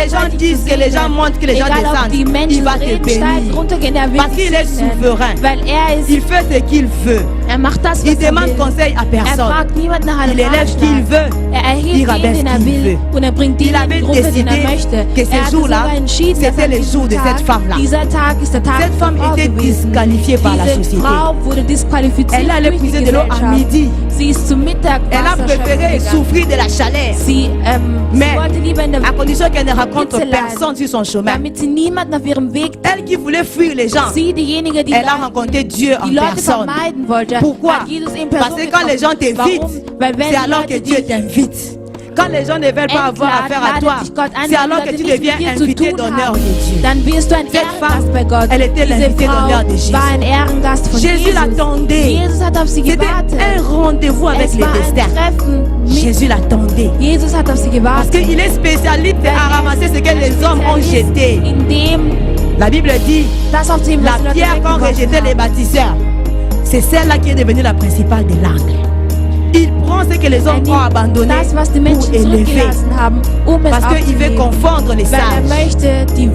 les gens disent, que les gens montent, que les gens descendent, il va te bénir. Parce qu'il est souverain. Il fait ce qu'il veut. Il demande conseil à personne. Il élève qui il veut. Il rabaisse qui il veut. Il avait décidé que ce jour-là, c'était le jour de cette femme-là. Cette femme était disqualifiée par la société. Elle allait puiser de l'eau à midi. Elle a préféré souffrir de la chaleur. Mais à condition qu'elle ne rencontre personne sur son chemin. Elle qui voulait fuir les gens, elle a rencontré Dieu en personne. Pourquoi? Parce que quand les gens t'invitent, c'est alors que Dieu t'invite. Quand les gens ne veulent pas avoir affaire à toi, c'est alors que tu deviens invité d'honneur de Dieu. Cette femme, elle était l'invité d'honneur de Jésus. Jésus l'attendait. C'était un rendez-vous avec les destins. Jésus l'attendait. Parce qu'il est spécialiste à ramasser ce que les hommes ont jeté. La Bible dit, la pierre qu'ont rejeté les bâtisseurs, c'est celle-là qui est devenue la principale de l'angle. Il prend ce que les hommes ont abandonné pour élever. Parce qu'il veut confondre les sages. Il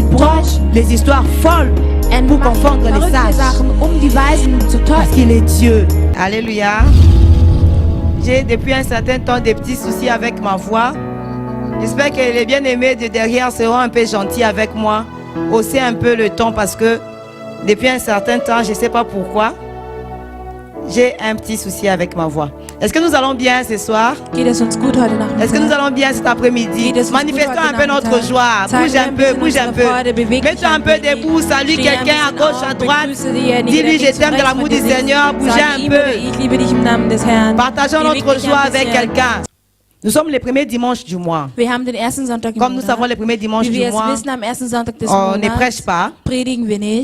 prend les histoires folles pour confondre les sages. Parce qu'il est Dieu. Alléluia. J'ai depuis un certain temps des petits soucis avec ma voix. J'espère que les bien-aimés de derrière seront un peu gentils avec moi. Hausser un peu le ton parce que depuis un certain temps, je ne sais pas pourquoi, j'ai un petit souci avec ma voix. Est-ce que nous allons bien ce soir? Est-ce que nous allons bien cet après-midi? Manifestons un peu notre joie. Bouge un peu, bouge un peu. Mets-toi un peu debout, salue quelqu'un à gauche, à droite. Dis-lui je t'aime de l'amour du Seigneur. Bougez un peu. Partageons notre joie avec quelqu'un. Nous sommes les premiers dimanches du mois. Comme nous savons les premiers dimanches du mois, on ne prêche pas,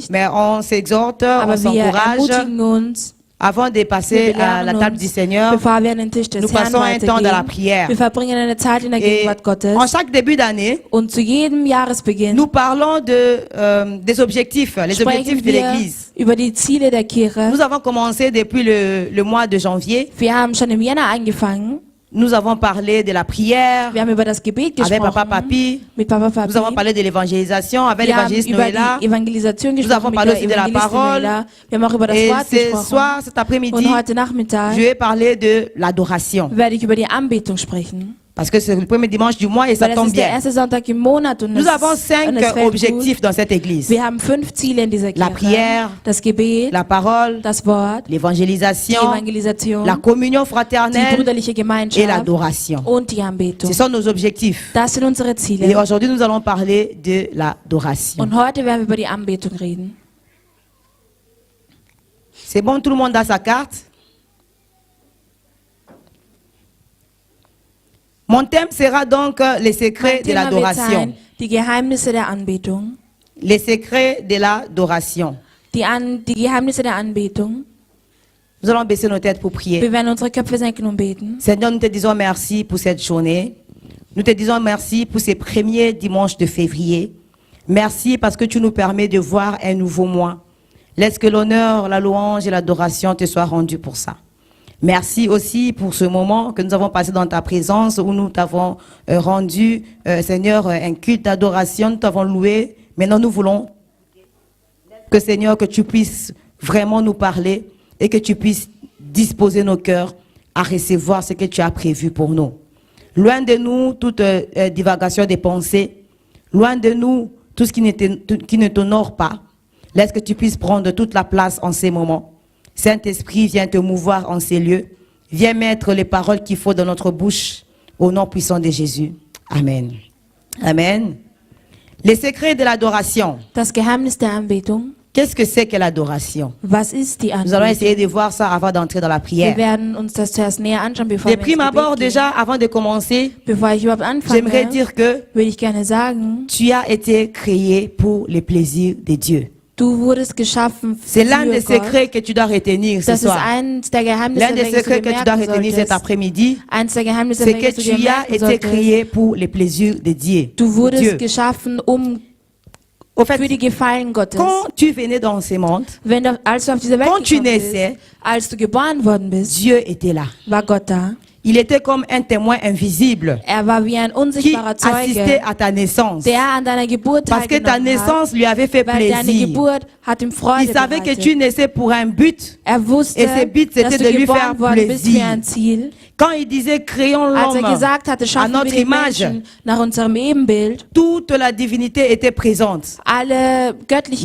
mais on s'exhorte, on s'encourage. Avant de passer à la table du Seigneur, nous passons un temps dans la prière. Et en chaque début d'année, nous parlons des objectifs, les objectifs de l'Église. Nous avons commencé depuis le mois de janvier. Nous avons parlé de la prière avec Papa Papi. Nous avons parlé de l'évangélisation avec l'évangéliste Noëlla. Nous avons parlé aussi de la parole. Et ce soir, cet après-midi, je vais parler de l'adoration. Parce que c'est le premier dimanche du mois et ça tombe bien. Nous avons 5 objectifs dans cette église. La prière, la parole, l'évangélisation, la communion fraternelle et l'adoration. Ce sont nos objectifs. Et aujourd'hui, nous allons parler de l'adoration. C'est bon, tout le monde a sa carte? Mon thème sera donc les secrets de l'adoration. Les secrets de l'adoration. Nous allons baisser nos têtes pour prier. Seigneur, nous te disons merci pour cette journée. Nous te disons merci pour ces premiers dimanches de février. Merci parce que tu nous permets de voir un nouveau mois. Laisse que l'honneur, la louange et l'adoration te soient rendus pour ça. Merci aussi pour ce moment que nous avons passé dans ta présence où nous t'avons rendu, Seigneur, un culte d'adoration, nous t'avons loué. Maintenant, nous voulons que, Seigneur, que tu puisses vraiment nous parler et que tu puisses disposer nos cœurs à recevoir ce que tu as prévu pour nous. Loin de nous toute divagation des pensées, loin de nous tout ce qui ne t'honore pas. Laisse que tu puisses prendre toute la place en ces moments. Saint-Esprit, viens te mouvoir en ces lieux. Viens mettre les paroles qu'il faut dans notre bouche. Au nom puissant de Jésus. Amen. Amen. Les secrets de l'adoration. Qu'est-ce que c'est que l'adoration? Nous allons essayer de voir ça avant d'entrer dans la prière. De prime abord, déjà, avant de commencer, j'aimerais dire que tu as été créé pour les plaisirs de Dieu. C'est l'un des secrets que tu dois retenir ce soir. L'un des secrets que tu dois retenir cet après-midi, c'est que tu as été créé pour les plaisirs de Dieu. Au fait, quand tu venais dans ce monde, quand tu naissais, Dieu était là. Il était comme un témoin invisible war wie ein qui unsichtbarer assistait Zeuge, à ta naissance. der an deiner Geburt Parce que ta teilgenommen hat, naissance lui avait fait weil deine plaisir. Geburt hat ihm Freude Il savait que tu bereitet. naissais pour un but. Wusste, Et ce but, dass c'était du de lui faire geboren worden bist für plaisir. ein Ziel. Quand il disait créons Als l'homme gesagt hatte, à schaffen wir notre den image, Menschen nach unserem Ebenbild, toute la divinité était présente. alle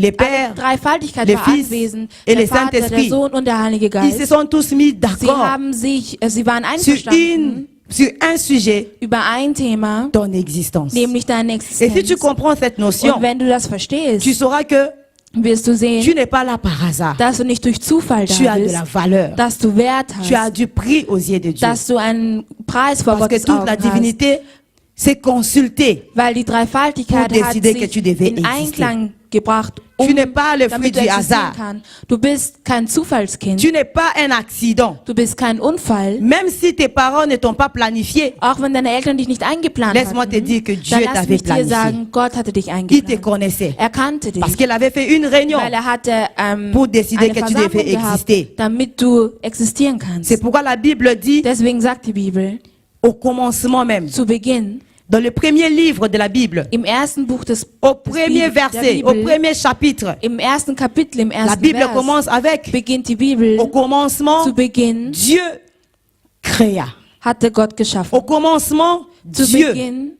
Les Pères, alle Dreifaltigkeit les war Fils anwesend, et der le Vater, der Saint-Esprit. Sohn und der Heilige Ils se Geist. sont tous mis Sie d'accord sie waren sur, einverstanden sur un sujet, über ein Thema, ton existence. nämlich deine Et si tu Existenz. comprends cette notion, Und wenn du das verstehst, tu sauras que wirst du tu sehen, n'es pas là par hasard. dass du nicht durch Zufall Tu da as de la bist, valeur. dass du Wert Tu as hast, du prix aux yeux de Dieu. dass du einen Preis vor Parce que Gottes toute Augen la hast. divinité s'est consultée. Weil die Dreifaltigkeit Pour hat décider que tu sich devais in exister. Einklang gebracht, Tu n'es pas le fruit damit du du existieren hasard. kannst. Du bist kein Zufallskind. Tu n'es pas un accident. Du bist kein Unfall. Même si tes parents ne t'ont pas planifié, Auch wenn deine Eltern dich nicht eingeplant laisse-moi te hatten, dire que Dieu dann lass t'avait mich dir planifié. sagen, Gott hatte dich Il te eingeplant. connaissait. Er kannte dich, Parce qu'il avait fait une réunion. weil hatte pour décider eine que tu Versammlung devais gehabt, exister. damit du existieren kannst. C'est pourquoi la Bible dit, Deswegen sagt die Bibel, au commencement même, zu Beginn, dans le premier livre de la Bible, im ersten Buch des au premier der verset, au Bibel, premier chapitre, im ersten Kapitel, im la ersten Bible Vers, commence avec, beginnt die Bibel, au commencement, zu Beginn Dieu créa. hatte Gott geschaffen. Au commencement, Zu Dieu. Beginn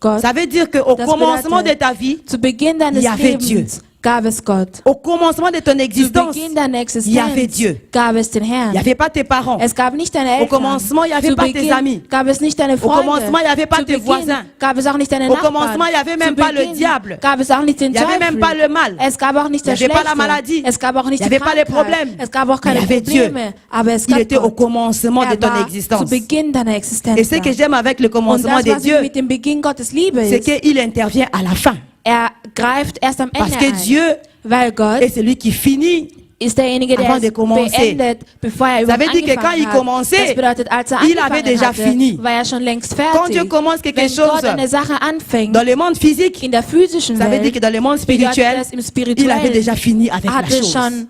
Gott. Ça veut dire qu'au Das commencement de bedeutet, ta vie, Zu Beginn deines il y avait Lebens gab es Gott. au commencement de ton Zu existence, Beginn deiner il y avait Existenz Dieu. gab es den Il n'y Herrn. avait pas tes parents. Es gab nicht deine Eltern. commencement, il y avait Zu pas tes Beginn amis. gab es nicht deine Au Freunde. commencement, il y avait pas Zu tes Beginn voisins. gab es auch nicht deine Au Nachbarn. commencement, il y avait même Zu pas le Beginn diable. gab es auch nicht den Il n'y avait Teufel. même pas le mal. Es gab auch nicht Il y das avait pas la Schlechte. maladie. Es gab auch nicht Il y die avait pas les Krankheit. problèmes. Es gab auch keine Il y avait Dieu. Probleme. Aber es Il gab était au Gott. commencement de ton War zu existence. Beginn deiner Existenz. Et ce que da. j'aime avec le Und commencement das, de was ich Dieu, mit dem Beginn Gottes liebe, c'est ist, qu'il intervient à la fin. greift erst am Parce Ende que ein. Dieu Weil Gott est celui qui finit. ist derjenige, der Avant de es commencer. beendet, bevor er Ça überhaupt veut dire que quand angefangen il hat. commençait, Das bedeutet, als er il avait angefangen déjà hatte, fini. war er schon längst Quand Dieu fertig. commence quelque Wenn chose Gott eine Sache anfängt, dans le monde physique, in der physischen ça veut dire Welt, que dans le monde bedeutet spirituel, das, im il avait Spirituellen déjà fini avec la hatte chose. schon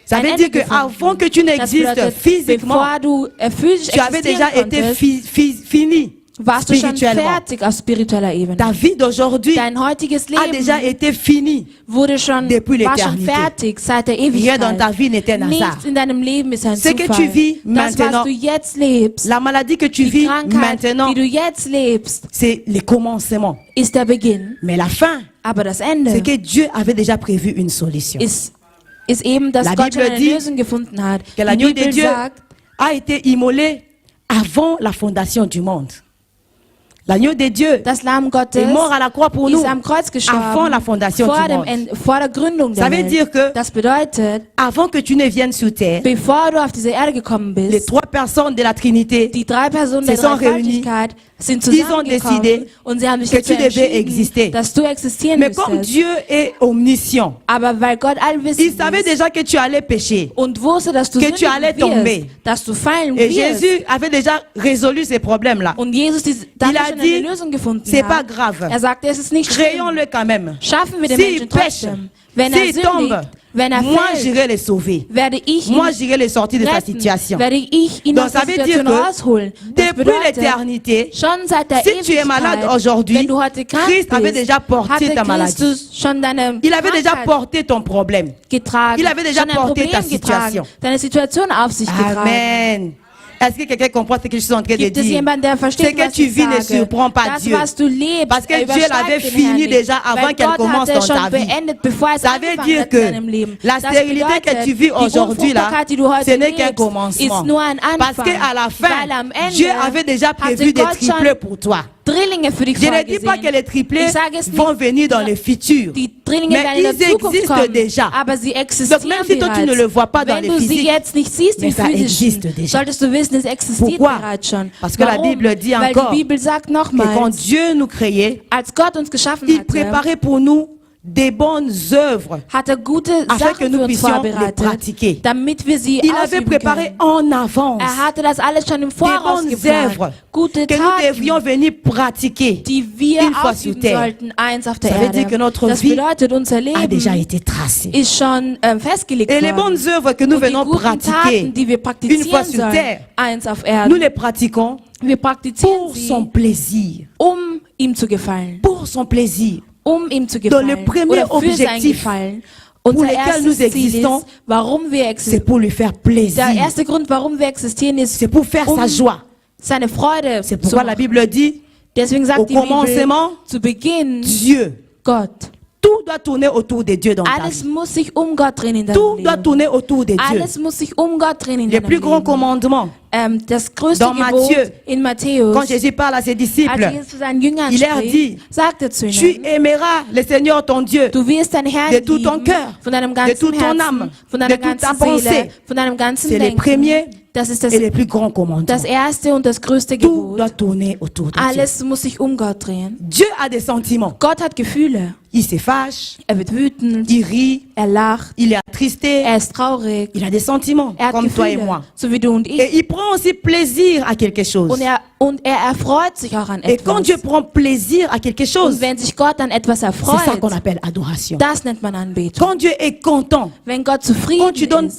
Ça ein veut Ende dire gefunden. qu'avant que tu Das n'existes bedeutet, physiquement, bevor du physisch tu avais déjà existieren été konntest, fini warst du schon spirituellement. fertig auf spiritueller Ebene. Ta vie d'aujourd'hui Dein heutiges a déjà Leben été finie. wurde schon, Depuis war schon l'éternité. fertig seit der Rien dans Ewigkeit. ta vie n'était un hasard. Nichts in deinem Leben ist ein Ce que Zufall. tu vis Das, maintenant, was du jetzt lebst, La maladie que tu die vis Krankheit, maintenant, die du jetzt lebst, c'est le commencement. ist der Beginn. Mais la fin, Aber das c'est Ende que Dieu avait déjà prévu une solution. ist eben, dass La Gott schon Bible eine dit Lösung gefunden hat. Que Die l'agneau de Bibel Dieu sagt, a été immolé avant la fondation du monde. L'agneau de Dieu das Lamm Gottes est mort à la croix pour nous ist am Kreuz gestorben avant la fondation vor, du dem monde. vor der Gründung der Ça veut Welt. dire que Das bedeutet, avant que tu ne viennes sur terre, bevor du auf diese Erde gekommen les bist, trois personnes de la Trinité die drei Personen se der sont réunis. Dreifaltigkeit sind Ils ont zusammengekommen décidé und sie haben sich que dazu tu devais exister. entschieden, dass du existieren Mais comme müsstest. Dieu est omniscient, Aber weil Gott il allwissend savait ist déjà que tu allais pécher. und wusste, dass du que tu allais sündigen tomber. wirst, dass du fallen Et wirst. Jésus avait déjà résolu ces problèmes-là. Und Jesus dafür a schon dit, eine Lösung gefunden c'est hat. pas grave. Er sagte, es ist nicht schlimm. Créons-le quand même. Schaffen wir den S'il Menschen pêche, trotzdem. Wenn er s'il tombe, sündigt, wenn er moi fällt, j'irai le sauver. werde ich ihn Moi j'irai le sortir de sa retten, situation. werde ich ihn Donc aus ça der veut dire Situation rausholen. que Das depuis bedeutet, l'éternité, schon seit der si tu es malade Ewigkeit, aujourd'hui, wenn du heute krank Christ avait bist, déjà porté hatte ta maladie. Christus schon deine Il avait déjà Krankheit porté ton problème. getragen, Il avait déjà schon ein porté Problem ta getragen, situation. deine Situation auf sich getragen. Amen. Est-ce que quelqu'un comprend ce que je suis en train de Gibt es dire? jemanden, der Ce versteht, que was tu ich vis ne sage? surprend pas Das, Dieu. was du lebst, Parce que Dieu übersteigt l'avait den fini Herrn nicht. déjà avant Weil qu'elle Gott commence hatte dans schon ta vie. beendet, bevor es Ça veut angefangen dire hat in que deinem Leben. la Das stérilité que bedeutet, tu vis aujourd'hui là, die Unfruchtbarkeit, die du heute ce n'est qu'un lebst, commencement. ist nur ein Parce Anfang. qu'à la Weil am fin, Ende Dieu avait déjà prévu hatte des Gott schon triplés pour toi. Drillinge für dich Je ne dis pas que vorgesehen. les triplés Ich sage es vont nicht, venir dans le futur. die Drillinge Mais werden in ils der Zukunft existent kommen, déjà. aber sie Donc existieren même si toi tu bereits. ne le vois pas dans Wenn le du sie physique, jetzt nicht siehst mais im ça existe Physischen, déjà. solltest du wissen, es existiert Pourquoi? bereits schon. Parce que la Warum? Bible dit Weil encore die Bibel sagt que quand nochmals, Dieu nous créait, als Gott uns geschaffen il hatte, préparait pour nous des bonnes œuvres hat gute afin que Sachen nous für uns puissions les vorbereitet, pratiquer. damit wir sie Il avait ausüben préparé können. en avance Hatte das alles schon im des Voraus bonnes geplant. œuvres Gute que nous Taten, devrions venir pratiquer die wir une fois sur ausüben terre. sollten, eins auf der Ça veut dire Erde. que notre Das vie bedeutet, unser a déjà Leben été tracé. ist schon festgelegt Et les bonnes worden. œuvres que nous Und die venons guten pratiquer, Taten, die wir une fois praktizieren sur sollen, terre, eins auf nous Erden, les pratiquons wir praktizieren pour son sie, plaisir. ihm zu gefallen. Pour son plaisir. Ihm zu Dans le gefallen. premier Oder für sein objectif, Gefallen. pour Unser lequel nous erstes Ziel existons, ist, warum wir C'est existieren. pour lui faire plaisir. Der erste Grund, warum wir existieren, ist, C'est pour faire sa joie. seine Freude C'est zu pourquoi la machen. Bible dit, Deswegen au sagt die Bibel, commencement, zu Beginn Dieu. Gott. Tout doit tourner autour de Dieu dans ta Alles vie. muss sich Gott drehen in deinem Tout doit Leben. tourner autour de Dieu. Alles muss sich Gott drehen in Le deinem plus grand Leben. commandement, Das größte Dans Gebot Matthieu, in Matthäus, quand Jésus parle à ses als disciples, Jesus zu seinen Jüngern il leur dit, spricht, sagt er zu tu ihnen, aimeras le Seigneur ton Dieu du wirst deinen Herrn de tout ton lieben, cœur, von deinem de ganzen toute ton Herzen, âme, von deiner de toute ta ganzen Seele, pensée. von deinem ganzen C'est le Denken. premier Das ist et le plus grand commandement. das erste und das größte Tout Gebot. doit tourner autour de Dieu. Alles muss sich Gott drehen. Dieu a des sentiments. Gott hat Gefühle. Il se fâche, Er wird wütend, il rit, er lacht, il est attristé. er ist traurig, Il a des sentiments, er hat comme toi et Gefühle, moi. so wie du und ich. Et il prend aussi plaisir à quelque chose. Und er erfreut sich auch an Et quand etwas. Dieu prend plaisir à quelque chose, Und wenn sich Gott an etwas c'est ça erfreut, qu'on appelle adoration. das nennt man Anbetung. Quand Dieu est content, Wenn Gott quand zufrieden tu donnes, ist,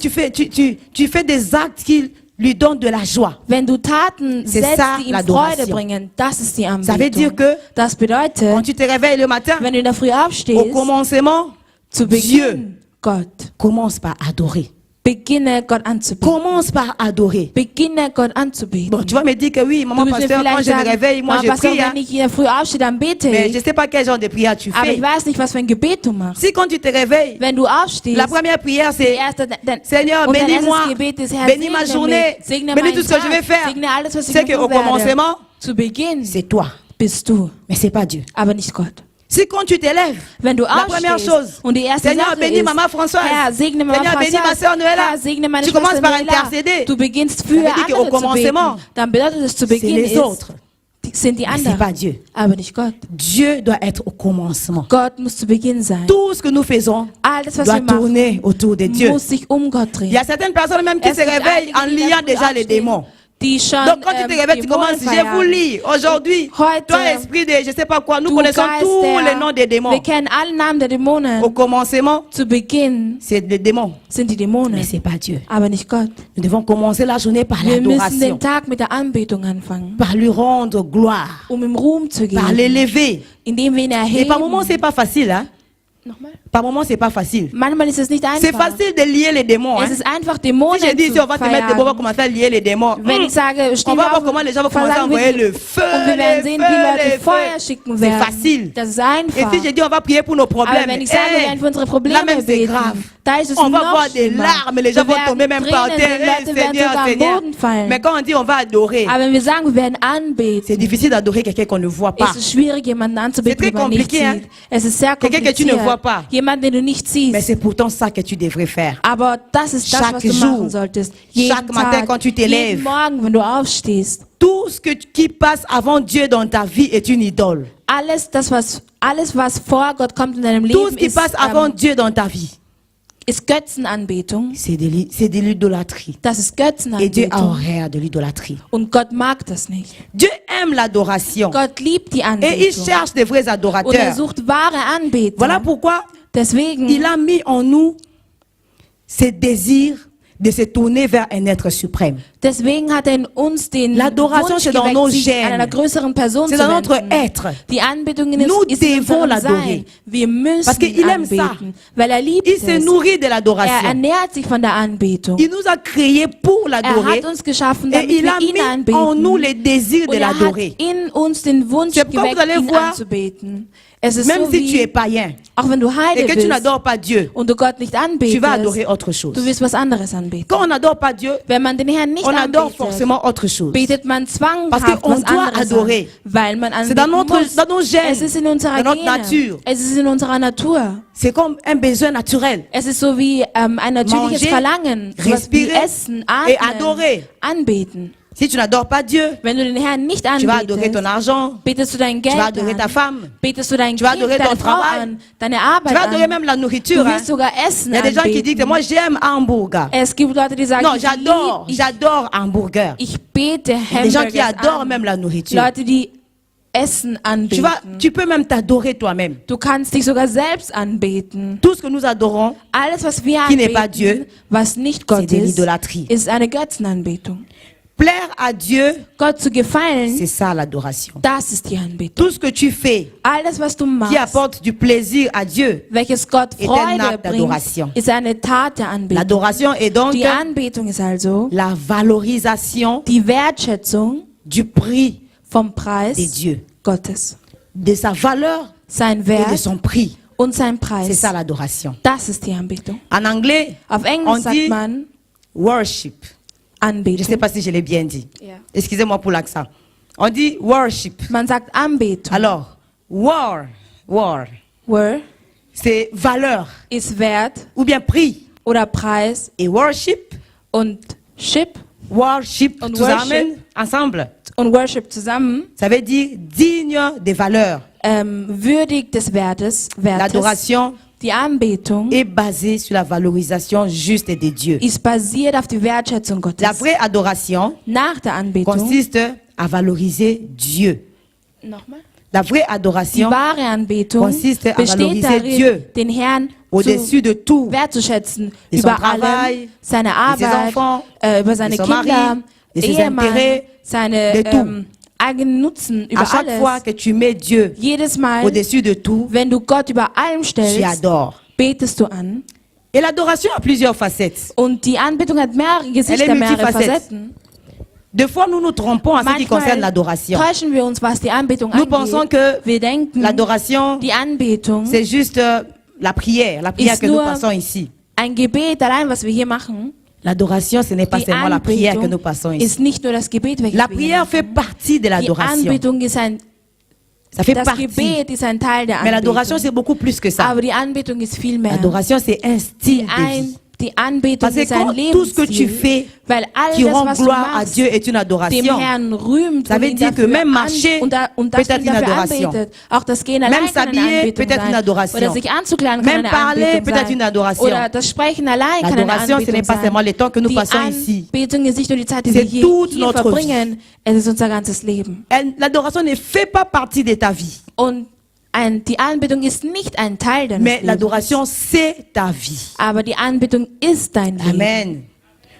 tu fais des actes qui lui donnent de la joie. wenn du Taten C'est setzt, ça, die ihm l'adoration. Freude bringen, das ist die Ça veut dire Anbetung. que Das quand bedeutet, tu te réveilles le matin, wenn du in der Früh au aufstehst, commencement, zu Beginn Gott. commence par adorer. Beginne Gott anzubeten. Commence par adorer. Beginne Gott anzubeten. Bon, tu vas me dire que oui, maman Du wirst mir pasteur, quand vielleicht je me sagen, réveille, moi Mama, je Pastor, prie. Hein. wenn ich in der Früh aufstehe, dann bete Mais je ich. ne sais pas quel genre de prière tu Aber ich fais. weiß nicht, was für ein Gebet du machst. Si quand tu te réveilles, Wenn du aufstehst, la première prière die c'est erste, Seigneur, und dein bénis-moi, erstes Gebet ist, Herr, bénis ma segne journée, mich, segne bénis meinen tout ce que je vais Tag, faire. segne alles, was ich C'est qu'au tun werde. commencement, Zu Beginn c'est toi, bist du, mais c'est pas Dieu. aber nicht Gott. Si quand tu t'élèves, Wenn du la première aufstehst chose, und die erste Seigneur, Sache bénis ist, Maman Françoise, Herr, segne Mama Seigneur, bénis ma sœur Françoise, Noëlla, Herr, segne meine tu commences Schwester par Noëlla. intercéder. Du beginnst Ça für veut dire qu'au andere zu commencement, beten. Dann bedeutet es zu c'est Beginn les ist, autres, sind die mais c'est pas anderen, Dieu. aber nicht Gott. Dieu doit être au commencement. Gott muss zu Beginn sein. Tout ce que nous faisons Alles, was doit wir machen, tourner autour de Dieu. muss sich Gott Il y drehen. a certaines personnes même qui Es se gibt réveillent en einige, die in liant der Früh déjà les aufstehen, démons. die schon Donc quand tu te réveilles, tu commences, je vous lis aujourd'hui, Heute, toi esprit de je sais pas quoi, nous du connaissons Geist tous der- les noms des démons. Wir kennen alle Namen der Dämonen. Au commencement, Zu Beginn c'est les démons, sind die mais Dämonen, c'est pas Dieu. aber nicht Gott. Nous devons commencer la journée par Wir müssen l'adoration, den Tag mit der Anbetung anfangen, par lui rendre gloire, ihm Ruhm zu par geben, l'élever. indem wir ihn Et par moments, erheben. c'est pas facile, hein. Nochmal? Par moments, c'est pas facile. Manchmal ist es nicht C'est einfach. facile de lier les démons. Hein. Es ist einfach, Si Dämonen je dis, si zu on va te mettre des on va verjagen. commencer à lier les démons. Wenn ich sage, On stehen va wir voir auf, comment les gens vont commencer à verlangen envoyer wir, le feu. und wir werden sehen, wie Leute les Feuer feux. schicken C'est werden. facile. Das ist Et einfach. si je dis, on va prier pour nos Aber problèmes, wenn ich sage, wir werden für unsere Probleme là même c'est beten, grave. da ist es On va noch voir des schlimmer. larmes, les gens Wir vont tomber werden même par Tränen, terre. die Leute werden Seigneur, sogar am Seigneur. Boden fallen. Mais quand on dit on va adorer, Aber wenn wir sagen, wir werden anbeten, c'est difficile d'adorer quelqu'un qu'on ne voit pas. ist es schwierig, jemanden anzubeten, C'est den très man nicht compliqué, hein? sieht. Es ist sehr Quelqu'un que tu ne kompliziert. vois pas. Jemanden, den du nicht Mais siehst. c'est pourtant ça que tu devrais faire. Aber das ist das, Chaque was du jour, machen solltest. Jeden chaque matin, Tag, quand tu te lèves. jeden Morgen, wenn du aufstehst. Tout ce qui passe avant Dieu dans ta vie est une idole. Alles, was vor Gott kommt in deinem Tout ce Leben, qui passe avant Dieu dans ta vie, ist Götzenanbetung. c'est de l'idolâtrie. Das ist Et Dieu a Götzenanbetung. horreur de l'idolâtrie. Und Gott mag das nicht. Dieu aime l'adoration. Gott liebt die Et il Anbetung. cherche des vrais Und er adorateurs. sucht wahre Anbeter. Voilà pourquoi Deswegen il a mis en nous ce désir de se tourner vers un être suprême. Deswegen hat er in uns den L'adoration, Wunsch c'est dans geweckt, nos sich gènes. an einer größeren Person C'est zu dans notre wenden. être. Die Anbetung ist Nous in devons unserem l'adorer. Sein. Wir müssen Parce qu'il ihn aime ça. anbeten, weil er liebt Il se es. nourrit de Er l'adoration. ernährt sich von der Anbetung. Il nous a créés pour Er l'adorer. hat uns geschaffen, Et damit il wir a ihn mis anbeten. en nous les désirs Und de er hat l'adorer. in uns den Wunsch C'est pourquoi vous geweckt, allez ihn voir, anzubeten. Es ist Même so si tu es wie, païen auch wenn du et Heide que tu bist n'adores pas Dieu, und du Gott nicht tu vas anbetest, adorer autre chose. du wirst was anderes anbeten. Quand on n'adore pas Dieu, Wenn man den Herrn nicht on adore anbetet, forcément autre chose. betet man Parce zwanghaft qu'on was doit anderes adorer. an, weil man C'est dans anbeten muss. dans nos gènes, Es ist in unserer dans notre Gene. nature. Es ist in unserer Natur. C'est comme un besoin naturel. Es ist so wie ein natürliches Manger, Verlangen, sowas wie respirer Essen, et Atmen, adorer. Anbeten. Si tu n'adores pas Dieu, wenn du den Herrn nicht tu vas adorer ton anbetest, argent, betest du dein tu vas Geld adorer ta an, femme, betest du dein tu vas Kind, adorer ton deine Frau travail, an, deine tu Arbeit vas adorer an. même la Du nourriture. wirst sogar Essen Il y a des gens qui disent que anbeten. moi j'aime hamburger. Es gibt Leute, die sagen, Non, j'adore hamburger. ich bete Il y a des gens qui Hamburgers adorent an. même la nourriture. Leute, die Essen anbeten. Tu peux même t'adorer toi-même. Du kannst dich sogar selbst anbeten. Tout ce que nous adorons, Alles, was wir qui n'est pas Dieu, anbeten, was nicht c'est Gott de ist, l'idolâtrie. ist eine Götzenanbetung. Plaire à Dieu, Gott zu gefallen, c'est ça l'adoration. das ist die Anbetung. Tout ce que tu fais Alles, was du qui machst, apporte du plaisir à Dieu, welches Gott est un Freude acte bringt, d'adoration. ist eine Tat der Anbetung. l'adoration est donc Die Anbetung ist also la valorisation die Wertschätzung du prix vom de Preis Dieu, Gottes. de sa valeur Sein et de Wert son prix. und sein C'est Preis. ça l'adoration. Das ist die Anbetung. En anglais, Auf on Englisch sagt dit man worship. Je ne sais Anbetung. pas si je l'ai bien dit. Ja. Excusez-moi pour l'accent. On dit worship. Man sagt Anbetung. Alors, war, Word c'est valeur ist Wert ou bien prix. oder Preis Et worship, und worship, Und tout ça worship. amène ensemble. und Worship zusammen. Ça veut dire digne des valeurs. Würdig des Wertes. L'adoration Die Anbetung est basée sur la valorisation juste de Dieu. ist basiert auf die Wertschätzung Gottes. La vraie adoration Nach der Anbetung, consiste à valoriser Dieu. nochmal, La vraie die adoration wahre Anbetung consiste à besteht valoriser darin, Dieu den Herrn au-dessus de tout, wertzuschätzen, de son über travail, allem, seine de ses Arbeit, enfants, über seine de son Kinder, mari, de ses Ehemann, intérêts, seine de tout. eigenen Nutzen, À über chaque fois alles. que tu mets Dieu Jedes Mal, au-dessus de tout, wenn du Gott über allem tu stellst, adores. betest du an. Et l'adoration a plusieurs facettes. Und die Anbetung hat mehrere Gesichter, Elle est mehrere multifacette. Facetten. Des fois, nous nous trompons en ce qui concerne l'adoration. täuschen wir uns, was die Anbetung Nous pensons angeht. que Wir denken, l'adoration, die Anbetung c'est juste la prière Ist que nous nur- passons ici. ein Gebet allein, was wir hier machen. L'adoration, ce n'est pas Die seulement la prière que nous Anbetung passons ici. ist nicht nur das Gebet, welches La wir hier prière machen. fait partie de Die l'adoration. Anbetung ist Ça fait das partie. Gebet ist ein Teil der Mais l'adoration, Anbetung. c'est beaucoup plus que ça. Aber die Anbetung ist viel mehr. L'adoration, c'est un style de vie. Die Anbetung Parce que ist ein quand tout ce que tu Lebensstil, fais weil qui alles, rend was du gloire à machst, Dieu est une dem adoration. Herrn rühmt Ça und veut ihn dire que dafür même marcher und das peut ihn être une dafür adoration. anbetet. Auch das Gehen allein Même kann eine s'habiller Anbetung peut être une sein. adoration. Oder sich anzukleiden kann Même eine parler Anbetung peut être sein. une adoration. Oder das Sprechen allein kann eine L'adoration, ce n'est Anbetung pas sein. seulement le temps que nous Die passons ici. Anbetung ist nicht nur die Zeit, die C'est wir toute hier notre verbringen, es ist unser ganzes Leben. L'adoration ne fait pas partie de ta vie. Und die Anbetung ist nicht ein Teil deines Mais Lebens. l'adoration, c'est ta vie. Aber die Anbetung ist dein Leben. Amen.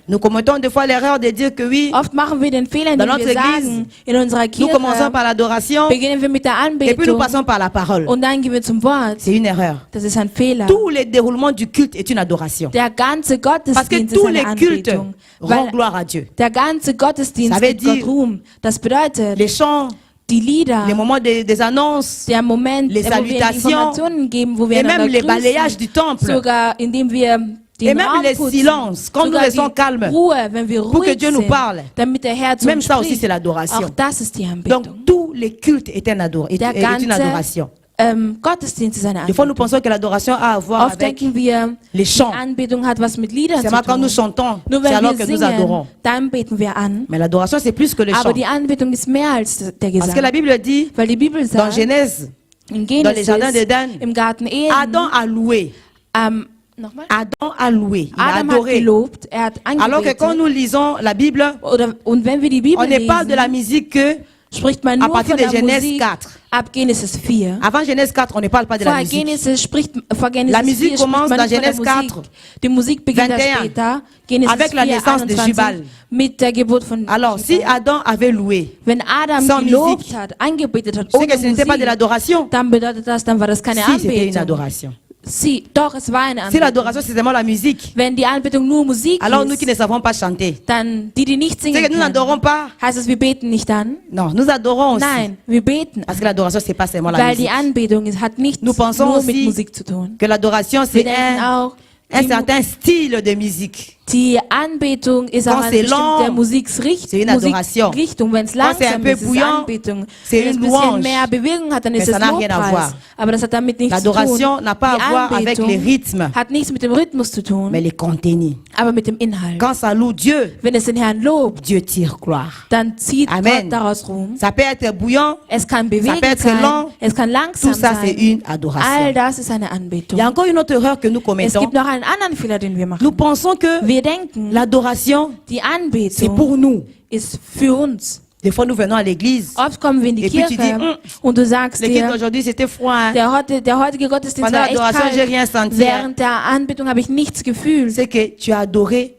Nous commettons des fois l'erreur de dire que oui, Oft machen wir den Fehler, Dans indem wir notre Église, sagen, in unserer nous commençons Kirche par l'adoration beginnen wir mit der et puis nous Anbetung passons par la parole. und dann gehen wir zum Wort. C'est une erreur. Das ist ein Fehler. Tout le déroulement du culte est une adoration. Der ganze Parce que Gottesdienst tous ist les eine cultes Anbetung. rendent Weil gloire à Dieu. der ganze Gottesdienst Ça veut gibt Gott dire- Ruhm. Das bedeutet, Les chants, die Lieder, les moments des annonces, der Moment, les wo wir salutations, Informationen geben, wo wir et même einander les balayages grüßen, du temple, sogar indem wir et den même Raum les putzen, silences, quand nous sogar restons die calmes, Ruhe, wenn wir pour que ruhig Dieu nous sind, parle. damit der Herr zu Même uns ça aussi, spricht. c'est l'adoration. Auch das ist die Anbetung. Donc, tous les cultes est une Der adoration. ganze Gottesdienst ist eine Des fois, nous Anbetung. pensons que l'adoration a à voir Oft avec denken wir, les die chants. Anbetung hat was mit Liedern zu Seulement quand tun. nous chantons, Nur c'est wenn alors wir que nous adorons. singen, dann beten wir an. Mais l'adoration, c'est plus que le chant. Aber die Anbetung ist mehr als der Parce que la Gesang. Bible dit, Weil die Bibel dans sagt, Genèse, in dans les jardins Genesis, d'Éden, im Garten Eden, Adam a loué. nochmal? Adam a loué. Il a Adam hat adoré. gelobt, er hat Alors que quand angebetet. nous lisons la Bible, Und wenn wir die Bibel on ne parle de la lesen, musique que spricht man à nur partir von de der Genèse Musik 4. ab Genesis 4. Avant Genèse 4, on ne parle pas de la Vor musique. Genesis vor Genesis La musique 4 commence spricht man dans nicht von der Genèse Musik. 4, Die Musik beginnt 21, später, Genesis avec la 4, naissance de 21, Jubal. mit der Geburt von Alors, si Jubal. Adam avait loué, Wenn Adam sans gelobt musique, hat, angebetet hat, c'est ohne que ce n'était pas de Musik, l'adoration. dann bedeutet das, dann war das keine Si, c'était une Anbetung. adoration. Doch, es war eine Si Anbetung. l'adoration, c'est seulement la musique, Wenn die Anbetung nur Musik alors nous qui ne ist, savons pas chanter, dann die nicht c'est singen que nous n'adorons können, pas. heißt es, wir beten nicht an? Non, nous adorons aussi. Nein, wir beten. Parce que l'adoration, c'est pas seulement la Weil die musique. Anbetung hat nichts Nous pensons nur mit aussi Musik zu tun. que l'adoration, Wir c'est denken auch, un certain style de musique. Die Anbetung ist Quand auch eine c'est bestimmte lent, Musikrichtung. c'est une adoration. Wenn es Quand c'est un langsam peu ist, ist es bouillant, Anbetung. c'est Wenn es une ein bisschen louange. mehr Bewegung hat, dann Mais ist es ça n'a rien à voir. Lobpreis. Aber das hat damit nichts zu tun. L'adoration n'a pas à voir avec les rythmes, hat nichts mit dem Rhythmus zu tun, mais les contenus. aber mit dem Inhalt. Quand ça loue Dieu, Wenn es den Herrn lobt, Dieu tire gloire. dann zieht Amen. Gott daraus Ruhm. Ça peut être bouillant, Es kann peut bewegend être sein, lent. es kann langsam tout ça c'est sein. une adoration. All das ist eine Il Anbetung. y a encore une autre erreur que nous Es commettons. gibt noch einen anderen Fehler, den wir machen. Nous pensons que Wir denken, l'adoration, die c'est Anbetung pour nous. ist für uns. Des fois, nous venons à l'église. Oft kommen wir in die Et puis tu Kirche dis, und du sagst L'église dir, d'aujourd'hui, c'était froid. Hein? der heutige Gottesdienst Pendant war echt l'adoration, j'ai rien kalt. senti. Während der Anbetung habe ich nichts gefühlt. C'est que tu as adoré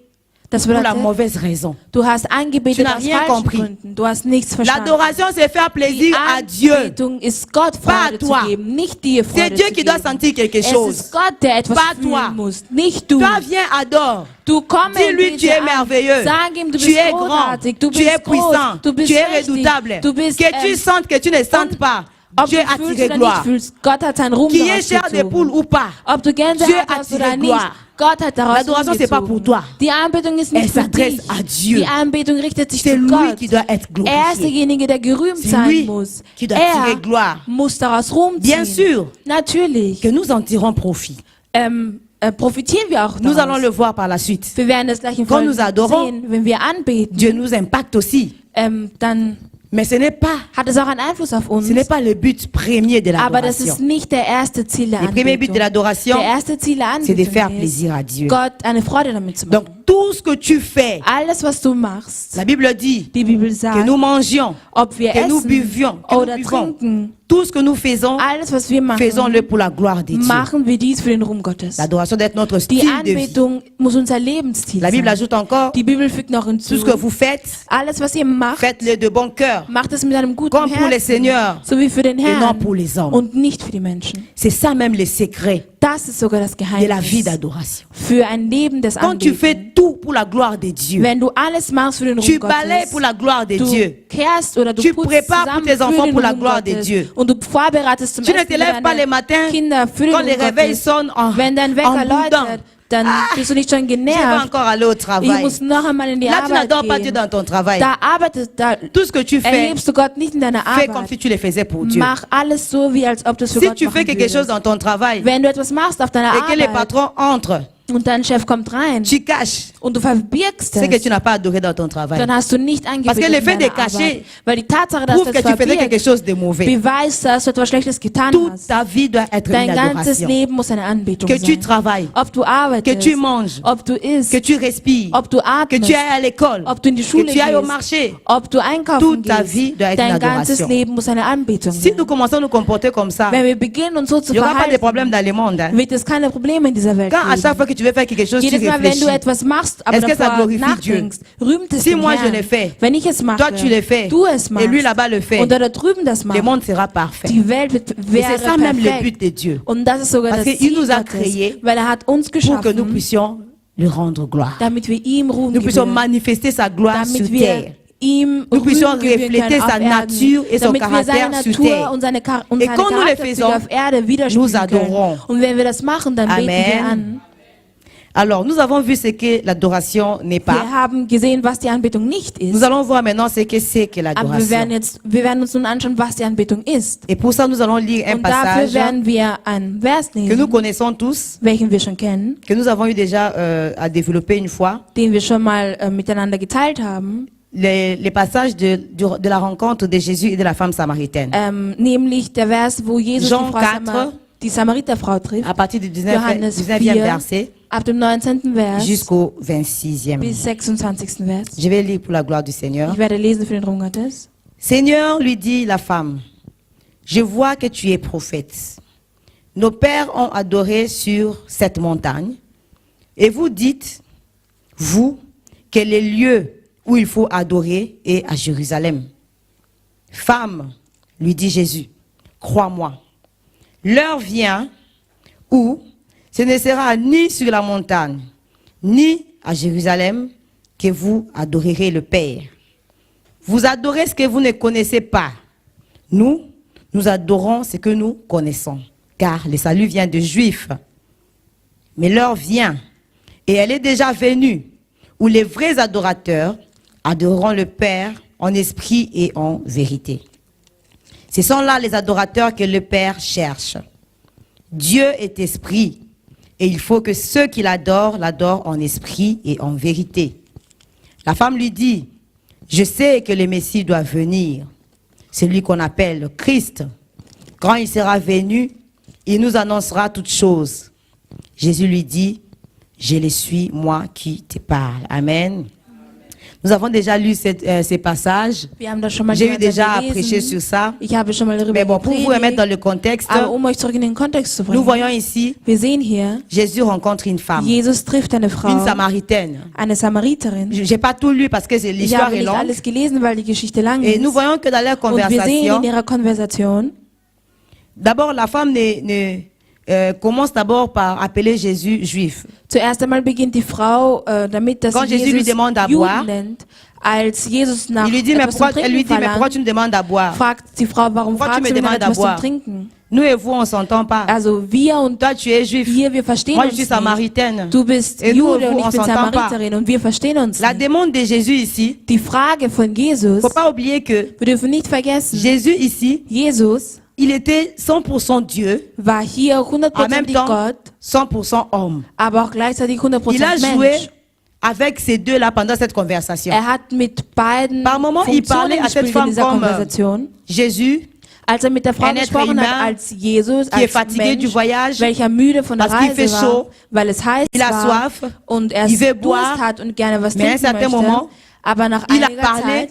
Das pour la bedeutet, mauvaise raison. du hast angebetet Tu n'as aus rien falschen compris. Gründen. Du hast nichts verstanden. L'adoration, c'est faire Die plaisir à Dieu. Anbetung ist Gott Pas à Freude zu toi. geben, nicht dir C'est Freude Dieu zu qui doit geben. sentir quelque Es chose. ist Gott, der etwas Pas toi. fühlen muss, nicht du. Toi, viens, adore. Du komm Dis-lui, tu es merveilleux. Sag ihm, du Tu bist es grand. großartig, du Tu bist es puissant. groß, du bist Tu es mächtig, redoutable. du bist, Que tu sentes, que tu ne sentes pas. ob Dieu du a fühlst tiré oder gloire. nicht fühlst, Gott hat seinen Ruhm Qui est daraus chair de poule gezogen. ou pas. Ob du Dieu Gänsehaut a hast tiré oder nicht, gloire. Gott hat daraus L'adoration, Ruhm c'est pas gezogen. pour toi. Die Anbetung ist Elle nicht für s'adresse dich. à Dieu. Die Anbetung richtet sich C'est zu lui Gott. qui doit être Er ist glorifié. derjenige, der gerühmt C'est sein lui muss. qui doit tirer gloire. Muss daraus Ruhm Bien ziehen. sûr Natürlich. que nous en tirons profit. Profitieren wir auch Nous allons daraus. le voir par la suite. Wir werden es gleich im Quand Folgenden nous adorons, sehen. Wenn wir anbeten, Dieu nous impacte aussi. dann Mais ce n'est pas, hat es auch einen Einfluss auf uns. ce n'est pas le but premier de Aber das ist l'adoration. nicht der erste Ziel der Le premier but Anbetung. de l'adoration, Der erste Ziel der c'est de faire Anbetung ist, plaisir à Dieu. Gott eine Freude damit zu machen. Donc tout ce que tu fais, Alles, was du machst, la Bible dit die Bibel que sagt, nous mangions, ob wir que nous essen buvions, que nous oder buvons. trinken, Tout ce que nous faisons, alles, was wir machen, faisons-le pour la gloire de Dieu. machen wir dies für den Ruhm Gottes. L'adoration doit être notre Die style de vie. Anbetung muss unser Lebensstil La Bible sein. ajoute encore, Die Bibel fügt noch tout hinzu, ce que vous faites, alles, was ihr macht, faites-le de bon cœur, macht es mit einem guten comme pour les Herzen, seigneurs so wie für den et non Herrn pour les hommes. und nicht für die Menschen. C'est ça même le secret Das ist sogar das de la vie Geheimnis d'adoration. für ein Leben des Quand tu fais Anbetens. tout pour la gloire de Dieu, Wenn du alles machst für den Ruhm tu balayes Gottes, pour la gloire de du Dieu, kehrst oder du Tu putzt prépares zusammen pour tes enfants für den pour la Ruhm gloire de Gottes Dieu. und du vorbereitest zum tu ne Essen te für lèves pas le deine matin Kinder für den quand Ruhm les réveils Gottes. sonnent Wenn dein en Wecker boudant. läutet, dann bist du nicht schon Je vais genervt. encore aller au Ich travail. muss noch einmal in die Là, tu Arbeit n'adores pas Dieu gehen. dans ton travail. Da Tout ce que tu fais, erlebst du Gott nicht in deiner fais comme Arbeit. si tu le faisais pour Dieu. Mach alles so, wie als ob du es für Si Gott tu fais machen quelque chose würdest. dans ton travail Wenn du etwas machst auf deiner et que les Arbeit patrons entrent, und dein Chef kommt rein tu caches, und du verbirgst c'est que es, tu n'as pas adoré dans ton travail. dann hast du nicht Parce angebetet que le in fait de deiner cacher Arbeit. Weil die Tatsache, dass Prouve du que es tu faisais quelque verbirgst, chose de mauvais. beweist, dass du etwas Schlechtes getan Toute hast. ta vie doit être Dein une ganzes adoration. Leben muss eine Anbetung Que tu sein. travailles, Ob du que arbeitest, tu manges, ob du isst, que tu respires, ob du que atmest, tu ailles à l'école, ob du in die Schule que tu ailles au gehst, marché. ob du einkaufen Toute ta gehst. vie doit être Dein une ganzes adoration. Leben muss eine Anbetung Si sein. nous commençons à nous comporter comme ça, Wenn wir beginnen, uns so zu il n'y aura pas de verhalten, problème dans le monde. Hein. wird es keine Probleme in dieser Welt Quand à chaque geben. fois que tu veux faire quelque chose, tu Jedes Mal, wenn réfléchis. du etwas machst, aber Est-ce que ça davor glorifie nachdenkst, rühmt es Si den moi je Herrn. le fais, Wenn ich es mache, toi tu le fais, du es machst, et lui là-bas le fait, und er da drüben das le macht, monde sera parfait. die Welt Et wäre c'est ça même le perfekt. but de Dieu, Und das ist sogar Parce das qu'il Ziel nous a Gottes, créés weil er hat uns pour que nous geschaffen, puissions lui rendre gloire. damit wir ihm Ruhm Nous puissions gewähren, manifester sa gloire sur damit terre. wir ihm Nous puissions Ruhm gewähren refléter können auf sa nature et Erden, son damit wir seine caractère sur Natur terre. und seine Et Charakterzüge quand nous le faisons, auf Erde nous widerspiegeln adorons. können. Und wenn wir das machen, dann beten wir Amen. an. Alors, nous avons vu ce que l'adoration n'est Wir pas. haben gesehen, was die Anbetung nicht Nous ist. allons voir maintenant ce que c'est que Aber wir l'adoration. werden uns nun anschauen, was die Anbetung ist. Et pour ça, nous allons lire un Und dafür passage werden wir einen Vers que nous lesen, connaissons tous, welchen wir schon kennen, que nous avons eu déjà à développer une fois. den wir schon mal miteinander geteilt haben, Les passages de la rencontre de Jésus et de la femme samaritaine. nämlich der Vers, wo Jesus Jean die, Frau 4, die Samariterfrau trifft, À partir du Johannes 19e 4, verset ab dem 19. Vers jusqu'au 26e. bis 26. Vers. Je vais lire pour la gloire du Seigneur. Ich werde lesen für den Ruhm Gottes. Seigneur, lui dit la femme, je vois que tu es prophète. Nos pères ont adoré sur cette montagne. Et vous dites, vous, que le lieu où il faut adorer est à Jérusalem. Femme, lui dit Jésus, crois-moi, l'heure vient où ce ne sera ni sur la montagne, ni à Jérusalem que vous adorerez le Père. Vous adorez ce que vous ne connaissez pas. Nous adorons ce que nous connaissons, car le salut vient des Juifs. Mais l'heure vient, et elle est déjà venue, où les vrais adorateurs adoreront le Père en esprit et en vérité. Ce sont là les adorateurs que le Père cherche. Dieu est esprit et il faut que ceux qui l'adorent en esprit et en vérité. La femme lui dit, je sais que le Messie doit venir, celui qu'on appelle le Christ. Quand il sera venu, il nous annoncera toutes choses. Jésus lui dit, je le suis, moi qui te parle. Amen. Nous avons déjà lu ces passages. J'ai eu déjà à prêcher sur ça. Mais bon, pour vous remettre dans le contexte, nous voyons ici, Jésus rencontre une femme, une Samaritaine. Je n'ai pas tout lu parce que l'histoire est longue. Et nous voyons que dans leur conversation, d'abord la femme commence d'abord par appeler Jésus juif. Zuerst einmal beginnt die Frau damit, dass Quand Jésus lui demande à boire, als Jesus nach elle lui dit, mais pourquoi tu me demandes à boire? Fragt die Frau, warum fragst du mich nach etwas zum Trinken? Nous et vous, on s'entend pas. Also wir und toi, tu es juif. Wir verstehen Moi, uns je suis samaritaine. Du bist Jude und ich bin Samariterin und wir verstehen uns La demande de Jésus ici, die Frage von Jesus, faut pas oublier que wir dürfen nicht vergessen, Jésus ici, Jesus, il était 100% Dieu, war hier 100% en même temps Gott, 100% homme. aber auch gleichzeitig 100% Il a joué Mensch. avec ces deux-là pendant cette conversation. Hat mit beiden Par moment, il parlait à cette femme comme Jésus, als mit der Frau gesprochen hat, als Jesus, qui est fatigué Mensch, du voyage, welcher müde von der parce qu'il fait Reise chaud, war, weil es heiß il a war soif, und il veut Durst boire, hat und gerne was mais à un trinken certain möchte. moment, Aber nach il a einiger parlé Zeit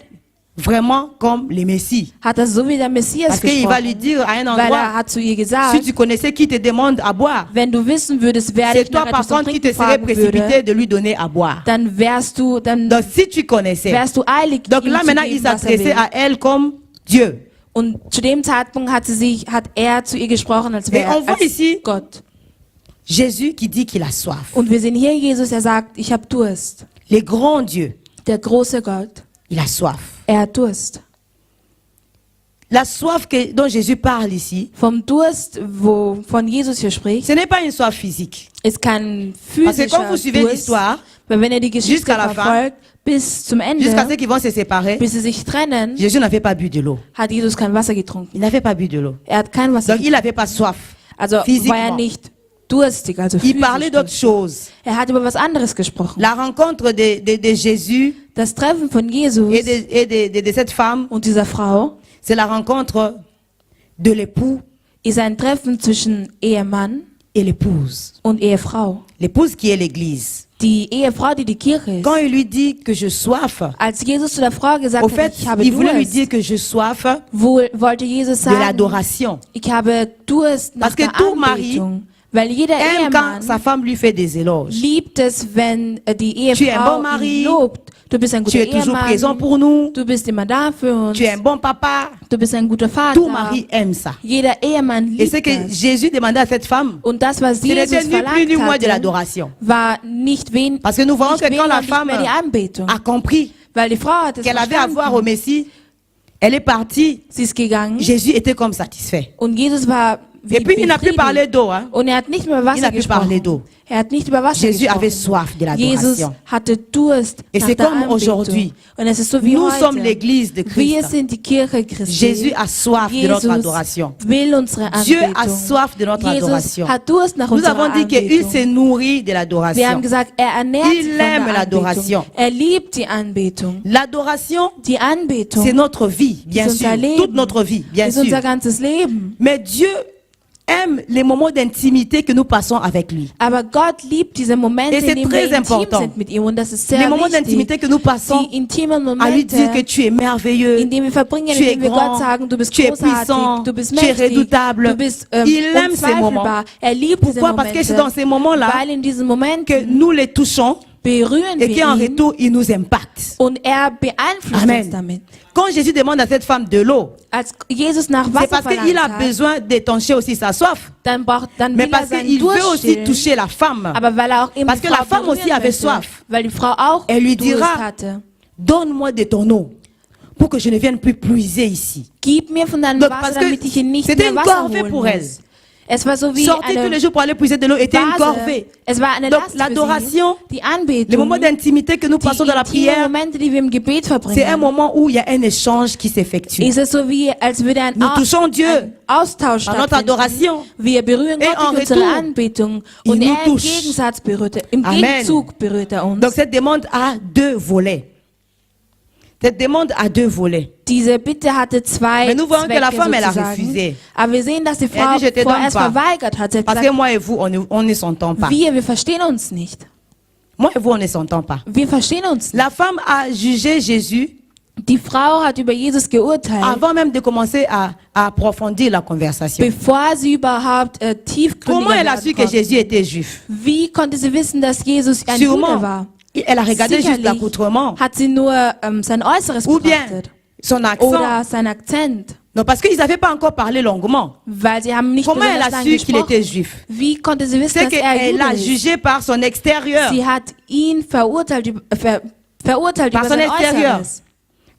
vraiment comme le Messie. hat er so wie der Messias Parce qu'il va lui gesprochen, dire à un weil endroit, hat zu ihr si gesagt, tu connaissais qui te demande à boire, wenn du wissen würdest, wer c'est dich toi nach par etwas zum contre qui te Trinken serais fragen précipité würde, de lui donner à boire. dann Donc si tu connaissais, wärst du eilig, donc ihm là zu maintenant geben, il was er s'adressait will. à elle comme Dieu. Und zu dem Zeitpunkt hat er zu ihr gesprochen, als wäre on voit ici Gott. Jésus qui dit qu'il a soif. Und wir sehen hier Jesus, er sagt, ich habe Durst. Le grand Dieu, Der große Gott, il a soif. er hat Durst. La soif dont Jésus parle ici, Vom Durst, wovon Jesus hier spricht, ce n'est pas une soif physique. ist kein Parce que quand physischer vous suivez Durst, l'histoire, weil wenn er die Geschichte jusqu'à la fin, verfolgt, bis zum Ende, jusqu'à ce qu'ils vont se séparer, bis sie sich trennen, Jésus n'avait pas bu de l'eau. hat Jesus kein Wasser getrunken. Il n'avait pas bu de l'eau. Er hat kein Wasser Donc il n'avait pas soif. Also war er physiquement. nicht durstig, also Il parlait physisch d'autre durstig. chose. Er hat über was anderes gesprochen. La rencontre de Jésus Das Treffen von Jesus et de cette femme, und dieser Frau c'est la rencontre de l'époux ist ein Treffen zwischen Ehemann et l'épouse. und Ehefrau. L'épouse qui est l'Église. Die Ehefrau, die die Kirche ist. Quand il lui dit que je soif, Als Jesus zu der Frau gesagt au hat, fait, ich habe il voulait lui Durst, dire que je soif wollte Jesus de sagen, l'adoration. ich habe Durst nach Parce que der tout mari Anbetung. Weil jeder Aime quand Ehemann sa femme lui fait des éloges. liebt es, wenn die Tu es un Ehefrau bon mari. ihn lobt. Du bist ein Tu guter es toujours présent Ehemann. pour nous. Du bist immer da für uns. Tu es un bon papa. Du bist ein guter Vater. Tout mari aime ça. Jeder Ehemann Et liebt ce que das. Jésus demandait à cette femme, Und das, was ce n'était Jesus ni plus ni verlangt moins de hatte, l'adoration. war nicht Parce que nous voyons que quand la nicht femme mehr die Anbetung. a compris Weil die Frau hat es qu'elle avait à voir au verstanden. Messie, elle est partie. Sie ist gegangen Jésus était comme satisfait. und Jesus war wie Et puis il n'a plus befriedigt. parlé d'eau. Hein. Und er hat nicht mehr Il über Wasser n'a plus parlé d'eau. gesprochen. Er hat nicht über Wasser Jésus avait gesprochen. soif de Jesus l'adoration. hatte Durst Et nach c'est der comme Anbetung. aujourd'hui. Und es ist so wie Nous heute. sommes l'église de Wir Christ. sind die Kirche Christi. Jésus a soif de notre Jesus adoration. will unsere Dieu Anbetung. a soif de notre Jesus adoration. hat Durst nach Nous unserer avons dit qu'il Anbetung. se nourrit de Wir haben l'adoration. gesagt, er ernährt Il sich von aime der l'adoration. Anbetung. Er liebt die Anbetung. L'adoration, Die Anbetung c'est notre vie, bien ist unser sûr. Leben. Toute notre vie, bien ist unser sûr. ganzes Leben. Mais Dieu aime les moments d'intimité que nous passons avec lui. Aber Gott liebt diese Momente, Et c'est in denen très wir intim important. sind mit ihm. Und das ist sehr Les moments wichtig. d'intimité que nous passons Die intimen à lui dire que Momente, tu es merveilleux, indem wir verbringen, tu es indem wir grand, Gott sagen, du bist tu es großartig, puissant, du bist tu es mächtig, redoutable. du bist Il aime ces moments. unzweifelbar. Er liebt diese Pourquoi? Parce que c'est Momente, dans ces moments-là weil in diesen Momenten que nous les touchons berühren et qu'en wir ihn retour, il nous impacte. und er beeinflusst Amen. uns damit. Quand Jésus demande à cette femme de l'eau, Als Jesus nach c'est Wasser parce verlangt qu'il a hat, besoin d'étancher aussi sa soif. dann Mais will er parce seinen qu'il veut Durst aussi stillen, toucher la femme. aber weil er auch eben Parce die que Frau la femme berühren aussi avait möchte, soif. weil die Frau auch Elle lui Durst dira, hatte. donne-moi de ton eau pour que je ne vienne plus puiser ici. Gib mir von deinem Donc, Wasser, parce que damit ich ihn nicht c'était mehr une Wasser corvée holen pour elle. muss. Es war so wie Sortir tous les jours pour aller puiser de l'eau était une corvée. Es war eine Donc Last l'adoration, für sie. Die le Anbetung, moment d'intimité que nous passons dans la die prière, Momente, die wir im Gebet c'est un verbringen, moment où il y a un échange qui s'effectue. ist es so wie, als würde ein Nous touchons Dieu Austausch par notre stattfinden. adoration. Wir berühren Et Gott en durch unsere retour, Anbetung il und nous er im touche. Gegensatz im Amen. Gegenzug berührt er uns. Donc cette demande a deux volets. Cette demande a deux volets. Diese Bitte hatte zwei Mais nous voyons que la Zwecke femme, elle a sozusagen. refusé. Aber wir sehen, dass die Elle a Frau dit, je te donne vorerst pas. verweigert hat. Sie hat Parce que gesagt, moi et vous, on ne s'entend pas. wir verstehen uns nicht. Moi et vous, on ne s'entend pas. Wir verstehen uns nicht. La femme a jugé Jésus Die Frau hat über Jesus geurteilt, avant même de commencer à approfondir la conversation. bevor sie überhaupt Comment tiefgründiger elle a werden su que konnte. Jésus était juif? Wie konnte sie wissen, dass Jesus ein Jude Sûrement, war? elle a regardé juste Sicherlich l'accoutrement. hat sie nur sein Äußeres Ou bien betrachtet. son accent. Oder sein Akzent. Non, parce qu'ils n'avaient pas encore parlé longuement. Weil sie haben nicht Comment elle besonders a lange su qu'il était gesprochen. juif? Wie konnte sie wissen, C'est dass er qu'elle l'a Jude ist? jugé par son extérieur. Sie hat ihn verurteilt, verurteilt Par über son sein extérieur. Äußeres.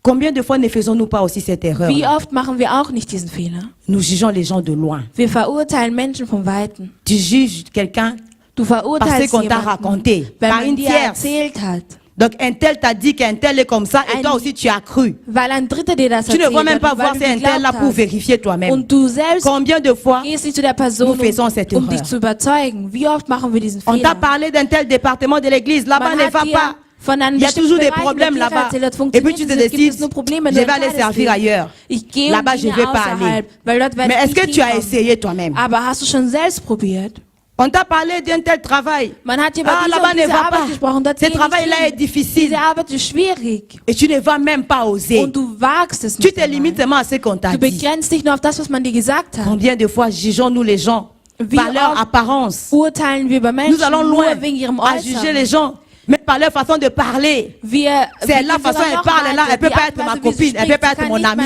Combien de fois ne faisons-nous pas aussi cette erreur? Wie oft machen wir auch nicht diesen Fehler? Nous jugeons les gens de loin. Wir verurteilen Menschen von Weitem. Tu juges quelqu'un Du parce verurteilst qu'on t'a jemanden, raconté, wenn par man une dir tierce. erzählt hat. Donc un tel t'a dit qu'un tel est comme ça et Ein- toi aussi tu as cru. Weil ein Dritter dir das Tu ne erzählt vas même hat pas und voir weil c'est du un tel là geglaubt pour hast. vérifier toi-même. Und du selbst Combien de fois gehst nicht zu der Person, nous faisons cette um erreur. dich zu überzeugen. Wie oft machen wir diesen On t'a Fehler? parlé d'un tel département de l'église, là-bas Man ne hat va dir pas. von einem Il y a bestimmten toujours des Bereich problèmes der Kirche là-bas. erzählt, das Et puis tu te funktioniert nicht, gibt décides, es nur Probleme, je du vais aller entscheidest servir dich. ailleurs. Ich gehe Là-bas, je diene vais pas außerhalb, aller. weil dort werde Mais ich est-ce que nicht tu as hinkommen. essayé toi-même? Aber hast du schon selbst probiert? On t'a parlé d'un tel travail. Man hat dir über Ah, diese là-bas und ne diese va Arbeit pas. gesprochen. Dort Ce geh nicht travail-là hin. est difficile. Diese Arbeit ist schwierig. Et tu ne vas même pas oser. Und du wagst es Tu nicht te einmal. limites seulement à ce qu'on t'a Du dit. begrenzt dich nur auf das, was man dir gesagt hat. Combien de fois jugeons-nous les gens Wie par leur oft apparence? urteilen wir über Menschen Nous allons nur loin wegen ihrem à juger les Äußeren. gens, mais par leur façon de parler. C'est la façon elle parle là, elle peut pas être ma copine, elle peut pas être mon amie.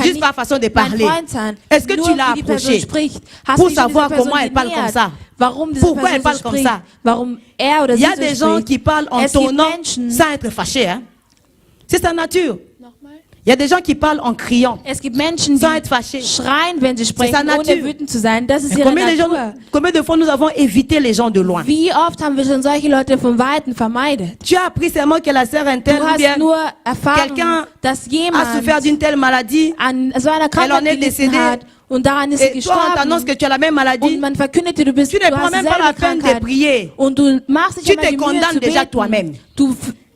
Juste par façon de parler. Est-ce que tu l'as approché pour savoir comment elle parle comme ça? Pourquoi elle parle comme ça? Il y a des gens qui parlent en tonnant sans être fâchés. Hein? C'est sa nature. Il y a des gens qui parlent en criant. Es gibt Menschen, Sans die être fâchés. schreien, wenn sie sprechen, sa nature. ohne wütend zu sein. Das ist Et ihre Natur. combien de fois nous avons évité les gens de loin? Wie oft haben wir schon solche Leute von Weitem vermeidet? Tu as appris seulement que la sœur Du interne ou hast bien nur erfahren, quelqu'un dass a jemand souffert d'une telle maladie an so einer Elle en Krankheit est gelitten décédée. hat und daran ist sie et toi on t'annonce gestorben. que tu as la même Und maladie. man verkündet dir, du Tu ne prends hast même pas la dieselbe peine de Krankheit. prier. Und du machst dich Tu aber te die Mühe condamnes zu déjà beten. toi-même. Du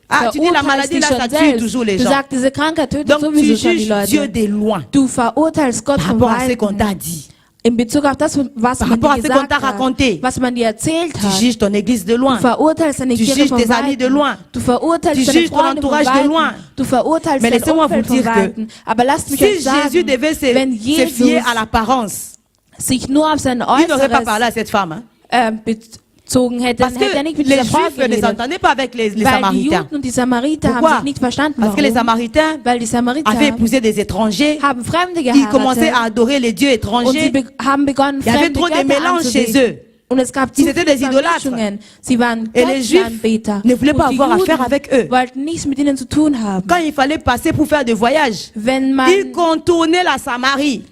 Ah, tu dis la verurteilst maladie dich là, schon ça tue selbst. toujours les Du gens. sagst, diese Krankheit tötet Donc tu sowieso schon die juges Dieu Leute. de loin Du verurteilst Gott par von rapport à ce qu'on Weitem. t'a dit. In Bezug auf das, was Par man rapport à dir ce qu'on gesagt t'a hat, raconté. was man dir erzählt Tu hat. juges ton église de loin. Du verurteilst deine Tu Kirche juges von tes amis de Weitem. loin. Du verurteilst Tu deine juges ton Freunde von entourage de Weitem. loin. Du verurteilst Mais dein laissez-moi vous Umfeld von dire que Weitem. Aber lasst mich Si euch sagen, Jésus devait wenn se fier Jesus à l'apparence, sich nur auf sein il n'aurait pas Äußeres parlé à cette femme. Hein? Bezogen hätte, Parce dann hätte er nicht que mit les dieser Frau Juifs ne geredet. s'entendaient pas avec les Weil die Samaritains. Juden und die Samariter haben Pourquoi? sich nicht verstanden. Parce que les Warum? Samaritains Weil die Samariter avaient épousé des étrangers. haben Fremde Ils commençaient geheiratet à adorer les dieux und sie étrangers. haben begonnen, Il y avait fremde trop de Götter mélange chez anzubeten. eux. Und es gab Ils zu étaient viele des idolâtres. Vermischungen. Sie waren Et les Juifs Götzenanbeter. ne voulaient pas Und die avoir affaire Juden avec eux. wollten nichts mit ihnen zu tun haben. Quand il fallait passer pour faire des voyages, Wenn man, ils contournaient la Samarie.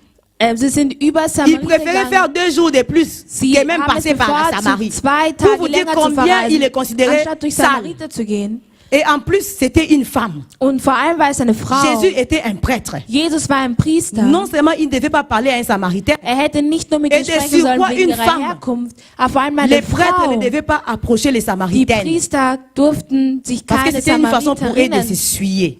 sie sind über Ils Samaria préféraient faire gegangen. 2 jours de plus Sie que même haben es passer par la bevorzugt, Samarie. 2 Pour Tage vous dire länger zu combien verreisen, il est considéré anstatt durch sale. Samariter zu gehen. Et en plus, c'était une femme. Und vor allem war es eine Frau. Jésus était un prêtre. Jesus war ein Priester. Non seulement il ne devait pas parler à un Samaritain, Hätte nicht nur mit Et ihr de sprechen sollen surcroît wegen une ihrer femme. Herkunft, aber vor allem eine les prêtres Frau. ne devaient pas approcher les Die Samaritaines. Priester durften sich Parce que keine c'était une façon pour eux de Samariterinnen s'essuyer.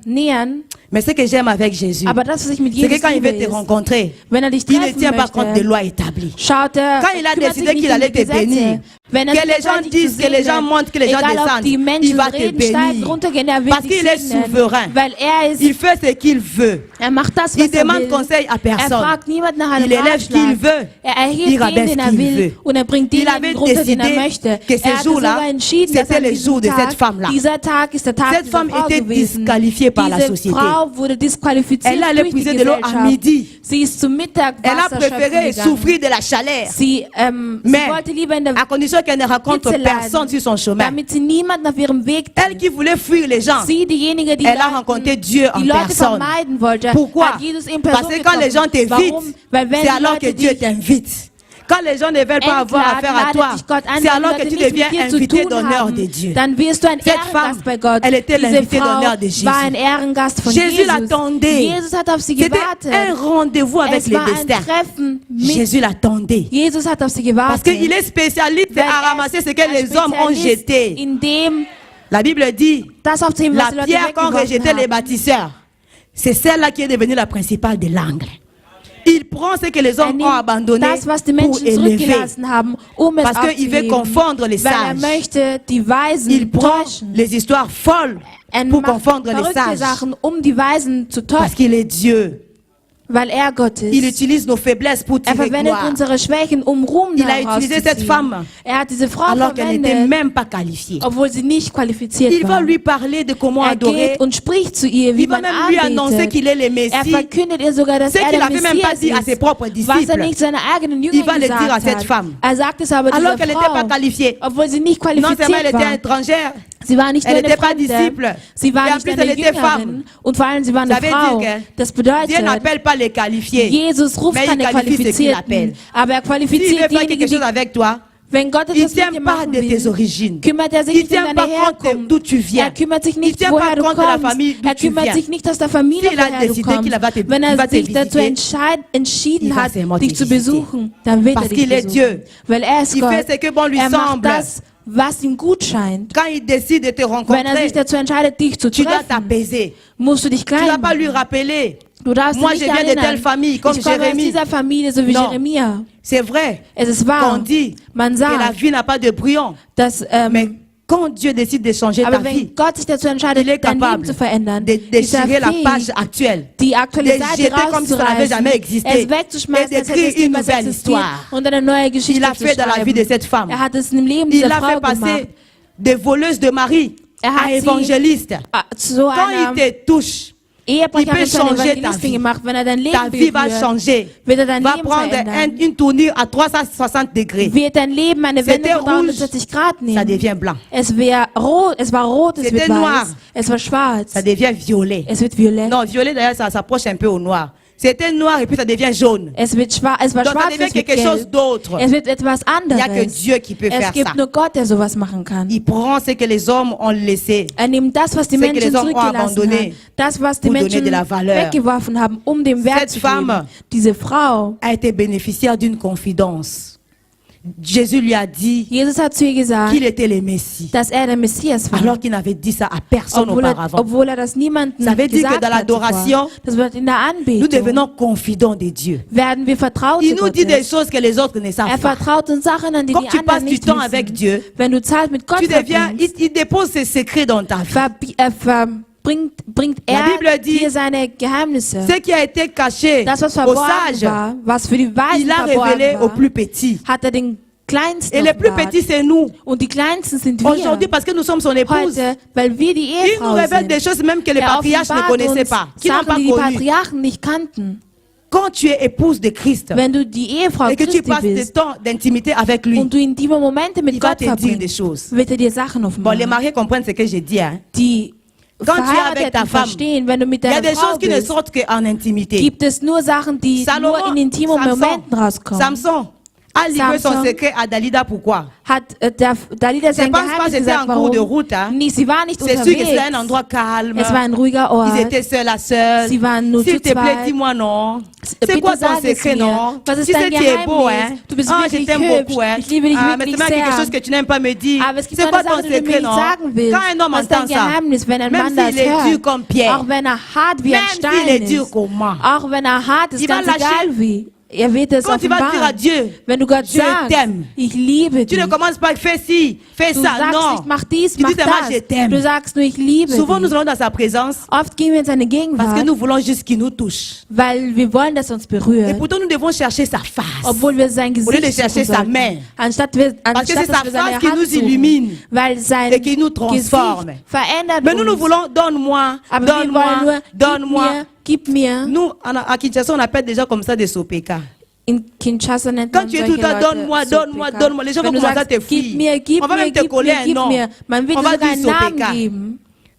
nähern. Mais ce que j'aime avec Jésus, Aber das, was ich mit c'est que Jesus quand il liebe, veut te ist, rencontrer, wenn er dich il ne treffen tient pas compte des möchte, lois établies. schaut er, Quand il a kümmert sich décidé nicht qu'il um allait die te bénir, Gesetze. Wenn er que sich les gens entscheidet, dich disent, zu que les gens segnen, montrent, que les gens egal ob die descendent, Menschen il va te reden, steigen, bénir. runtergehen, er wird Parce dich qu'il est segnen, souverain. weil er ist, Il fait ce qu'il veut. er macht das, Il was er demande will. conseil à Er personne. fragt niemand nach einem Il élève qui il Ratschlag. veut. Er Il erhebt rabaisse den er qui il will veut. und er bringt Il den avait runter, den er décidé möchte. que ce Er hatte jour-là, sogar entschieden, dass c'était an le diesem jour de Tag, cette femme-là. dieser Tag ist der Tag Cette dieser femme Frau était gewesen. disqualifiée par la Diese société. Frau wurde disqualifiziert Elle allait durch die puiser de l'eau à Gesellschaft. midi. Sie ist zum Mittag Elle a Wasser schöpfen préféré gegangen. souffrir de la chaleur. Sie Mais wollte lieber in der à condition qu'elle ne rencontre Hitze leiden, personne sur son chemin. damit sie niemanden auf ihrem Weg Elle qui voulait fuir les gens, sie, diejenige, die elle a Leuten- rencontré Dieu en die Leute personne. vermeiden wollte, Pourquoi? hat Jesus in Person Parce que quand les gens getroffen. t'invitent, Warum? Weil wenn c'est die alors Leute que Dieu dich t'invite. Quand les gens ne veulent pas avoir affaire à toi, c'est alors que tu deviens invité d'honneur de Dieu. Cette femme, elle était l'invité d'honneur de Jésus. Jésus l'attendait. C'était un rendez-vous avec le destin. Jésus l'attendait. Parce qu'il est spécialiste à ramasser ce que les hommes ont jeté. La Bible dit, la pierre qu'ont rejeté les bâtisseurs, c'est celle-là qui est devenue la principale de l'angle. Il prend ce que les hommes ont abandonné pour élever. Parce qu'il veut confondre les sages. Il prend les histoires folles pour confondre les sages. Parce qu'il est Dieu. Il utilise nos faiblesses pour tirer gloire. Il a utilisé cette femme alors qu'elle n'était même pas qualifiée. Il va lui parler de comment adorer. Il va même lui annoncer qu'il est le Messie. Ce qu'il n'avait même pas dit à ses propres disciples. Il va le dire à cette femme. Alors qu'elle n'était pas qualifiée. Non seulement elle était étrangère, elle n'était pas disciple. Et en plus elle était femme. Ça veut dire que Dieu n'appelle pas les qualifiés, mais il qualifie ceux qu'il appelle. S'il veut faire quelque chose avec toi, il ne tient pas de tes origines. Il ne tient pas compte d'où tu viens. Il ne tient pas compte de la famille d'où tu viens. S'il a décidé qu'il va te visiter, il va seulement te visiter. Parce qu'il est Dieu. Il fait ce que bon lui semble. Quand il décide de te rencontrer, tu dois t'apaiser. Tu ne dois pas lui rappeler. Moi, je viens de telle famille, comme Jérémie. Non, c'est vrai qu'on dit que la vie n'a pas de brouillon. Mais quand Dieu décide de changer ta vie, il est capable de déchirer la page actuelle, de jeter comme si ça n'avait jamais existé et d'écrire une nouvelle histoire. Il a fait dans la vie de cette femme. Il a fait passer de voleuse de mari à évangéliste. Quand il te touche, il peut changer ta vie. Ta vie va changer. Va prendre une tournure à 360 degrés. C'était rouge, ça devient blanc. C'était noir, ça devient violet. Non, violet d'ailleurs, ça s'approche un peu au noir. C'était noir et puis ça devient jaune. Donc ça devient quelque chose d'autre. Il n'y a que Dieu qui peut faire ça. Il prend ce que les hommes ont laissé, ce que les hommes ont abandonné pour donner de la valeur. Cette femme a été bénéficiaire d'une confidence. Jésus lui a dit qu'il était le Messie, alors qu'il n'avait dit ça à personne auparavant. Ça veut dire que dans l'adoration, nous devenons confidents de Dieu. Il nous dit des choses que les autres ne savent pas. Quand tu passes du temps avec Dieu, tu deviens, il dépose ses secrets dans ta vie. La Bible dit, ce qui a été caché aux sages, il a révélé aux plus petits. Et les plus petits, c'est nous. Aujourd'hui, parce que nous sommes son épouse, il nous révèle des choses même que les patriarches ne connaissaient pas, qui n'ont pas connues. Quand tu es épouse de Christ et que tu passes des temps d'intimité avec lui, il va te dire des choses. Bon, les mariés comprennent ce que j'ai dit. Hein? Quand tu es avec ta femme, il y a des choses qui ne sortent qu'en intimité. Samson a livré son secret à Dalida. Pourquoi? Je ne pense pas que c'était en cours de route. Hein? C'est sûr que c'est un endroit calme. Ils étaient seuls à seul. S'il te plaît, dis-moi non. C'est quoi ton secret, non? Tu sais, tu es beau, hein? Je t'aime beaucoup, hein? Mais tu m'as quelque chose que tu n'aimes pas me dire. C'est quoi ton secret, non? Quand un homme entend ça, même s'il est dur comme Pierre, même s'il est dur comme moi, il va lâcher. Quand tu vas dire à Dieu, je t'aime, tu ne commences pas à faire ci, fais ça, non. Tu dis seulement je t'aime. Souvent nous allons dans sa présence parce que nous voulons juste qu'il nous touche. Et pourtant nous devons chercher sa face au lieu de chercher sa main. Parce que c'est sa face qui nous illumine et qui nous transforme. Mais nous voulons donne-moi, donne-moi, donne-moi. Nous, à Kinshasa, on appelle déjà comme ça des sopeka. Quand tu es tout le temps, donne-moi, donne-moi, donne-moi, les gens vont commencer à te fuir. On va même te coller un nom. On va dire sopeka.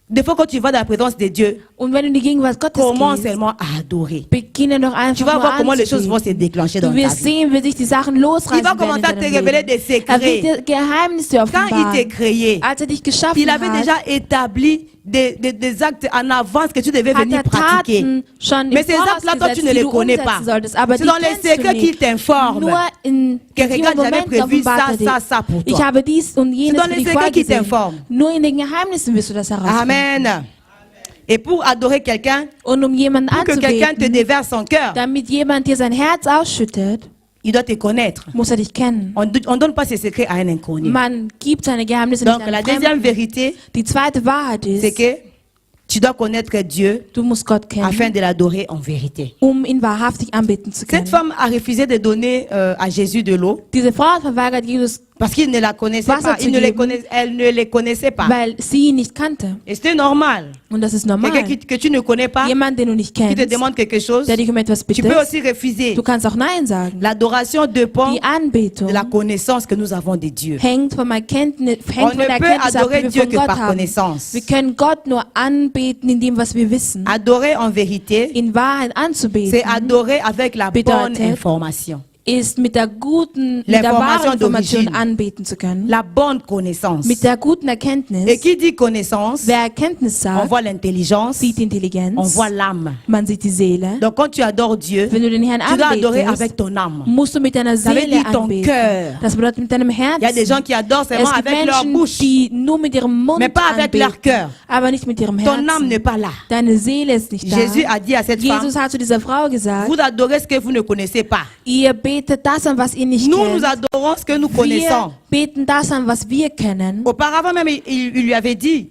Des fois, quand tu vas dans la présence de Dieu, Und wenn du in die Gegenwart Gottes commence gehst, seulement à adorer. beginne doch Tu einfach vas nur voir comment les choses vont anzubeten. se déclencher dans Du ta wirst vie. sehen, wie sich die Sachen Il losreißen va werden in commencer à te deinem révéler Leben. des Er wird secrets. dir Geheimnisse Quand il offenbaren. t'est créé, Als dich geschaffen il avait hat, déjà établi des actes en avance que tu devais hat venir er pratiquer. Taten schon Mais im ces Voraus actes-là, toi, tu gesetzt, ne die les du connais pas. umsetzen solltest. Aber C'est die dans les kennst du secrets qu'il nicht. t'informe. Nur in Que diesem regarde, j'avais Moment prévu ça, offenbart er ça, dich. ça pour Ich toi. habe dies und jenes dans für les dich secrets qui vorgesehen. t'informent. Nur in den Geheimnissen wirst du das herausfinden. Amen. Et pour adorer quelqu'un, Und jemanden pour que quelqu'un te anzubeten, déverse son cœur, damit jemand dir sein Herz ausschüttet, il doit te connaître. muss er dich kennen. On ne donne pas ses secrets à un inconnu. Man gibt seine Geheimnisse Donc nicht la an deuxième Fremden. vérité, Die zweite Wahrheit c'est ist, que tu dois connaître Dieu du musst Gott afin kennen, de l'adorer en vérité. ihn wahrhaftig anbeten zu können. Cette femme a refusé de donner à Jésus de l'eau Diese Frau hat verweigert, Jesus, parce qu'il ne la connaissait Wasser pas. zu geben. Elle ne les connaissait pas. weil sie ihn nicht kannte. Et c'est normal. Und das ist normal. Quelqu'un que tu ne connais pas, Jemand, den du nicht qui te kennst, demande quelque chose, der dich um etwas tu peux bittet, aussi refuser. du kannst auch Nein sagen. L'adoration dépend Die Anbetung de la connaissance que nous avons de Dieu. hängt von der Erkenntnis, On ne ab, peut adorer die wir Dieu von que Gott par haben. connaissance. Wir können Gott nur anbeten in dem, was wir wissen. Adorer en vérité, In Wahrheit c'est anzubeten adorer avec la bonne bedeutet, information, ist mit der wahren Information d'origine. anbeten zu können. la bonne connaissance. Mit der guten Et Erkenntnis. qui dit connaissance, Wer Erkenntnis on sagt, voit l'intelligence, sieht Intelligenz. on voit l'âme. Man sieht die Seele. Donc quand tu adores Dieu, Wenn du den Herrn tu dois adorer anbetest, avec ton âme. musst du mit deiner Ça veut Seele dire ton anbeten. cœur. Das bedeutet mit deinem Il y a des Herzen. gens qui adorent seulement Es gibt avec leur Menschen, bouche. die nur mit ihrem Mund Mais pas avec leur anbeten, cœur. aber nicht mit ihrem Ton âme Herzen. n'est pas là. Deine Seele ist nicht da. Jésus a dit à cette femme, Jesus hat zu dieser Frau gesagt, vous adorez ce que vous ne connaissez pas. ihr betet das an, was ihr nicht Nous, kennt. nous adorons ce que nous Wir connaissons. beten das an, was wir kennen. Auparavant même, il lui avait dit,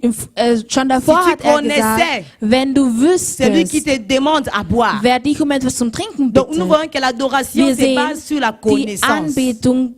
Schon davor Si tu hat er connaissais gesagt, wenn du celui qui wüsstest, te demande à boire. wer dich um etwas zum Trinken Donc nous bittet, voyons que l'adoration wir se sehen, base sur la die connaissance. Anbetung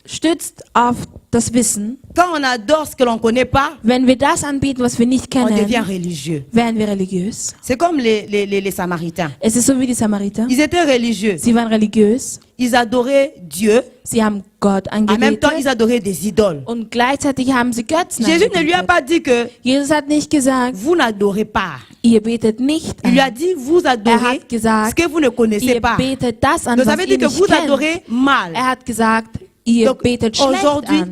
stützt auf das Wissen. Quand on adore ce que l'on ne connaît pas, Wenn wir das anbieten, was wir nicht on devient kennen, religieux. werden wir religiös. C'est comme les Samaritains. Es ist so wie die Samariter. Ils étaient religieux. Sie waren religiös. Ils adoraient Dieu. Sie haben Gott En même temps, ils angebetet. adoraient des idoles. Und gleichzeitig haben sie Götzen Jésus ne lui a angebetet. pas dit que Jesus hat nicht gesagt, vous n'adorez pas. ihr betet nicht Il lui a an. dit, vous adorez hat gesagt, ce que vous ne connaissez Ihr pas. betet das an, Donc ça was veut ihr dire que nicht vous kennt. adorez mal. Hat gesagt, ihr Donc, betet schlecht aujourd'hui, an.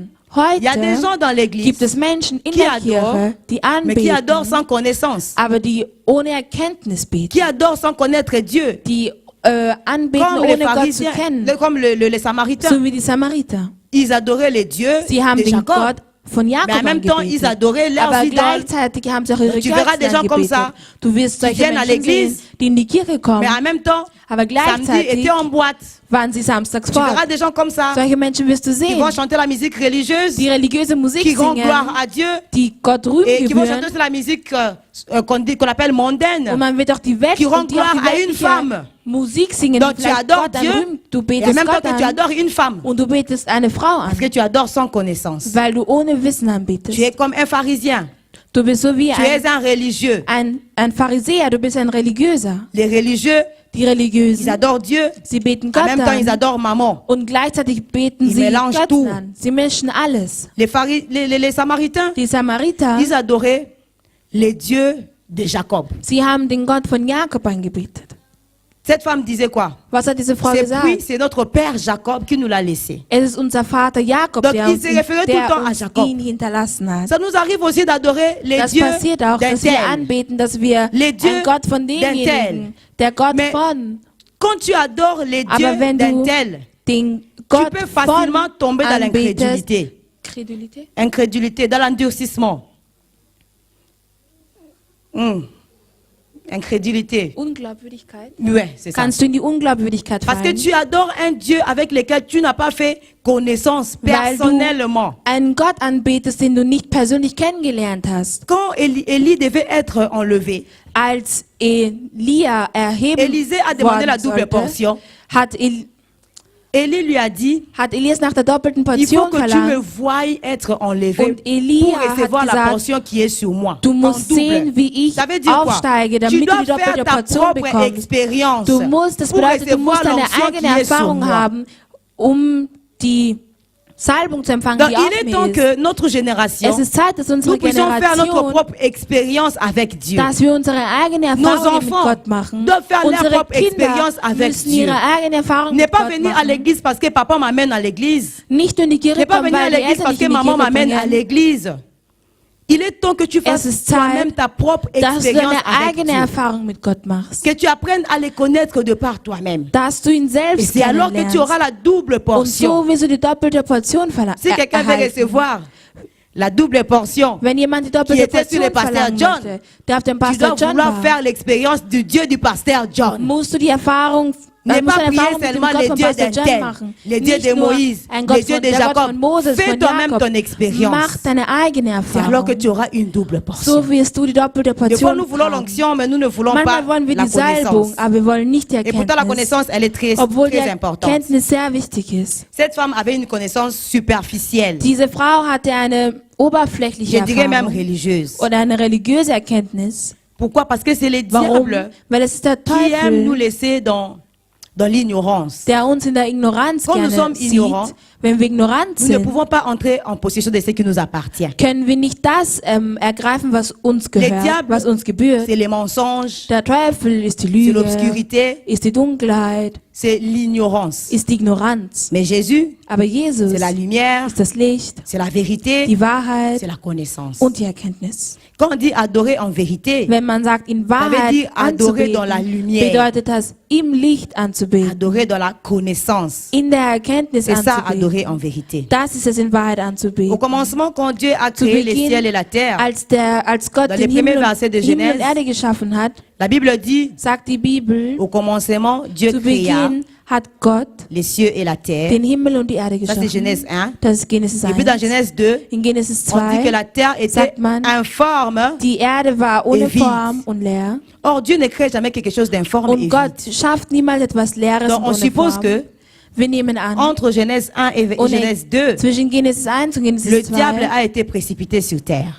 Il y a des gens Heute dans l'église, gibt es Menschen in qui der adorent, Kirche, die mais qui adorent anbeten, sans connaissance, aber die ohne Erkenntnis beten. qui adorent sans connaître Dieu, Die anbeten, comme les ohne Gott zu pharisiens, kennen. comme les Samaritains. So wie die Samariter. Ils adoraient les dieux Sie haben de den Jacob. Gott von Mais en Jakob même temps, ils angebetet. adoraient leurs Aber idoles. gleichzeitig haben sie auch ihre Tu verras des gens Götzen comme angebetet. ça, Du wirst solche viennent à Menschen l'église, sehen, die in die Kirche kommen, Mais en même temps, aber samedi gleichzeitig était en boîte. waren sie samstags Tu verras fort. des gens comme ça Solche Menschen wirst du qui sehen, vont chanter la musique religieuse, die religiöse Musik qui rendent singen, gloire à Dieu die Gott Ruhm et qui vont gebühren. chanter sur la musique qu'on appelle mondaine. Und man wird auch die Welt Qui rend und die auch die gloire à une weltliche femme. Musik singen, Donc die tu vielleicht adores Gott Dieu anrühmt. Du et en betest même temps Gott que tu an adores une femme. und du betest eine Frau an, Parce que tu adores sans connaissance. weil du ohne Wissen Tu anbetest. es comme un pharisien. Du bist so wie Tu es un religieux. ein Pharisäer, du bist ein Religiöser. Les religieux, Die Religiösen, ils adorent Dieu. sie beten En Gott même temps, ils an adorent maman. und gleichzeitig beten Ils sie mélangent Götzen tout. an. Sie mischen alles. Les Samaritains, Die Samariter, ils adoraient les dieux de Jacob. sie haben den Gott von Jakob angebetet. Cette femme disait quoi? Was hat diese Frau C'est gesagt? puis c'est notre père Jacob qui nous l'a laissé. Es ist unser Vater Jakob, Donc, der il uns, se référait tout le temps à Jacob. ihn hinterlassen hat. Ça nous arrive aussi d'adorer les Das dieux passiert auch, d'un dass wir tel. anbeten, dass wir Les dieux einen Gott von d'un tel. demjenigen, der Gott Mais von, Quand tu adores les dieux aber wenn d'un du tel, den tu Gott peux von facilement tomber dans anbetest, l'incrédulité. Incrédulité, dans l'endurcissement. Incrédulité. Unglaubwürdigkeit. Ouais, c'est ça. Kannst du in die Unglaubwürdigkeit Parce que fallen, tu adores un Dieu avec lequel tu n'as pas fait connaissance weil du personnellement. einen Gott anbetest, den du nicht persönlich kennengelernt hast. Quand Élie devait être enlevé, Als Elia erheben Élisée a demandé la worden double sollte, portion. Élie lui a dit, hat Elias nach der doppelten il faut Portion que tu me verlangt. voies être enlevé Und Elia pour hat recevoir la gesagt, portion qui est sur moi. Du En musst double. sehen, wie ich Ça veut dire quoi? aufsteige, Tu damit du dois die faire doppelte ta Portion propre bekommst. expérience Du musst, das pour bedeutet, du recevoir musst deine l'onction eigene qui est sur Erfahrung moi. haben, um die Salbung zu empfangen, Donc die auf il est mir temps ist. que notre génération, Es ist Zeit, dass unsere nous puissions faire notre Generation, propre expérience avec Dieu. dass wir unsere eigene Nos Erfahrung mit enfants Gott machen. doivent faire leur Unsere propre Kinder expérience avec müssen Dieu. ihre eigene Erfahrung Ne mit pas Gott venir à machen. l'église parce que papa m'amène à l'église. Nicht nur in die Kirche Ne pas kommen, venir à weil die l'église Eltern parce dich que in die maman Kirche m'amène à bringen. l'église. Il est temps que tu fasses Es ist toi-même Zeit, ta propre dass du expérience deine avec eigene Dieu. Erfahrung mit Gott machst. Que tu apprennes à les connaître de par toi-même. Dass du ihn Et selbst c'est alors que tu kennenlernst. auras la double Und portion. so wirst du die doppelte Portion Si quelqu'un veut erhalten. recevoir la double portion, Wenn jemand die qui doppelte était sur le Portion pasteur verlangen John, möchte, der auf dem tu dois Pastor John vouloir war, faire l'expérience du Dieu du pasteur John. musst du die Erfahrung, Ne musst pas eine prier Erfahrung mit dem seulement Gott les von dieux Pastor d'un John tel, machen. les dieux Nicht de nur Moïse, ein Gott les dieux von, de der Gott Jacob. von Moses, Fais von toi-même Jakob. ton expérience. Mach deine eigene C'est alors que Erfahrung. tu auras une double portion. So wirst du die doppelte Des fois, Portion nous voulons haben. l'onction, mais nous ne voulons pas Manchmal wollen wir la die Salbung, connaissance. aber wir wollen nicht die Et pourtant, la Erkenntnis. connaissance, elle est très, Obwohl die très importante. Erkenntnis sehr wichtig ist. Cette femme avait une connaissance superficielle, Diese Frau hatte eine oberflächliche je dirais même Erfahrung religieuse. oder eine religiöse Erkenntnis. Pourquoi? Parce que c'est le Warum? diable Weil es ist der qui aime nous Teufel, laisser dans l'ignorance. der uns in der Ignoranz Quand nous gerne sommes ignorants, sieht. Wenn wir ignorant Nous ne sind, pouvons pas entrer en possession de ce qui nous appartient. können wir nicht das ergreifen, was uns gehört, diable, was uns gebührt. C'est les mensonges, Der Teufel ist die c'est Lüge, l'obscurité, ist die Dunkelheit, c'est l'ignorance. ist die Ignoranz. Mais Jésus, Aber Jesus c'est la lumière, ist das Licht, c'est la vérité, die Wahrheit c'est la connaissance. und die Erkenntnis. Quand on dit adorer en vérité, Wenn man sagt, in veut Wahrheit dire adorer dans la anzubeten, lumière. bedeutet das, im Licht anzubeten, adorer dans la connaissance, in der Erkenntnis c'est ça anzubeten. adorer en vérité. Das ist es, in Wahrheit Au anzubeten. commencement, quand Dieu a Zu créé les Beginn, ciels et la terre, als Gott Dans den les premiers Himmel versets de und Genèse, Erde geschaffen hat, la Bible dit, sagt die Bibel, au commencement, Dieu zu créa Beginn hat Gott les cieux et la terre. den Himmel und die Erde Ça, c'est geschaffen. Genèse 1. Das ist Genesis Et puis dans 1. Genèse 2, In Genesis on dit que 2, la terre était sagt man, informe. die Erde war ohne vide. Form und leer. Or, Dieu ne crée jamais quelque chose d'informe et Und vide. Gott schafft niemals etwas Leeres Donc, und on ohne suppose Form. que Wir nehmen an, entre Genèse 1 et ohne- Genèse 2, zwischen Genesis 1 und le Genesis diable 2 a été précipité sur terre.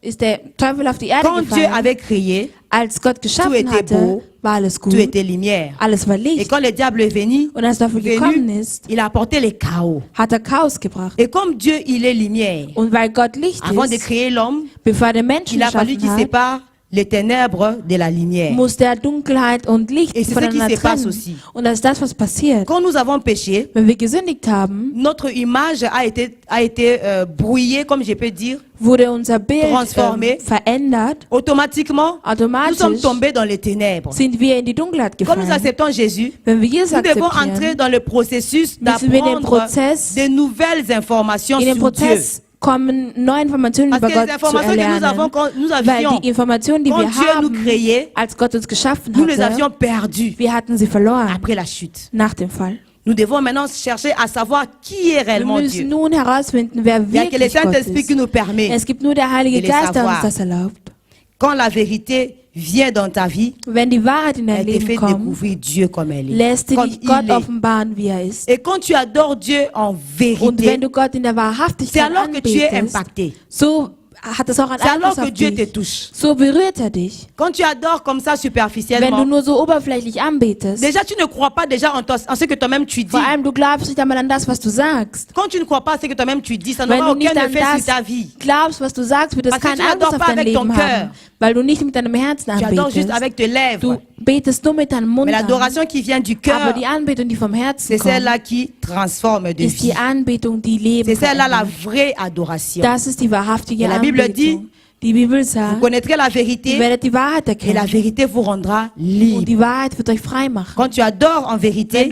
ist der Teufel auf die Erde Quand Dieu gefallen. avait créé, Als Gott geschaffen était beau, hatte, war alles gut. tout était lumière. Alles war Et Licht. quand le diable est venu, Und als der Teufel gekommen ist, il a apporté le chaos. hat er Chaos gebracht. Et comme Dieu, il est lumière, Und weil Gott Licht avant de ist, créer l'homme, bevor er den Menschen il a fallu geschaffen qu'il hat, sépare les ténèbres de la lumière. musste er Dunkelheit und Licht Et c'est ce qui voneinander se passe trennen. aussi. Und das ist das, was passiert. Quand nous avons péché, Wenn wir gesündigt haben, notre image a été brouillée, comme je peux dire. wurde unser Bild Transformé. verändert. Automatiquement, nous Automatisch sommes tombés dans les ténèbres. sind wir in die Dunkelheit Quand nous gefallen. acceptons Jésus, Wenn wir Jesus nous devons akzeptieren, entrer dans le processus müssen wir in den d'apprendre Prozess, de nouvelles informations in den sur Dieu. Prozess kommen, neue Informationen Parce über que les Gott zu informations que nous avons, erlernen. quand nous Weil avions, die Informationen, die quand wir Dieu nous haben, créait, als Gott uns geschaffen nous les avions hatte, perdues wir hatten sie verloren après la chute. nach dem Fall. Nous devons maintenant chercher à savoir qui est Wir réellement müssen Dieu. nun herausfinden, wer Il n'y a que le wirklich Gott Saint-Esprit qui ist. nous permet. Es gibt nur der Heilige de le Geist, der uns savoir. das erlaubt. Quand la vérité vient dans ta vie, Wenn die Wahrheit in dein elle te Leben fait kommt, découvrir Dieu comme elle est. lässt sie Comme dich Gott il est. offenbaren, wie er ist. Et quand tu adores Dieu en Und wenn vérité, du Gott in der c'est Wahrhaftigkeit alors que tu es anbetest, impacté. so hat es auch einen C'est alors Einfluss que auf Dieu te dich. touche. So berührt er dich. Quand tu adores comme ça Wenn du superficiellement, nur so oberflächlich anbetest, déjà tu ne crois pas déjà en ce que toi-même tu dis. vor allem du glaubst nicht einmal an das, was du sagst. Quand tu ne crois pas à ce que toi-même tu dis, ça Wenn n'aura du nicht aucun an effet sur das ta vie. glaubst, was du sagst, wird es Parce que keinen tu n'adores Einfluss auf pas dein avec ton Leben cœur. haben, weil du nicht mit deinem Herzen Tu adores juste anbetest. avec tes lèvres. Du betest nur mit deinem Mund Mais an. l'adoration qui vient du Aber cœur, die Anbetung, die vom Herzen c'est kommt, celle-là qui transforme de ist die vie. Anbetung, die Leben C'est celle-là la verändert. vraie adoration. Das ist die wahrhaftige Et la Bible Anbetung. Die Bibel Vous sagt, connaîtrez la ihr vérité werdet die Wahrheit et la erkennen. vérité vous rendra Und libre. die Wahrheit wird euch frei machen. Quand tu adores en vérité,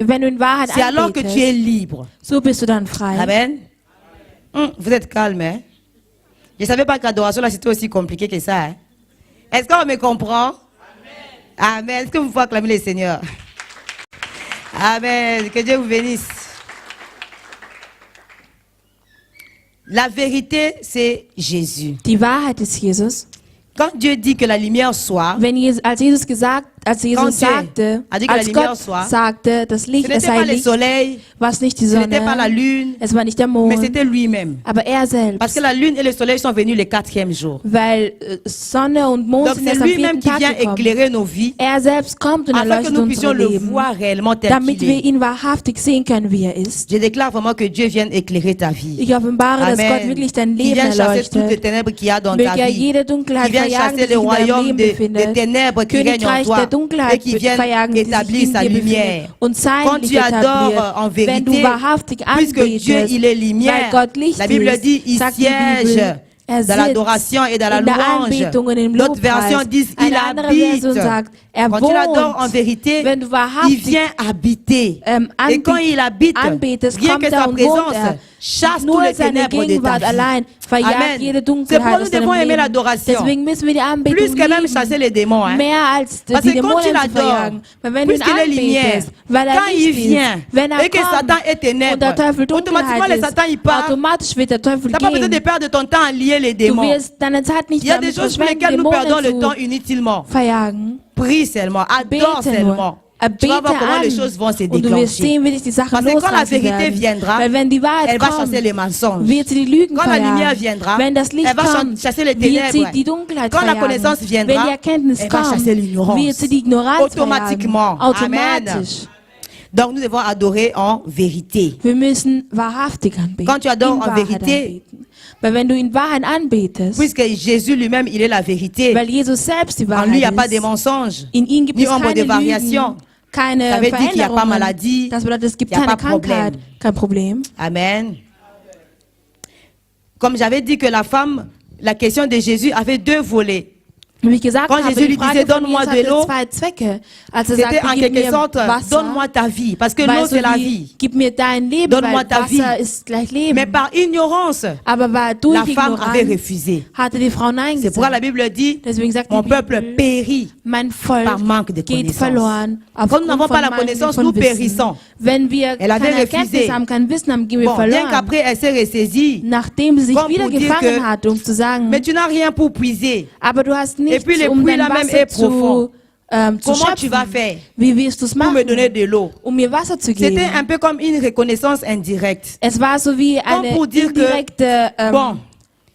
Wenn du in Wahrheit c'est alors que tu es anbetest, libre. so bist du dann frei. Amen. Vous êtes calme, hein? Je ne savais pas que l'adoration là c'était aussi compliqué que ça. Hein? Est-ce qu'on me comprend? Amen. Amen. Est-ce que vous pouvez acclamer le Seigneur? Amen. Que Dieu vous bénisse. La vérité, c'est Jésus. Die Wahrheit ist Jesus. Quand Dieu dit que la lumière soit, Als Jesus gesagt als Quand Jesus Dieu sagte, a dit que la als lumière Gott soit, sagte, das ce Licht, es n'était sei pas le Licht, soleil, war es nicht die ce n'était pas la Sonne, lune, es war nicht der mais Mond, c'était lui-même. aber er Parce selbst. que la lune et le soleil sont venus le 4e jour. Weil Sonne und Mond Donc sind c'est erst am lui-même 4. qui Tag vient gekommen. éclairer nos vies Er selbst kommt und afin que erleuchtet nous unsere puissions le Leben, voir réellement tel damit qu'il wir est. ihn wahrhaftig sehen können, wie er ist. Je déclare vraiment que Dieu vienne éclairer ta vie. Ich offenbare, dass Gott Amen. wirklich dein Qui Leben vient chasser toutes les erleuchtet. ténèbres qu'il y a dans Möge ta er vie. jede Qui Dunkelheit vient verjagen, die chasser sich le in deinem royaume Leben des befindet. ténèbres qui règnent en Königreich toi der et Dunkelheit qui viennent verjagen, die sich établir in sa dir lumière. befindet und sein Quand Licht tu adores en etabliert. Wenn du vérité, wahrhaftig puisque Dieu anbetest, il est weil lumière, Gott Licht la Bible ist, dit il sagt die siège Bibel, er dans l'adoration et dans la in der louange. Anbetung und im D'autres Lobpreis. versions disent il Eine andere habite. Version sagt, er Quand tu l'adores en wohnt. vérité, Wenn du il wahrhaftig vient habiter. Et quand il habite, anbetest, rien kommt que sa er und wohnt présence er. chasse tous Nur les seine ténèbres de ta Gegenwart vie. allein verjagt Amen. jede C'est pourquoi Dunkelheit nous aus deinem devons aimer Leben. l'adoration. Deswegen müssen wir die Anbetung Plus que même lieben. chasser les démons. Hein. Mehr als Parce die que quand Dämonen tu zu l'adores, verjagen. Weil wenn du ihn puisqu'il est lumière, anbetest, weil er quand il Licht vient ist, wenn er et que Satan est kommt ténèbres, und der Teufel automatiquement Dunkelheit le ist, Satan il part. automatisch wird der Teufel Tu n'as pas besoin de gehen. perdre ton temps à lier les Du démons. wirst deine Zeit nicht Il y a des damit choses pour verschwenden, lesquelles nous perdons le Dämonen temps zu inutilement. verjagen. Prie seulement, adore Bete seulement. nur. Tu vas Bete voir comment les an choses vont se und du wirst déclencher. sehen, wie dich die Sachen Parce que quand la losreißen vérité werden. viendra, Weil wenn die Wahrheit elle va kommt, chasser les mensonges. wird sie die Lügen Quand la lumière verjagen. viendra, Wenn das Licht elle va kommt, chasser les wird sie ténèbres. die Dunkelheit Quand la verjagen. connaissance viendra, Wenn die Erkenntnis elle va kommt, chasser l'ignorance. wird sie die Ignoranz Automatiquement. verjagen. Amen. Automatisch. Donc nous devons adorer en vérité. Wir müssen wahrhaftig anbeten. Quand tu adores in en Wahrheit vérité, anbeten. Weil wenn du in Wahrheit anbetest, Puisque Jésus lui-même, il est la vérité. weil Jesus selbst die En Wahrheit lui, il n'y a pas de ist, mensonges, in ihm gibt ni es ombre de keine variation. Lügen, keine Ça veut dire qu'il n'y a pas Veränderungen. maladie, Das bedeutet, es gibt il n'y a keine pas problème. Krankheit, kein Problem. Amen. Comme j'avais dit que la femme, la question de Jésus avait deux volets. Wie ich gesagt Quand habe, Jésus die lui Frage disait, von donne-moi Jesus de hatte l'eau, zwei Zwecke. Als er C'était sagte, en gib quelque mir sorte, Wasser, donne-moi ta vie, parce que l'eau weißt c'est du, la wie, vie. gib mir dein Leben, Donne-moi weil ta Wasser vie. ist gleich Leben. Mais par ignorance, Aber durch la femme avait Ignoranz refusé. hatte die Frau Nein C'est pourquoi la gesagt. Bible dit, Deswegen sagt mon die peuple Bibel, périt. mein Volk par manque de geht connaissance. verloren. Quand nous n'avons pas la connaissance, nous périssons. Wenn wir Elle avait keine refusé. Erkenntnis haben, kein Wissen haben, gehen wir Bon, bien verloren. qu'après elle s'est ressaisie, Nachdem sie sich Comme wieder pour dire gefangen que- hat, um zu sagen, mais tu n'as rien pour puiser. aber du hast nichts, puis le um puits dein là même Wasser est profond. zu Comment tu vas schöpfen. faire Wie wirst du es pour me donner machen, de l'eau? um mir Wasser zu geben? C'était un peu comme une reconnaissance indirecte. Es war so wie eine pour dire que, indirekte, Bon,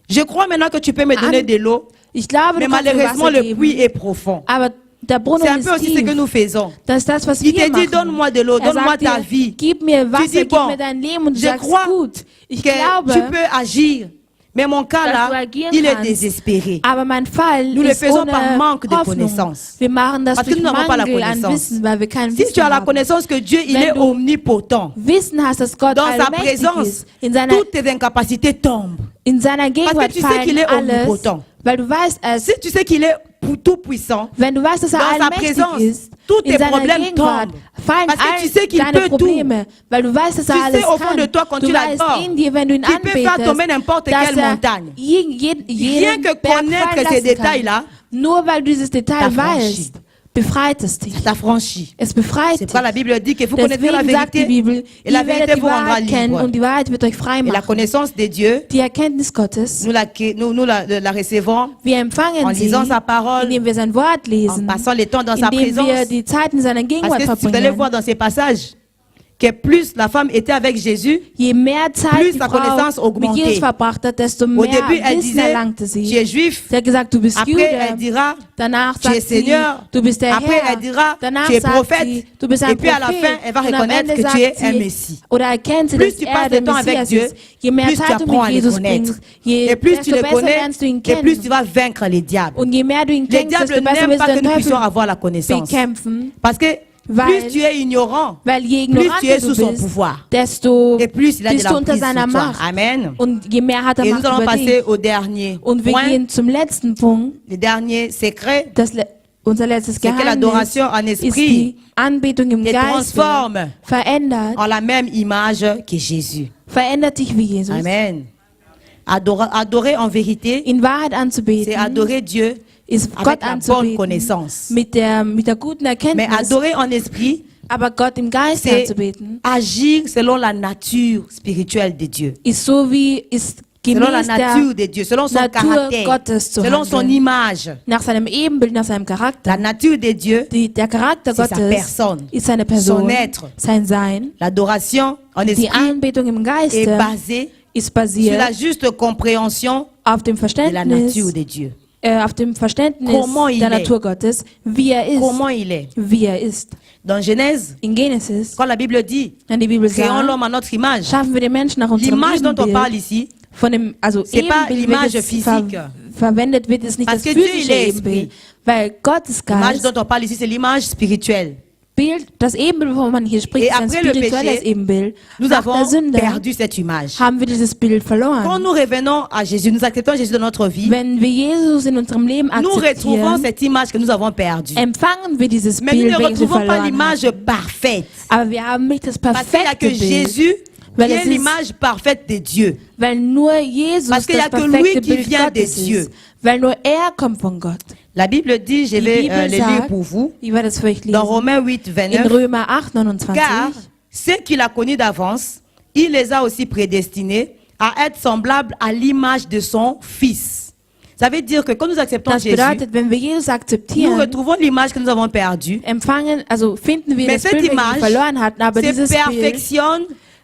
je crois maintenant que tu peux me donner de l'eau, ich glaube, mais du kannst mir malheureusement Wasser le puits geben, est profond. aber der Brunnen C'est un ist peu aussi ce que tief. nous faisons. Das ist das, was Il wir te dit, machen. donne-moi de l'eau, Er donne-moi sagt ta dir, vie. gib mir Wasser, dis, gib bon, mir dein Leben und du Je sagst, crois gut, ich que glaube, tu peux agir. Mais mon cas dass là, du agieren il est kannst. désespéré. Aber mein Fall Nous le ist faisons ohne par manque de Hoffnung. connaissance. Wir machen das Parce que durch nous n'avons pas la Mangel an connaissance. Wissen, weil wir kein Si Wissen tu as la haben. connaissance que Dieu, il Wenn est du omnipotent, Wissen hast, dass Gott dans sa allmächtig présence, ist, in seiner toutes tes incapacités tombent. Gegenwart tu sais qu'il fallen est alles, omnipotent. weil du weißt es, Si tu sais qu'il est tout puissant, wenn du weißt, dass er dans sa allmächtig présence, ist, tous in tes seiner problèmes Gegenwart tombent. fallen Parce que all tu sais qu'il deine peut Probleme, weil du weißt, dass Tu er alles sais au fond kann. de toi quand Du tu weißt l'adores, in dir, wenn du ihn qu'il peut faire anbetest, tomber n'importe dass quelle er montagne. jeden Rien que Berg fallen connaître ces lassen détails-là, kann. Nur weil du dieses Detail t'affranchit. weißt, befreit es dich. Ça t'affranchit. Es befreit C'est dich. pourquoi la Bible dit qu'il faut connaître la Deswegen sagt die vérité Bibel, et la ihr werdet vérité die vous rendra Wahrheit kennen libre. und die Wahrheit wird euch frei Et la machen. connaissance de Dieu, Die Erkenntnis Gottes, nous la recevons wir en empfangen sie, lisant sa parole, indem wir sein Wort en lesen, passant le temps dans sa indem wir présence. die Zeit in seiner Gegenwart Parce que si vous allez verbringen. voir dans ces passages que plus la femme était avec Jésus, Je mehr Zeit plus die sa Frau connaissance mit augmentait. Jesus verbracht hat, desto au mehr début elle Wissen disait, erlangte tu es sie. juif. Sie hat gesagt, du bist Après Jude. elle dira, Danach tu es sagt sie, Seigneur. du bist der Après Herr. elle dira, Danach tu es sagt prophète. sie, du bist ein Et puis à la Prophet. fin, elle va Und am reconnaître Ende que tu sagt es un sie, Messie. oder erkennt sie, Plus dass tu er passes der le temps avec Messias Dieu, ist. Je mehr plus tu Zeit du apprends à mit le Jesus connaître. bringst, je Et plus tu desto le besser connais, lernst du ihn et plus tu kennen. vas vaincre les diables. Und je mehr du ihn Les kennst, diables desto besser n'aiment wirst pas du que den nous puissions Teufel avoir la connaissance. bekämpfen. Parce que Weil- plus tu es ignorant, Weil je plus tu es ignoranter sous du son bist, pouvoir. desto Et plus il a de bist du unter l'emprise seiner sur toi. Macht. Amen. Und je mehr hat er Et nous Macht allons über passer dich. au dernier Und wir point, gehen zum letzten Punkt. le dernier secret, Unser letztes c'est que Geheimnis l'adoration en ist esprit die Anbetung im te Geist transforme verändert, en la même image que Jésus. verändert dich wie Jesus. Amen. Adorer en vérité, In Wahrheit c'est anzubeten, adorer Dieu ist avec Gott la bonne anzubeten connaissance. mit der guten Mais Erkenntnis, adorer en esprit, aber Gott im Geist c'est anzubeten, agir selon la nature spirituelle de Dieu. ist so wie ist selon la nature de Dieu, selon son caractère, selon son image. Nach seinem Ebenbild, nach seinem Charakter. La nature de Dieu, Der Charakter c'est sa Gottes personne, ist seine Person, son être. sein Sein. L'adoration en Die esprit Anbetung im est Geiste basée ist sur basiert la juste compréhension auf dem de la nature Verständnis, de Dieu. auf dem Verständnis Comment il der est. Natur Gottes, wie er ist. Comment il est. Wie er ist. Dans Genèse, In Genesis, quand la Bible dit, wenn die Bibel créons sagt, l'homme à notre image, schaffen wir den Menschen nach unserem l'image dont on parle Ebenbild. ici, Von dem, also c'est pas Ebenbild l'image wird es physique. verwendet wird es nicht Parce das que Dieu, il physische est Ebenbild, esprit. weil Gottes l'image Geist, dont on parle ici, c'est l'image spirituelle. das Ebenbild, wovon man hier spricht, Et ist ein après le spirituelles péché, Ebenbild. Nous Nach der avons Sünde perdu cette image. haben wir dieses Bild Quand verloren. nous revenons à Jésus, nous acceptons Jésus dans notre vie, Wenn wir Jesus in unserem Leben nous retrouvons akzeptieren, cette image que nous avons perdue. empfangen wir dieses Mais nous Bild, ne welches wir retrouvons pas verloren l'image haben. parfaite. Aber wir haben nicht das Parce qu'il n'y a perfekte que Bild, Jésus qui Weil es est ist- l'image parfaite de Dieu. weil nur Jesus Parce qu'il y a das que lui perfekte qui Bild vient de Gottes Dieu. ist. Weil nur er kommt von Gott. La Bible dit, je Die vais Bibel le lire sagt, pour vous, ich werde es für euch dans lesen, Romains 8, in 29, Römer 8, 29. car ceux qu'il a connus d'avance, il les a aussi prédestinés à être semblables à l'image de son Fils. Ça veut dire que quand nous acceptons Das Jésus, bedeutet, wenn wir Jesus nous akzeptieren, retrouvons l'image que nous avons perdue. empfangen, also finden wir Mais das cette Bild, welches wir image verloren hatten, aber se dieses Bild perfectionne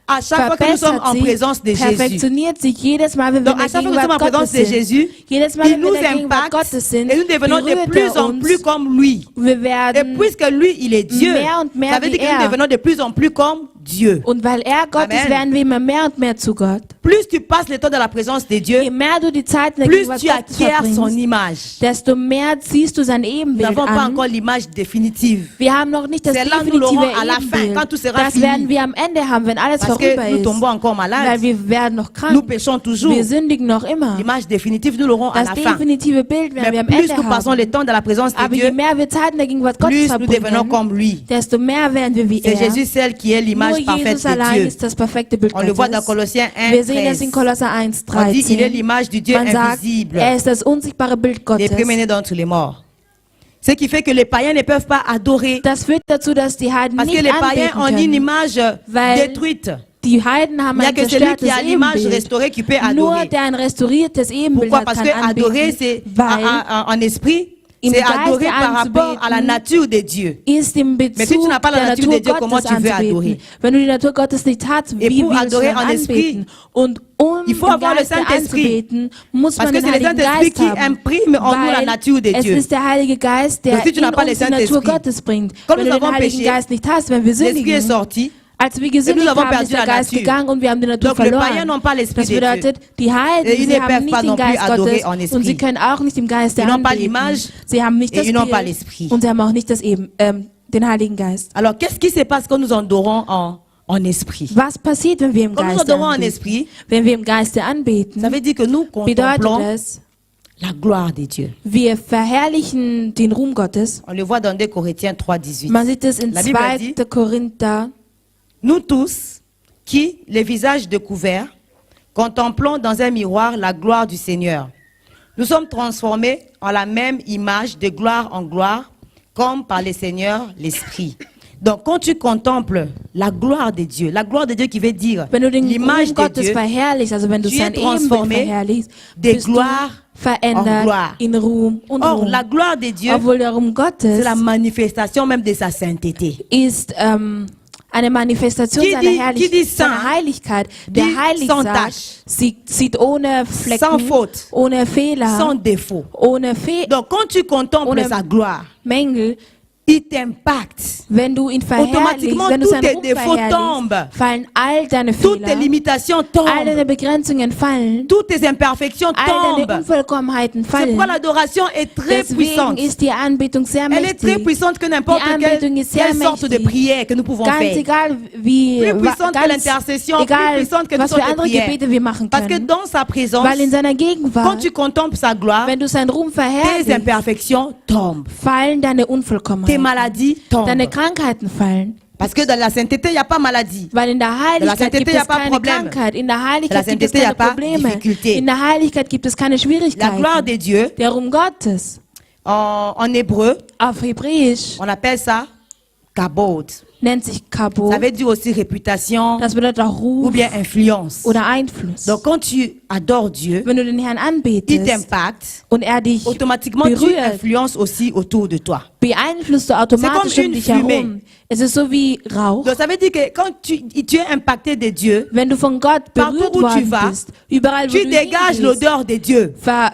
à chaque fois que nous sommes verbessert en présence de sich, Jésus. perfektioniert sich jedes Mal, wenn wir Donc in à der chaque fois que nous sommes en Gegenwart présence Gottes de sind. Jésus, Jedes Mal, il wenn wir nous in der Gegenwart impacte Gottes sind, et nous devenons de berührt plus en uns. plus comme lui. Wir Et werden, puisque lui, il est Dieu, mehr und mehr ça veut dire wie que nous er. devenons de plus en plus comme Dieu. und weil er Gott ist, Amen. werden wir immer mehr und mehr zu Gott. Plus tu passes le temps dans la présence de Dieu, Je mehr du die Zeit in der plus Gegenwart tu Gottes acquiers son verbringst, image. desto mehr ziehst du sein Nous Ebenbild n'avons pas an. encore l'image définitive. Wir haben noch nicht das C'est là, nous l'aurons definitive à la fin, Ebenbild. quand tout sera Das fini. werden wir am Ende haben, wenn alles Parce que vorüber nous ist. tombons encore Weil malades. wir werden noch Nous krank. péchons toujours. Wir sündigen noch immer. L'image définitive, nous l'aurons à Das la fin. definitive Bild werden wir Mais am plus Ende nous passons haben. le temps dans la présence de Aber je Dieu, mehr wir Zeit in der Gegenwart Gottes plus nous devenons verbringen, comme lui. desto mehr werden wir wie C'est er. Jésus seul qui est Nur l'image parfaite Jesus allein de Dieu. ist das perfekte Bild On le voit dans Gottes. Colossiens 1, Wir sehen es in 13. Kolosser 1, On dit il est 13. l'image du Dieu Man sagt, invisible, er ist das unsichtbare Bild les Gottes. premiers-nés d'entre les morts. Ce qui fait que les païens ne peuvent pas adorer. Das führt dazu, dass die Heiden Parce que nicht les païens anbeten ont une können. image Weil détruite. Die Heiden haben Il n'y a ein que celui zerstörtes qui a l'image Ebenbild. restaurée qui peut Nur adorer. der ein restauriertes Ebenbild Pourquoi? hat, Parce kann que adorer, anbeten, c'est weil en esprit, im c'est Geiste adorer par rapport à la anzubeten nature de Dieu. ist im Mais si tu Bezug n'as pas la der nature Natur de Dieu, comment Gottes tu veux adorer? anzubeten. Wenn du die Natur Gottes nicht hast, Et wie pour willst du adorer dann en esprit, anbeten? Und il faut im avoir le Geiste Saint-Esprit. anzubeten, muss Parce man que den c'est le Heiligen Saint-Esprit Geist qui haben. imprime en nous la Weil nature de es Dieu. ist der Heilige Geist, der Donc si tu n'as in pas le uns die Natur Saint-Esprit, Gottes bringt. comme Wenn nous du den avons Heiligen péché, Geist nicht hast, wenn wir L'esprit est sündigen, sorti. als wir gesündigt nous avons haben, perdu ist der la Geist nature. gegangen und wir haben die Natur Donc les païens verloren. n'ont pas l'esprit Das de Dieu. bedeutet, die Et Heiden, ils sie ne haben peuvent nicht pas den non plus Geist adorer Gottes en und esprit. sie können auch nicht im Geiste Ils n'ont pas anbeten. l'image Sie haben nicht et das ils n'ont pas Bild l'esprit. und sie haben auch nicht das den Heiligen Geist. Alors qu'est-ce qui se passe quand nous adorons en esprit? Was passiert, wenn wir im Quand nous Geiste adorons en anbeten? esprit, Wenn wir im Geiste anbeten, ça veut dire que nous bedeutet contemplons es, la gloire de Dieu. wir verherrlichen den Ruhm Gottes. On le voit dans 2 Corinthiens 3, 18. Man sieht es in La Bible 2. dit, Korinther. nous tous, qui, les visages découverts, contemplons dans un miroir la gloire du Seigneur, nous sommes transformés en la même image de gloire en gloire, comme par le Seigneur l'Esprit. Donc quand tu contemples la gloire de Dieu qui veut dire Wenn du den l'image Ruhm de Gottes Dieu, verherrlichst, also wenn du tu es sein Ebenbild transformé verherrlichst, de bist du gloire en verändert gloire. in Ruhm und Or, Ruhm. la gloire de Dieu, Obwohl der Ruhm Gottes c'est la manifestation même de sa sainteté. ist eine Manifestation Qui seiner dit Herrlichkeit, saint, seiner Heiligkeit. Der dit heilig sans sagt, tache, sieht ohne Flecken, sans faute, ohne Fehler, sans défaut. ohne Donc quand tu contemples ohne sa gloire, Mängel. il t'impacte. Wenn du ihn verherrlichst, Automatiquement, wenn du tous seinen tes Ruhm défauts verherrlichst, tombent. fallen all deine Toutes tes Fehler, limitations all tombent. deine Begrenzungen fallen, Toutes tes imperfections all deine tombent. Unvollkommenheiten C'est pourquoi fallen. l'adoration est très Deswegen puissante. ist die Anbetung sehr Elle est très mächtig. puissante que n'importe Die Anbetung ist sehr quelle sorte de mächtig. prière que nous pouvons Ganz faire. egal wie, Plus puissante que ganz l'intercession, plus egal puissante que toutes was für sortes de andere prières. Gebete wir machen Parce que können. dans sa présence, Weil in seiner quand Gegenwart, tu contemples sa gloire, wenn du seinen Ruhm tes verherrlichst, imperfections tombent. fallen deine Tes Unvollkommenheiten, maladies deine tombent. Krankheiten fallen. Parce que dans la sainteté, il n'y a pas maladie. Weil in der Heiligkeit Sainteté, gibt y a es pas keine problème. Krankheit, in der Dans la Heiligkeit gibt es sainteté, y a keine pas Probleme, difficulté. in der Heiligkeit gibt es keine La gloire Schwierigkeiten. de Dieu, Der Ruhm Gottes, en hébreu, auf Hebräisch, on appelle ça kabod. nennt sich Kabod. Ça veut dire aussi réputation Das bedeutet auch ou Ruf bien influence. oder Einfluss. Donc quand tu adores Dieu, wenn du den Herrn il anbetest t'impacte, und er dich automatiquement tu berührt, influences aussi autour de toi. beeinflusst du automatisch C'est comme um dich une herum. Es ist so wie Rauch. Donc ça veut dire que quand tu es impacté de Dieu, Wenn du von Gott partout berührt où tu worden vas, bist, überall wo tu du dégages hingehst, l'odeur de Dieu. Ça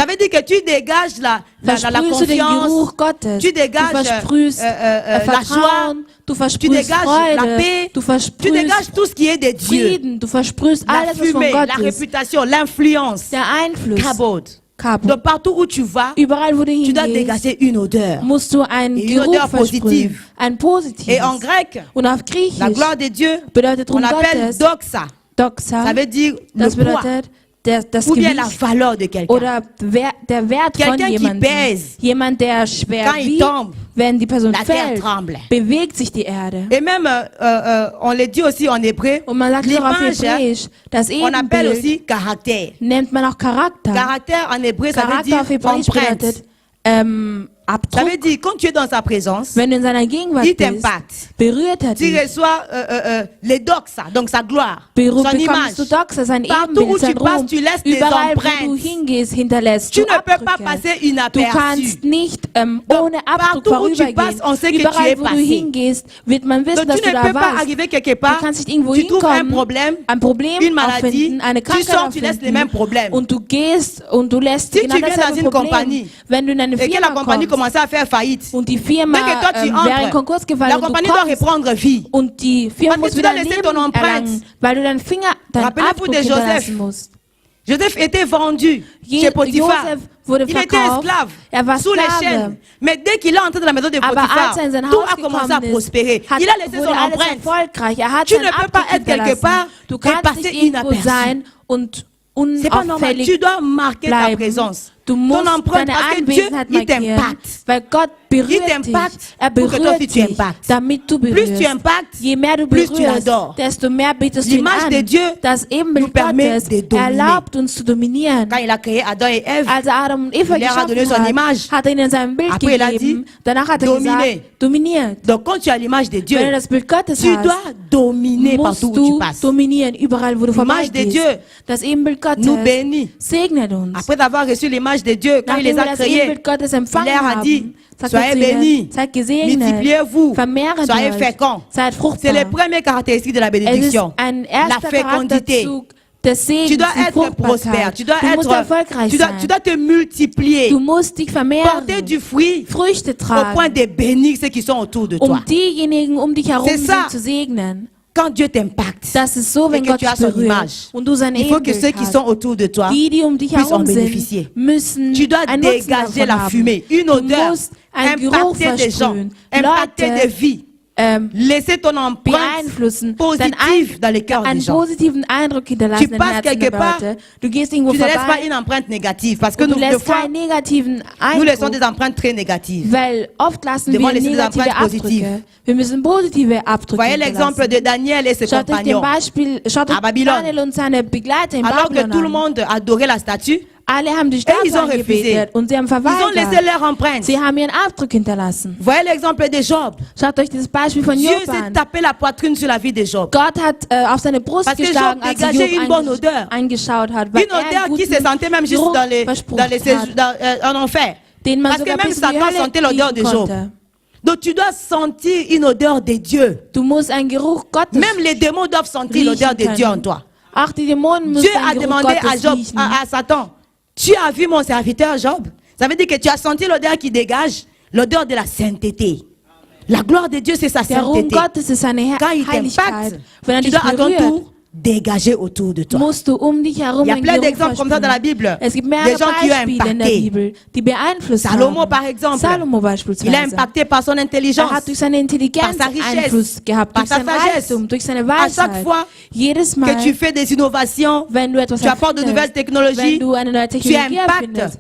veut dire que tu dégages la versprühst du den confiance, Geruch Gottes. tu Du dégages versprühst la joie, Vertrauen, du tu versprühst dégages la Freude, paix, du tu versprühst dégages tout ce qui est de Dieu. Frieden, du versprühst La alles, was von fumée, Gott la ist. réputation, l'influence. Der Einfluss. Kabod. Kabod. Donc partout où tu vas, Überall, wo du tu dois hingehst, dégager une odeur. musst du einen Et une Geruch odeur versprühen. positive. Ein positives. Et en grec, Und auf la Griechisch gloire de Dieu, bedeutet on Ruhm appelle Gottes, doxa. Doxa. Ça veut dire le Das poids bedeutet das ou bien la Gewicht valeur de quelqu'un. oder der Wert von Quelqu'un qui jemandem. pèse. Jemand, der schwer Quand il wiegt, tombe, wenn die Person la terre fällt, tremble. bewegt sich die Erde. Et même, on le dit aussi en hébreu, Und man sagt auch auf l'image, Hebräisch, das on appelle Ebenbild aussi caractère. nennt man auch Charakter. Caractère en hébreu, ça veut Charakter auf dire Hebräisch empreinte. bedeutet Ça Abdruck. veut dire, quand tu es dans sa présence, Wenn du in seiner Gegenwart il bist, t'impacte. berührt er Tu dich. reçois les doxa, donc sa gloire, Bekommst son image. du Doxa, sein Partout où Ebenbild, sein tu passes, Ruhm. tu laisses des Überall, wo du empreintes. hingehst, hinterlässt Tu du ne peux pas Abdrücke. passer Du inaperçu. kannst nicht ohne Abdruck partout où tu vorübergehen. passes, on sait que tu Überall, es wo du passé. hingehst, wird man wissen, Donc dass tu du ne da peux pas warst. arriver quelque Du part, kannst nicht irgendwo tu trouves un hinkommen, problème, ein Problem une maladie, auffinden, eine tu Krankheit sors, tu laisses les mêmes problèmes. und du gehst und du lässt Si genau tu viens dasselbe dans une Problem. compagnie Wenn du in eine et que la Firma compagnie kommst commence à faire faillite, und die Firma dès que toi tu wäre in entres, Konkurs la gefallen und du compagnie doit kommst reprendre vie. und die Firma Parce muss que tu wieder dois laisser Leben ton empreinte. erlangen, weil du deinen Finger, deinen Rappelez-vous Abdruck de Joseph. hinterlassen musst. Joseph était vendu chez Potiphar. Josef wurde Il était verkauft, esclave, war sous les Sklave. chaînes. Mais dès qu'il est entré dans la maison de Aber Potiphar, als er in sein tout Haus a commencé à gekommen ist, prospérer. Il a laissé wurde son alles empreinte. erfolgreich. Er hat Tu seinen ne peux pas Abdruck être quelque hinterlassen. part Du et kannst passer nicht irgendwo inaperçu. sein und C'est pas normal. unauffällig Tu dois marquer ta bleiben. présence. Du Ton musst empreinte, deine parce que Dieu, Anwesenheit il markieren, t'impacte. weil Gott berührt dich. t'impacte Er pour que toi berührt aussi tu dich, impactes. damit du Plus berührst. tu impactes, Je mehr du plus tu berührst, l'adores. desto mehr betest du ihn L'image an. de Dieu Das nous Ebenbild permet Gottes de dominer. erlaubt uns zu dominieren. Quand il a créé Adam et Ève, Als er Adam und Eva Il leur a donné geschaffen son hat, image. hat er ihnen sein Bild Après, il a gegeben. dit, Danach hat er dominer. gesagt, dominiert. donc quand tu as l'image de Dieu, Wenn du das Bild Gottes tu hast, dois dominer musst partout où tu du passes. dominieren, überall wo du L'image de vorbeigehst. Dieu Das Ebenbild Gottes nous bénit. segnet uns. Après avoir reçu l'image de Dieu, quand il les Nachdem wir a das créés, Ebenbild Gottes il empfangen leur a dit, haben, sagt soyez er zu ihnen, bénis, seid gesegnet, multipliez-vous, vermehrt soyez euch, féconds. seid fruchtbar. C'est les premières caractéristiques de la Es ist bénédiction. ein La erster fécondité. Charakterzug des Segens, Tu dois die être prospère, Fruchtbarkeit. tu dois Du musst erfolgreich tu sein. dois te multiplier, Du musst dich vermehren, porter du fruit Früchte au point tragen, de bénir ceux qui sont autour de toi. diejenigen um dich herum C'est ça. sind zu segnen. Quand Dieu t'impacte, Das ist so, et wenn que Gott tu as dich son berührt image, und du sein il faut que Ebenbild ceux qui hast. sont autour de toi Die um dich puissent en herum bénéficier. sind, müssen Tu dois einen Nutzen dégager davon la haben. fumée, une Du odeur, musst einen Geruch impacter des gens, versprühen, impacter des Leute vies, laisser ton empreinte beeinflussen, positive dans les cœurs des einen gens. positiven Eindruck hinterlassen Tu in passes den Herzen quelque der part, Leute. Du gehst irgendwo Tu ne laisses pas vorbei une empreinte négative parce que und du nous, des lässt fois, keinen negativen nous laissons Eindruck, des empreintes très négatives. weil oft lassen Devant wir laisser des negative empreintes positives. Abdrücke. Wir müssen positive Abdrücke Voyez l'exemple hinterlassen. de Daniel et ses Schaut euch den compagnons. Beispiel, schaut À euch Babylone. Daniel und seine Begleiter in Alors que Babylon tout le an. monde adorait la statue, Alle haben die ils Statue ont refusé. angebetet und sie haben ils ont laissé verweigert. leur empreinte. Sie haben ihren Abdruck hinterlassen. Voyez l'exemple de Job. Schaut euch das Beispiel von Dieu Job s'est an. tapé la poitrine sur la vie de Job. Gott hat auf seine Brust Parce que geschlagen, Job als dégageait Job une bonne odeur. angeschaut hat, weil Une er odeur einen qui se guten sentait même juste Geruch dans les, versprüht en enfer. den man Parce que sogar même bis in die Satan Hölle sentait l'odeur de riechen Job. konnte. Donc tu dois sentir une odeur de Dieu. Du musst einen Geruch Gottes Même les démons doivent sentir riechen l'odeur de Dieu en können. toi. Auch die Dämonen müssen Dieu a einen Geruch demandé à Gottes Job, riechen. à Satan, tu as vu mon serviteur Job? Ça veut dire que tu as senti l'odeur qui dégage, l'odeur de la sainteté. La gloire de Dieu, c'est sa Der Ruhm sainteté. Gottes ist seine Quand il Heiligkeit. t'impacte, Wenn er tu dich dois à ton berührt, tour dégager autour de toi. musst du dich herum Il y a einen plein Geruch d'exemples comme ça dans la versprühen. Bible. Es gibt Des mehrere gens qui ont Beispiele in der impacté. Bibel, die beeinflusst Salomo, haben. par exemple, Salomo il a beispielsweise. impacté par son intelligence. Er hat durch seine Intelligenz par sa richesse, Einfluss gehabt, par durch sa sein sagesse. Reichtum, durch seine À chaque Weisheit. fois Jedes Mal, que tu fais des innovations, wenn du etwas tu apportes de nouvelles erfindest, technologies, wenn du eine neue tu Technologie impactes erfindest,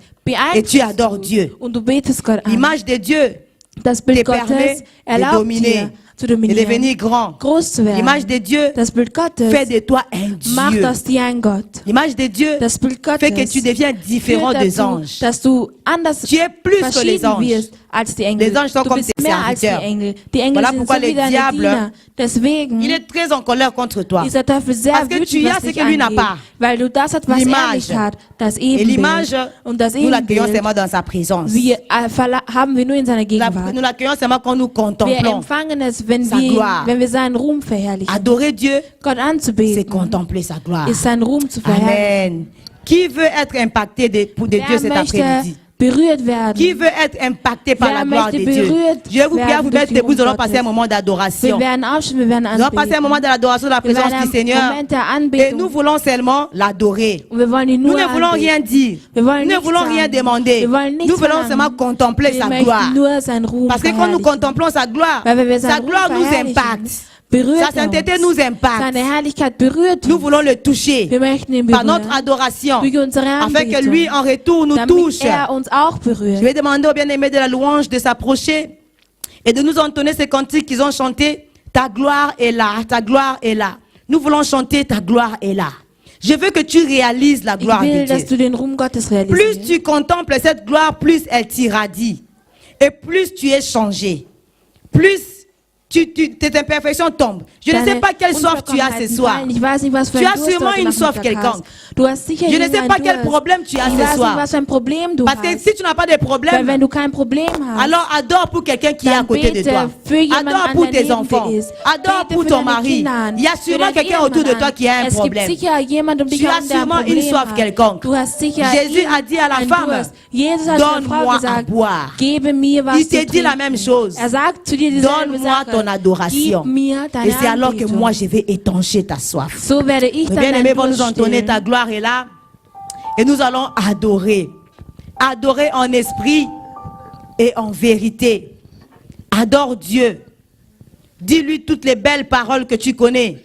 et tu adores beeinflusst Dieu. du und du betest Gott an. L'image de Dieu Das te Bild permet Gottes de erlaubt dominer dir zu et de dominieren, devenir grand. groß zu werden. L'image de Dieu Das Bild Gottes fait de toi un macht Dieu. aus dir ein Gott. L'image de Dieu Das Bild Gottes fait que tu deviens différent führt des dazu, anges. dass du anders Tu es plus que les verschieden anges. wirst als die Engel. Les anges sont Du comme bist tes mehr als die serviteurs. Engel. Die Engel Voilà sind pourquoi so le wie deine diable, Diener. Deswegen il est très en colère contre toi. ist der Teufel sehr Parce que wütend, tu as was ce dich que lui n'a angeht, pas. weil du das hast, was er L'image. nicht hat, das Et l'image, Ebenbild. Und das nous l'accueillons Ebenbild seulement dans sa présence. haben wir nur in seiner Gegenwart. Nous l'accueillons seulement quand nous Wir contemplons. empfangen es, wenn sa gloire. wir seinen Ruhm verherrlichen. Adorer Dieu, Gott c'est anzubeten, contempler sa gloire. ist seinen Ruhm zu verherrlichen. Amen. Qui veut être impacté de Dieu Wer cet möchte après-midi? berührt werden? Qui veut être impacté par Wer la gloire de möchte Dieu? berührt Je vais vous prier à vous werden mettre durch die debout. Nous allons Ruhm passer un Gottes. moment Wir d'adoration. werden aufstehen, wir werden Nous allons passer un anbeten. moment d'adoration de la Wir présence werden du einen Seigneur. Moment der Et Anbetung. nous voulons seulement l'adorer. Und wir wollen ihn Nous nur ne voulons anbeten. rien dire. Wir wollen Nous ne nichts voulons rien sagen. demander. Wir wollen nichts Nous voulons verlangen. seulement contempler Wir sa möchten gloire. nur seinen Ruhm Parce que quand nous verherrlichen. contemplons sa gloire, Weil wenn wir sa seinen Ruhm gloire nous verherrlichen, impacte. berührt Sa sainteté uns. nous impacte. Seine Herrlichkeit berührt Nous uns. voulons le toucher Wir möchten ihn par berühren. notre adoration, Durch unsere afin que Anbetung. lui en retour nous Damit touche. er uns auch Je berührt. vais demander aux bien-aimés de la louange de s'approcher et de nous entonner ces cantiques qu'ils ont chantés. Ta gloire est là, ta gloire est là. Nous voulons chanter ta gloire est là. Je veux que tu réalises la Ich gloire de will, dass Dieu. du den Ruhm Gottes Plus realisierst. tu contemples cette gloire, plus elle t'irradie. Et plus tu es changé. Plus tes imperfections tombent. Je ne sais pas quelle soif tu as ce soir. Ich weiß nicht, was für Tu ein as Durst sûrement heute une soif Nachmittag quelconque. hast. Du hast sicher Je ne sais irgendeinen pas quel Durst. problème tu as Ich ce weiß nicht, soir. was für ein Problem du Parce que hast. si tu n'as pas de Weil problème, wenn du kein Problem hast, alors adore pour quelqu'un qui est à dann côté de bete toi. für jemanden Adore an, pour der tes neben enfants. dir ist. Adore Bete pour für ton deine mari. Kinder an, Il y a für sûrement deinen quelqu'un autour de Ehemann toi an. qui a un Es gibt problème. sicher jemand um dich Tu as herum, der ein sûrement une Problem soif hat. quelconque. Du hast sicher Jésus a dit à la einen femme, Durst. Jesus hat der Frau donne-moi à gesagt, boire. gebe mir was Il te zu dit la trinken. même chose. Er sagt zu dir dieselbe Donne-moi Sache. ton adoration. Gib mir deine Et c'est alors que Anbetung. moi je vais étancher ta soif. So werde ich Mes dann bien-aimés deinen vont nous Durst entonner stillen. ta gloire est là. Et nous allons adorer. Adorer en esprit et en vérité. Adore Dieu. Dis-lui toutes les belles paroles que tu connais.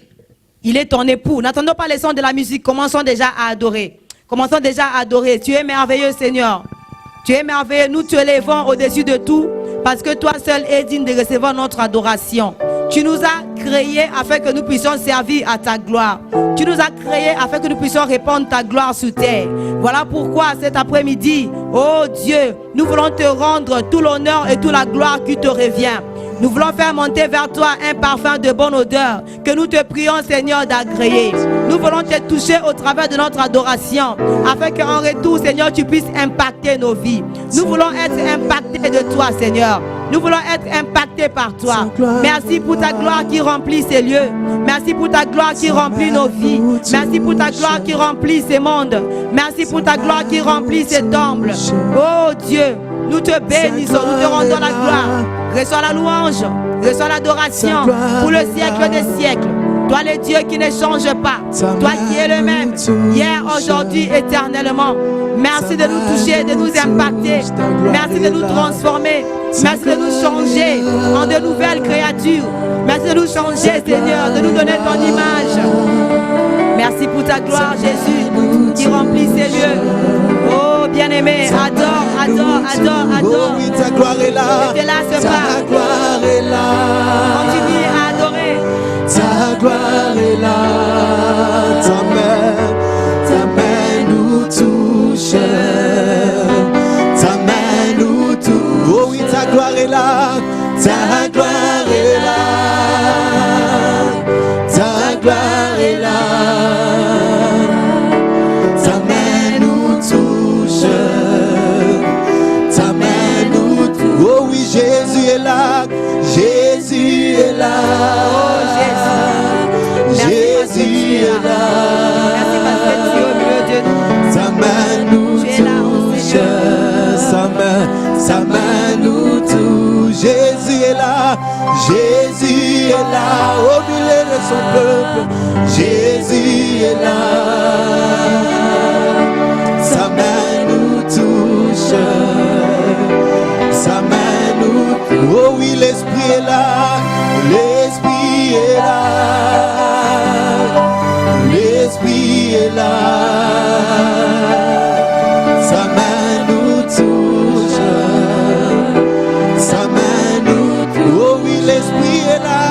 Il est ton époux. N'attendons pas les sons de la musique. Commençons déjà à adorer. Commençons déjà à adorer. Tu es merveilleux, Seigneur. Tu es merveilleux. Nous te élevons au-dessus de tout. Parce que toi seul es digne de recevoir notre adoration. Tu nous as créés afin que nous puissions servir à ta gloire. Tu nous as créés afin que nous puissions répandre ta gloire sur terre. Voilà pourquoi cet après-midi, oh Dieu, nous voulons te rendre tout l'honneur et toute la gloire qui te revient. Nous voulons faire monter vers toi un parfum de bonne odeur que nous te prions, Seigneur, d'agréer. Nous voulons te toucher au travers de notre adoration afin qu'en retour, Seigneur, tu puisses impacter nos vies. Nous voulons être impactés de toi, Seigneur. Nous voulons être impactés par toi. Merci pour ta gloire qui remplit ces lieux. Merci pour ta gloire qui remplit nos vies. Merci pour ta gloire qui remplit ces mondes. Merci pour ta gloire qui remplit ces temples. Oh Dieu, nous te bénissons, nous te rendons la gloire. Reçois la louange, reçois l'adoration pour le siècle des siècles. Toi le Dieu qui ne change pas, toi qui es le même, hier, aujourd'hui, éternellement. Merci de nous toucher, de nous impacter. Merci de nous transformer. Merci de nous changer en de nouvelles créatures. Merci de nous changer, Seigneur, de nous donner ton image. Merci pour ta gloire, Jésus, qui remplit ces lieux. Oh, bien-aimé, adore, adore, adore, adore. Oh oui, ta gloire est là. Et là se Ta passe. gloire est là. Continue à adorer. Ta gloire est là. Ta main nous touche. Ta main nous touche. Oh oui, ta gloire est là. Ta gloire est là. Ta gloire est là. Ta main nous touche. Ta main nous touche. Oh oui, Jésus est là. Jésus est là. Oh, Jésus. Jésus est là. Merci parce que tu es au milieu de nous. Sa main nous Tu es là, oh touche. Seigneur. Sa main nous touche. Jésus est là. Jésus est là. Au milieu de son peuple. Jésus est là. Sa main nous touche. Sa main nous touche. Oh oui, l'Esprit est là. L'Esprit est là. L'Esprit est là. Sa main nous touche. Sa main nous touche. Oh oui, l'Esprit est là.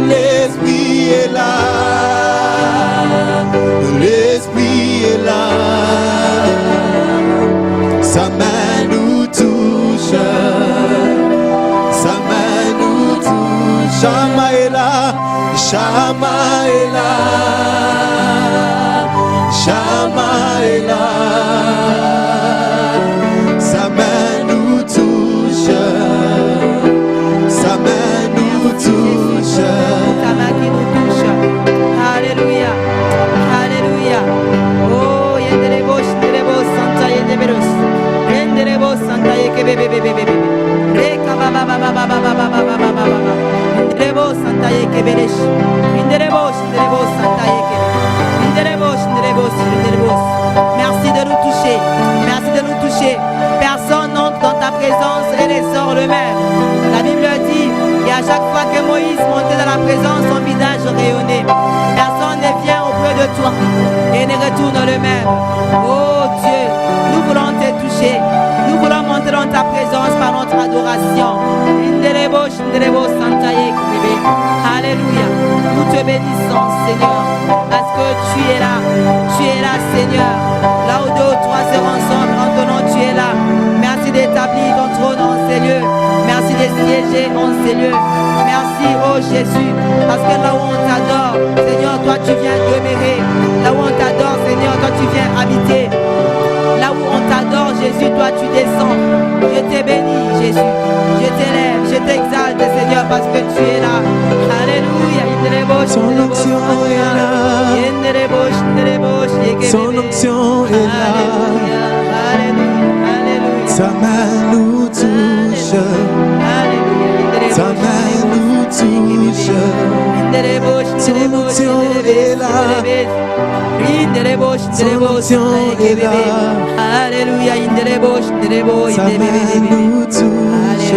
L'Esprit est là. L'Esprit est là. Sa main nous touche. Shama est là, Shama est là, Shama est là. Sa main nous touche, sa main nous touche. Ta main qui nous touche. Alléluia, Alléluia. Oh, yenderebo, yenderebo, Santa yendeberos, yenderebo, Santa yekebebebebebebe. Reka baba baba baba baba baba baba. Yenderebo, Santa yekeberesh, yenderebo, yenderebo, Santa yekebe. Yenderebo, yenderebo, yenderebo. Merci de nous toucher, merci de nous toucher. Personne n'entre dans ta présence et ne sort le même. La Bible dit qu'à chaque fois que Moïse montait dans la présence, son visage rayonnait. Personne ne vient auprès de toi et ne retourne le même. Oh Dieu, nous voulons te toucher. Nous voulons monter dans ta présence par notre adoration. Alléluia. Nous te bénissons, Seigneur, parce que tu es là. Tu es là, Seigneur. Là où deux ou trois seront ensemble, en ton nom, tu es là. Merci d'établir ton trône en ces lieux. Merci de siéger en ces lieux. Merci, oh Jésus, parce que là où on t'adore, Seigneur, toi tu viens demeurer. Là où on t'adore, Seigneur, toi tu viens habiter. Là où on t'adore, Jésus, toi tu descends. Je te bénis, Jésus. Je t'élève, je t'exalte, Seigneur, parce que tu es là. Alléluia. Son onction est là. Son onction est là. Alléluia, Alléluia, Alléluia. Sa main nous touche. Alléluia. Sa main nous touche. Son onction est là. Son onction est là. Alléluia. Sa main nous touche.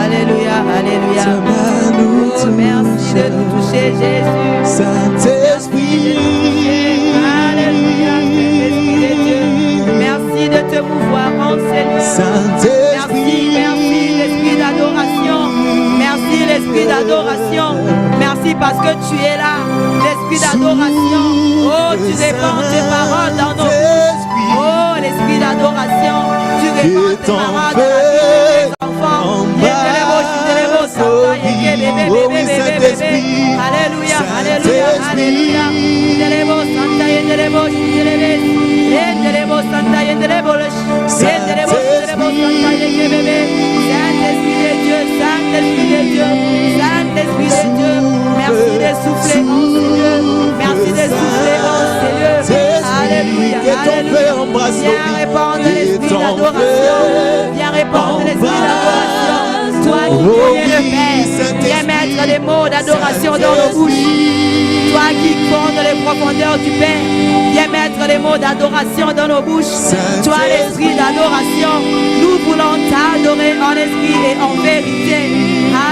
Alléluia, Alléluia. Sa main nous touche. Oh, merci de nous toucher, Jésus. Saint-Esprit. Alléluia, Saint-Esprit de Dieu. Merci de te mouvoir en Seigneur. Saint-Esprit. Merci, l'esprit d'adoration. Merci, l'esprit d'adoration. Merci parce que tu es là, l'esprit d'adoration. Oh, tu répands tes paroles dans nos bouches. Oh, l'esprit d'adoration. Tu répands tes paroles dans la vie de tes enfants. Alléluia, Alléluia, Alléluia. Saint-Esprit de Dieu, Saint-Esprit de Dieu, Saint-Esprit de Dieu, merci de souffler en ces lieux, merci de souffler en ces lieux. Alléluia, Alléluia. Viens répandre l'esprit d'adoration, viens répandre l'esprit d'adoration. Toi qui es le Père, viens mettre des mots d'adoration dans nos bouches. Toi qui fondes les profondeurs du Père, viens mettre les mots d'adoration dans nos bouches. Toi l'esprit d'adoration, nous voulons t'adorer en esprit et en vérité.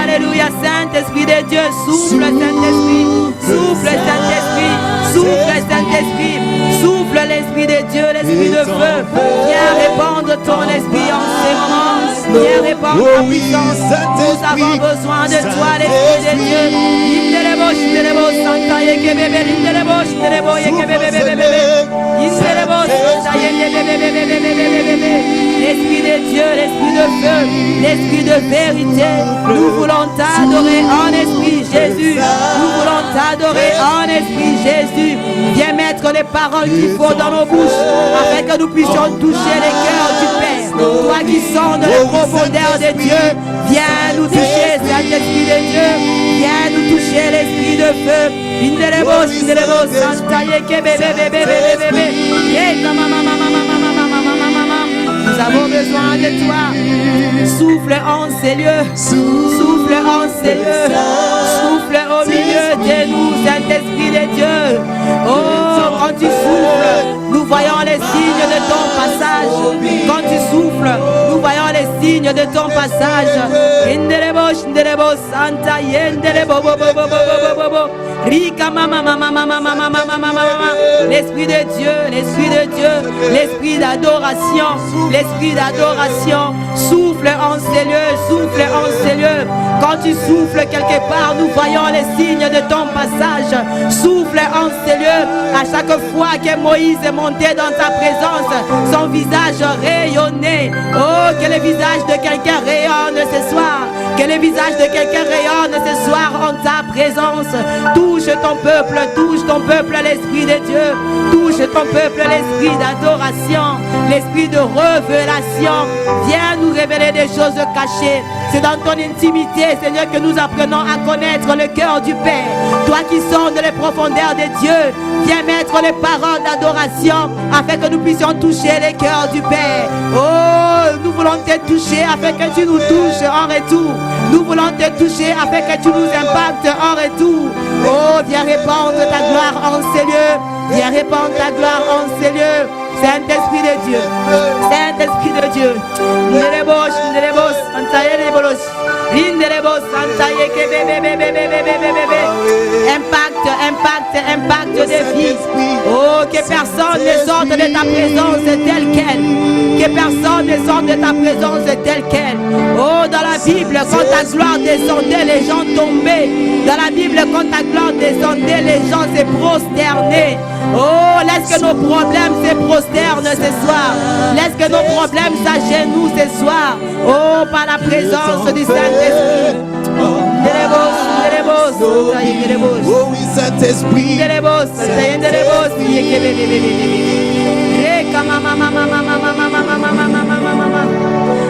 Alléluia, Saint-Esprit de Dieu, souffle Saint-Esprit, souffle Saint-Esprit, souffle Saint-Esprit, souffle l'Esprit de Dieu, l'Esprit de feu. Viens répandre ton esprit en ces moments, viens répandre ta puissance. Nous avons besoin de toi, l'Esprit de Dieu. L'Esprit de Dieu, l'Esprit de feu, l'Esprit de vérité. Nous voulons t'adorer en esprit, Jésus. Nous voulons t'adorer en esprit, Jésus. Viens mettre les paroles qu'il faut dans nos bouches afin que nous puissions toucher les cœurs du Père. Toi qui sondes les profondeurs de Dieu, viens nous toucher, Saint-Esprit de Dieu. Viens nous toucher, l'Esprit de feu. Nous avons besoin de toi. Souffle en ces lieux. Souffle en ces lieux. Souffle au milieu de nous, Saint-Esprit de Dieu. Oh, quand tu souffles, nous voyons les signes de ton passage. Quand tu souffles, nous voyons les signes de ton passage. Santa l'Esprit de Dieu, l'Esprit de Dieu, l'Esprit d'adoration, l'Esprit d'adoration, souffle en ces lieux, souffle en ces lieux. Quand tu souffles quelque part, nous voyons les signes de ton passage. Souffle en ces lieux. À chaque fois que Moïse est monté dans ta présence, son visage rayonnait. Oh, que le visage de de quelqu'un rayonne ce soir. Que le visage de quelqu'un rayonne ce soir en ta présence. Touche ton peuple, l'Esprit de Dieu. Touche ton peuple, l'esprit d'adoration, l'esprit de révélation. Viens nous révéler des choses cachées. C'est dans ton intimité, Seigneur, que nous apprenons à connaître le cœur du Père. Toi qui sondes les profondeurs de Dieu, viens mettre les paroles d'adoration afin que nous puissions toucher les cœurs du Père. Oh, nous voulons te toucher afin que tu nous touches en retour. Nous voulons te toucher afin que tu nous impactes en retour. Oh, viens répandre ta gloire en ces lieux. Viens répandre ta gloire en ces lieux. Saint-Esprit de Dieu. Saint-Esprit de Dieu. Impact de vie. Oh, que personne ne sorte de ta présence telle qu'elle. Que personne ne sorte de ta présence telle qu'elle. Oh, dans la Bible, quand ta gloire descendait, les gens tombaient. Dans la Bible, quand ta gloire descendait, les gens se prosternaient. Oh, laisse que nos problèmes se prosternent ce soir. Laisse que nos problèmes s'agenouillent ce soir. Oh, par la présence du Saint-Esprit. Oh oui, Saint-Esprit.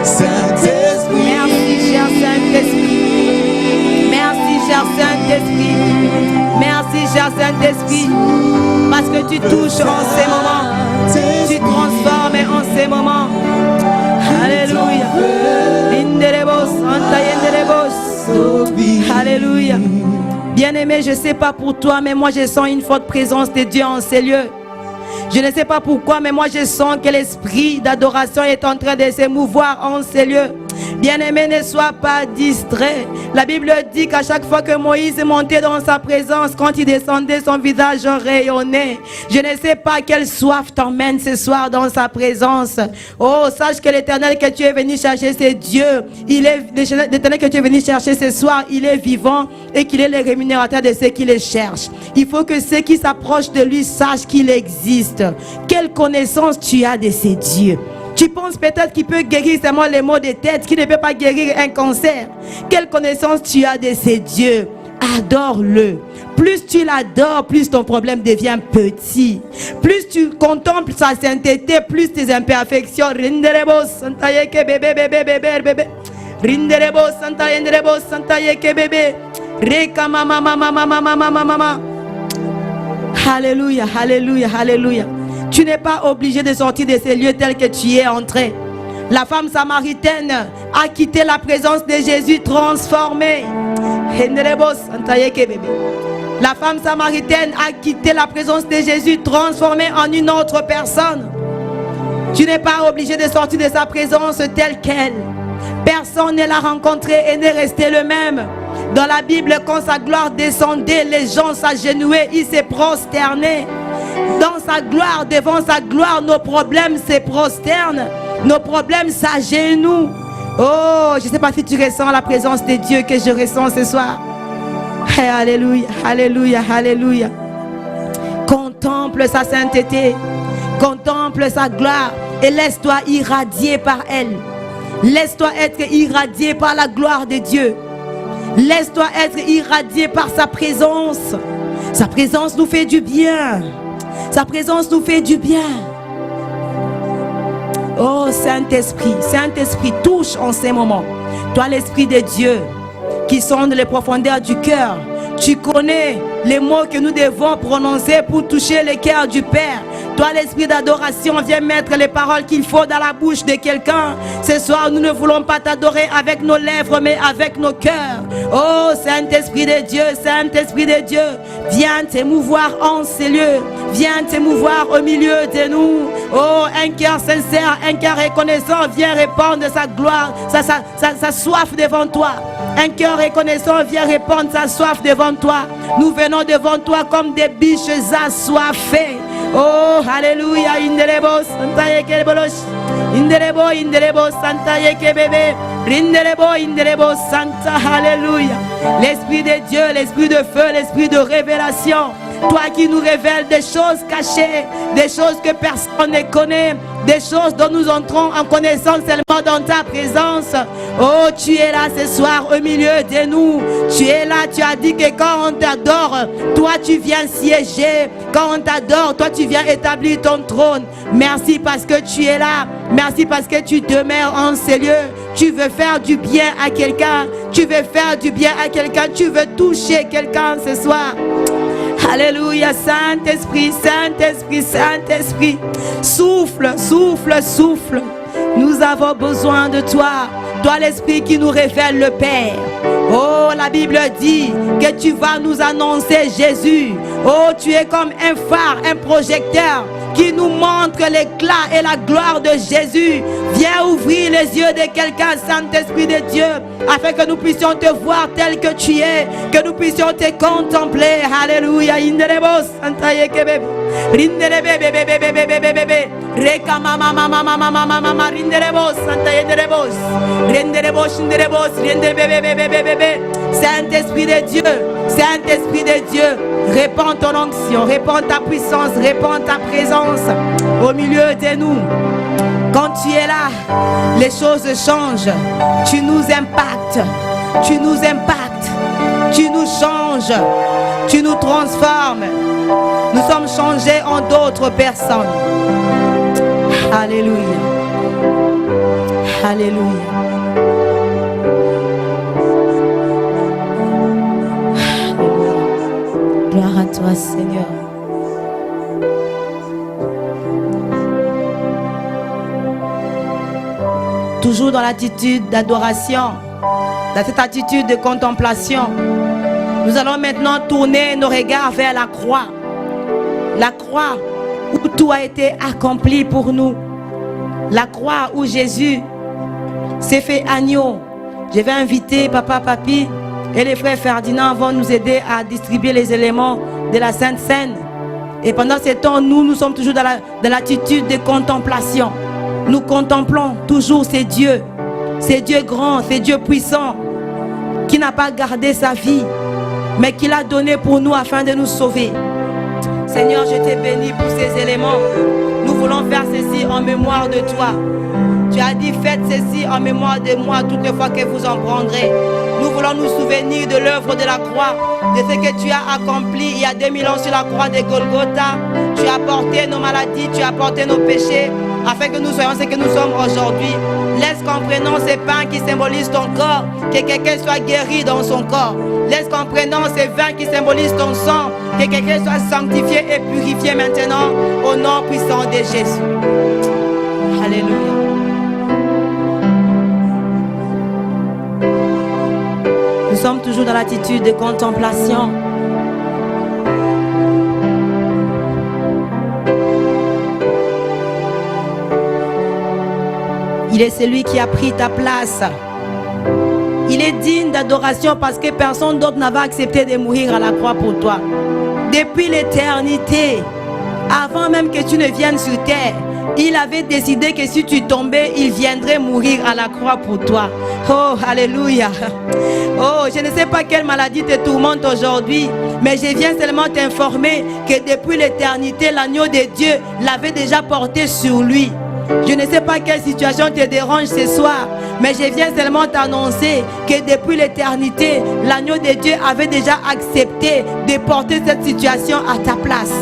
Saint-Esprit. Merci, cher Saint-Esprit. Merci, cher Saint-Esprit. Merci, cher Saint-Esprit. Parce que tu touches en ces moments. Tu transformes en ces moments. Alléluia. Alléluia. Bien-aimé, je ne sais pas pour toi, mais moi je sens une forte présence de Dieu en ces lieux. Je ne sais pas pourquoi, mais moi je sens que l'esprit d'adoration est en train de se mouvoir en ces lieux. Bien-aimé, ne sois pas distrait. La Bible dit qu'à chaque fois que Moïse montait dans sa présence, quand il descendait, son visage rayonnait. Je ne sais pas quelle soif t'emmène ce soir dans sa présence. Oh, sache que l'Éternel que tu es venu chercher, c'est Dieu. L'Éternel que tu es venu chercher ce soir, il est vivant et qu'il est le rémunérateur de ceux qui le cherchent. Il faut que ceux qui s'approchent de lui sachent qu'il existe. Quelle connaissance tu as de ces dieux? Tu penses peut-être qu'il peut guérir seulement les maux de tête, qu'il ne peut pas guérir un cancer. Quelle connaissance tu as de ces dieux? Adore-le. Plus tu l'adores, plus ton problème devient petit. Plus tu contemples sa sainteté, plus tes imperfections. Alléluia, alléluia, alléluia. Tu n'es pas obligé de sortir de ces lieux tels que tu y es entré. La femme samaritaine a quitté la présence de Jésus transformée. La femme samaritaine a quitté la présence de Jésus transformée en une autre personne. Tu n'es pas obligé de sortir de sa présence telle qu'elle. Personne ne l'a rencontré et n'est resté le même. Dans la Bible, quand sa gloire descendait, les gens s'agenouillaient, ils se prosternaient. Dans sa gloire, devant sa gloire, nos problèmes se prosternent. Nos problèmes s'agenouillent. Oh, je ne sais pas si tu ressens la présence de Dieu que je ressens ce soir. Hey, alléluia, alléluia, alléluia. Contemple sa sainteté. Contemple sa gloire et laisse-toi irradier par elle. Laisse-toi être irradié par la gloire de Dieu. Laisse-toi être irradié par sa présence. Sa présence nous fait du bien. Sa présence nous fait du bien. Oh Saint-Esprit, Saint-Esprit, touche en ces moments. Toi l'Esprit de Dieu qui sonde les profondeurs du cœur. Tu connais les mots que nous devons prononcer pour toucher le cœur du Père. Toi, l'esprit d'adoration, viens mettre les paroles qu'il faut dans la bouche de quelqu'un. Ce soir, nous ne voulons pas t'adorer avec nos lèvres, mais avec nos cœurs. Oh, Saint-Esprit de Dieu, Saint-Esprit de Dieu, viens t'émouvoir en ces lieux. Viens t'émouvoir au milieu de nous. Oh, un cœur sincère, un cœur reconnaissant, viens répandre sa gloire, sa soif devant toi. Un cœur reconnaissant vient répandre sa soif devant toi. Nous venons devant toi comme des biches assoiffées. Oh, alléluia. Indelebo, Santa Yekebolosh. Indelebo, Santa Yekebebe. Indelebo, Santa. Alléluia. L'Esprit de Dieu, l'Esprit de feu, l'Esprit de révélation. Toi qui nous révèles des choses cachées, des choses que personne ne connaît, des choses dont nous entrons en connaissance seulement dans ta présence. Oh, tu es là ce soir au milieu de nous. Tu es là, tu as dit que quand on t'adore, toi tu viens siéger. Quand on t'adore, toi tu viens établir ton trône. Merci parce que tu es là. Merci parce que tu demeures en ces lieux. Tu veux faire du bien à quelqu'un. Tu veux faire du bien à quelqu'un. Tu veux toucher quelqu'un ce soir. Alléluia, Saint-Esprit, Saint-Esprit, Saint-Esprit. Souffle, souffle, souffle. Nous avons besoin de toi. Toi l'Esprit qui nous révèle le Père. Oh, la Bible dit que tu vas nous annoncer Jésus. Oh, tu es comme un phare, un projecteur qui nous montre l'éclat et la gloire de Jésus. Viens ouvrir les yeux de quelqu'un, Saint-Esprit de Dieu, afin que nous puissions te voir tel que tu es, que nous puissions te contempler. Alléluia. Saint-Esprit de Dieu, Saint-Esprit de Dieu, répands ton onction, répands ta puissance, répands ta présence au milieu de nous. Quand tu es là, les choses changent. Tu nous impactes, tu nous impactes, tu nous changes, tu nous transformes. Nous sommes changés en d'autres personnes. Alléluia. Alléluia. Gloire à toi, Seigneur. Toujours dans l'attitude d'adoration, dans cette attitude de contemplation, nous allons maintenant tourner nos regards vers la croix. La croix où tout a été accompli pour nous. La croix où Jésus s'est fait agneau. Je vais inviter Papa, Papi et les frères Ferdinand vont nous aider à distribuer les éléments de la Sainte Seine. Et pendant ce temps, nous sommes toujours dans l'attitude de contemplation. Nous contemplons toujours ces dieux grands, ces dieux puissants, qui n'a pas gardé sa vie, mais qui l'a donné pour nous afin de nous sauver. Seigneur, je te bénis pour ces éléments. Nous voulons faire ceci en mémoire de toi. Tu as dit, faites ceci en mémoire de moi toutes les fois que vous en prendrez. Nous voulons nous souvenir de l'œuvre de la croix, de ce que tu as accompli il y a 2000 ans sur la croix de Golgotha. Tu as porté nos maladies, tu as porté nos péchés, afin que nous soyons ce que nous sommes aujourd'hui. Laisse qu'en prenant ces pains qui symbolisent ton corps, que quelqu'un soit guéri dans son corps. Laisse qu'en prenant ces vins qui symbolisent ton sang, que quelqu'un soit sanctifié et purifié maintenant, au nom puissant de Jésus. Alléluia. Nous sommes toujours dans l'attitude de contemplation. Il est celui qui a pris ta place. Il est digne d'adoration parce que personne d'autre n'avait accepté de mourir à la croix pour toi. Depuis l'éternité, avant même que tu ne viennes sur terre, il avait décidé que si tu tombais, il viendrait mourir à la croix pour toi. Oh, alléluia. Oh, je ne sais pas quelle maladie te tourmente aujourd'hui, mais je viens seulement t'informer que depuis l'éternité, l'agneau de Dieu l'avait déjà porté sur lui. Je ne sais pas quelle situation te dérange ce soir, mais je viens seulement t'annoncer que depuis l'éternité, l'agneau de Dieu avait déjà accepté de porter cette situation à ta place.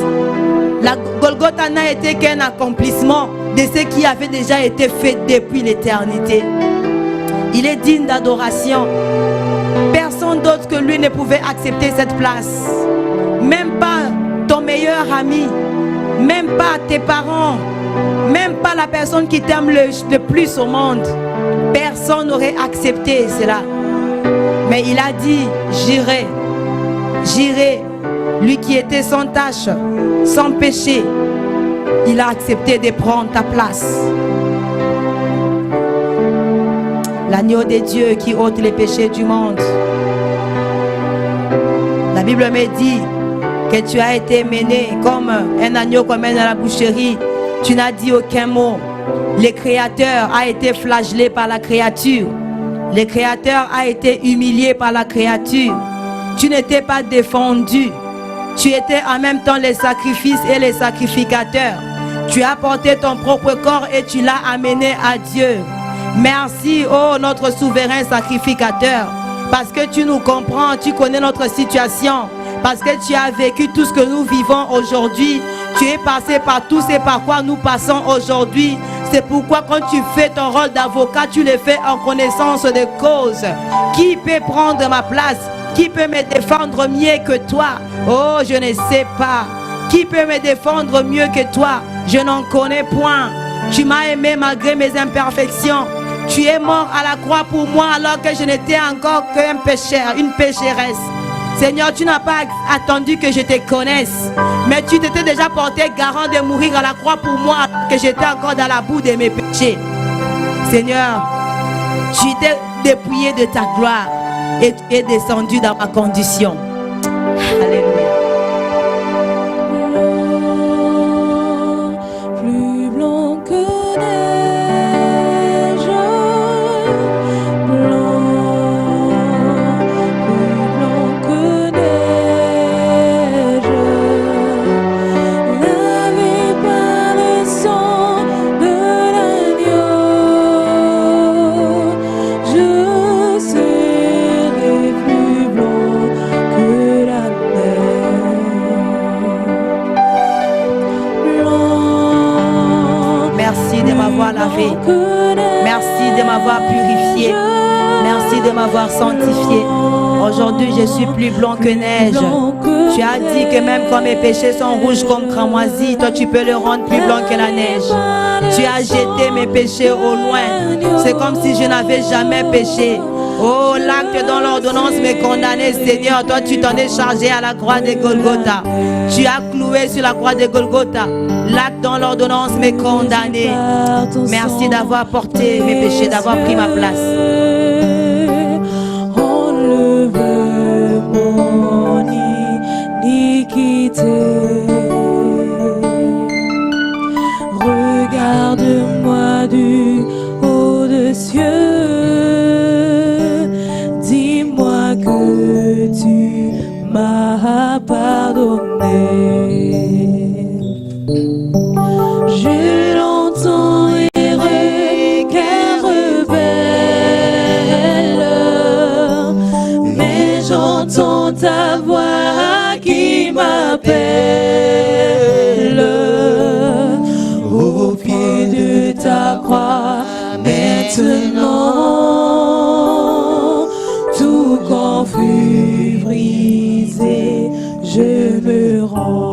La Golgotha n'a été qu'un accomplissement de ce qui avait déjà été fait depuis l'éternité. Il est digne d'adoration. Personne d'autre que lui ne pouvait accepter cette place. Même pas ton meilleur ami, même pas tes parents, même pas la personne qui t'aime le plus au monde. Personne n'aurait accepté cela. Mais il a dit, j'irai, j'irai. Lui qui était sans tache, sans péché, il a accepté de prendre ta place. L'agneau de Dieu qui ôte les péchés du monde. La Bible me dit que tu as été mené comme un agneau qu'on mène à la boucherie. Tu n'as dit aucun mot. Le Créateur a été flagellé par la créature. Le Créateur a été humilié par la créature. Tu n'étais pas défendu. Tu étais en même temps les sacrifices et les sacrificateurs. Tu as porté ton propre corps et tu l'as amené à Dieu. Merci, oh notre souverain sacrificateur, parce que tu nous comprends, tu connais notre situation, parce que tu as vécu tout ce que nous vivons aujourd'hui. Tu es passé par tout ce par quoi nous passons aujourd'hui. C'est pourquoi quand tu fais ton rôle d'avocat, tu le fais en connaissance de cause. Qui peut prendre ma place? Qui peut me défendre mieux que toi? Oh, je ne sais pas. Qui peut me défendre mieux que toi? Je n'en connais point. Tu m'as aimé malgré mes imperfections. Tu es mort à la croix pour moi alors que je n'étais encore qu'un pécheur, une pécheresse. Seigneur, tu n'as pas attendu que je te connaisse, mais tu t'étais déjà porté garant de mourir à la croix pour moi alors que j'étais encore dans la boue de mes péchés. Seigneur, tu t'es dépouillé de ta gloire et tu es descendu dans ma condition. Alléluia. Merci de m'avoir purifié. Merci de m'avoir sanctifié. Aujourd'hui, je suis plus blanc que neige. Tu as dit que même quand mes péchés sont rouges comme cramoisi, toi tu peux le rendre plus blanc que la neige. Tu as jeté mes péchés au loin. C'est comme si je n'avais jamais péché. Oh, l'acte dont l'ordonnance me condamnait, Seigneur, toi tu t'en es chargé à la croix de Golgotha. Tu as cloué sur la croix de Golgotha l'acte dont l'ordonnance me condamnait. Merci d'avoir porté mes péchés, d'avoir pris ma place. Enlève mon iniquité. Regarde-moi du haut des cieux. Dis-moi que tu m'as pardonné. Je l'entends errer, car rebelle, mais j'entends ta voix qui m'appelle. Au pied de ta croix, maintenant, tout confus brisé, je me rends.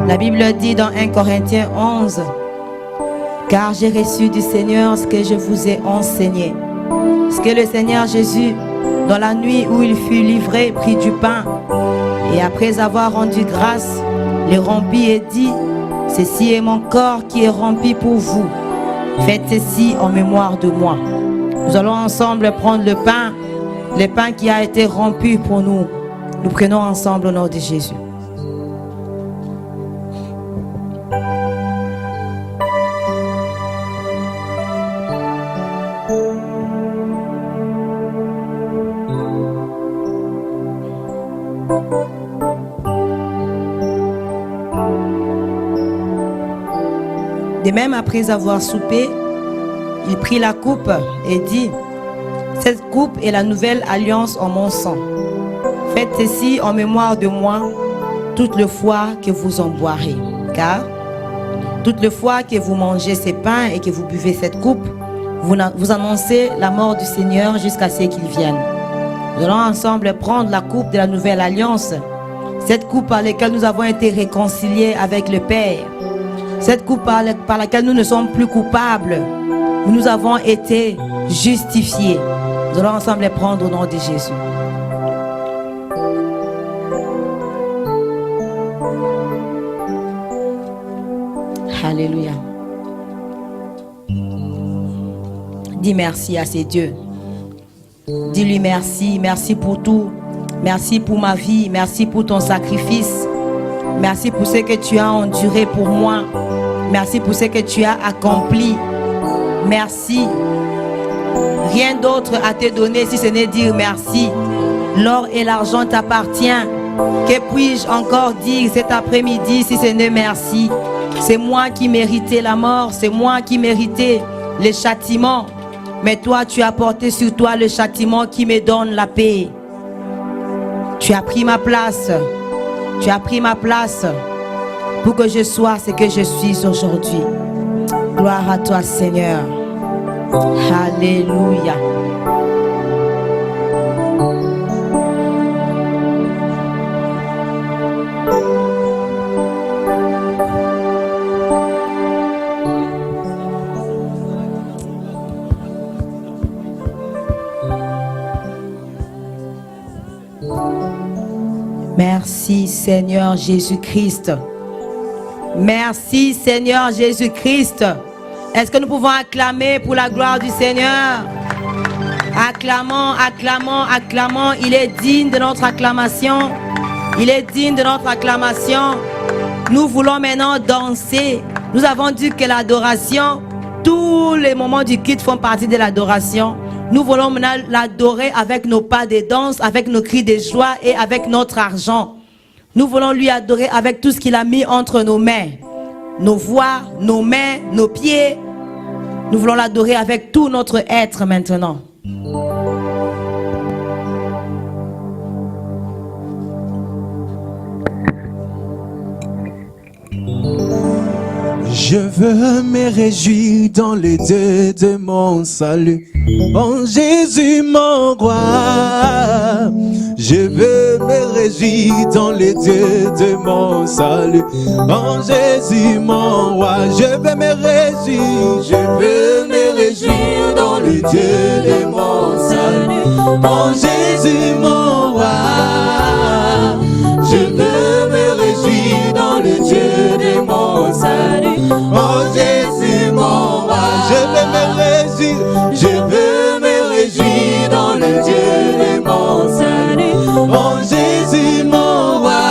La Bible dit dans 1 Corinthiens 11, « Car j'ai reçu du Seigneur ce que je vous ai enseigné. Ce que le Seigneur Jésus, dans la nuit où il fut livré, prit du pain, et après avoir rendu grâce, le rompit et dit, « Ceci est mon corps qui est rompu pour vous. Faites ceci en mémoire de moi. » Nous allons ensemble prendre le pain qui a été rompu pour nous. Nous prenons ensemble au nom de Jésus. De même, après avoir soupé, il prit la coupe et dit, « Cette coupe est la nouvelle alliance en mon sang. Faites ceci en mémoire de moi, toute le fois que vous en boirez. Car, toute le fois que vous mangez ces pains et que vous buvez cette coupe, vous annoncez la mort du Seigneur jusqu'à ce qu'il vienne. » Nous allons ensemble prendre la coupe de la nouvelle alliance, cette coupe par laquelle nous avons été réconciliés avec le Père. Cette coupe par laquelle nous ne sommes plus coupables. Nous avons été justifiés. Nous allons ensemble les prendre au nom de Jésus. Alléluia. Dis merci à ces dieux. Dis-lui merci. Merci pour tout. Merci pour ma vie. Merci pour ton sacrifice. Merci pour ce que tu as enduré pour moi. Merci pour ce que tu as accompli. Merci. Rien d'autre à te donner si ce n'est dire merci. L'or et l'argent t'appartiennent. Que puis-je encore dire cet après-midi si ce n'est merci? C'est moi qui méritais la mort. C'est moi qui méritais le châtiment. Mais toi, tu as porté sur toi le châtiment qui me donne la paix. Tu as pris ma place. Tu as pris ma place pour que je sois ce que je suis aujourd'hui. Gloire à toi, Seigneur. Alléluia. Merci Seigneur Jésus-Christ. Merci Seigneur Jésus-Christ. Est-ce que nous pouvons acclamer pour la gloire du Seigneur? Acclamons, acclamons, acclamons. Il est digne de notre acclamation. Il est digne de notre acclamation. Nous voulons maintenant danser. Nous avons dit que l'adoration, tous les moments du culte font partie de l'adoration. Nous voulons maintenant l'adorer avec nos pas de danse, avec nos cris de joie et avec notre argent. Nous voulons lui adorer avec tout ce qu'il a mis entre nos mains. Nos voix, nos mains, nos pieds. Nous voulons l'adorer avec tout notre être maintenant. Je veux me réjouir dans les dieux de mon salut. En Jésus mon roi. Je veux me réjouir dans les dieux de mon salut. En Jésus mon roi. Je veux me réjouir. Je veux me réjouir dans les dieux de mon salut. En Jésus mon roi. Je veux me réjouir dans le Dieu de mon salut. Oh Jésus mon roi. Je veux me réjouir. Je veux me réjouir dans le Dieu de mon salut. Oh Jésus mon roi.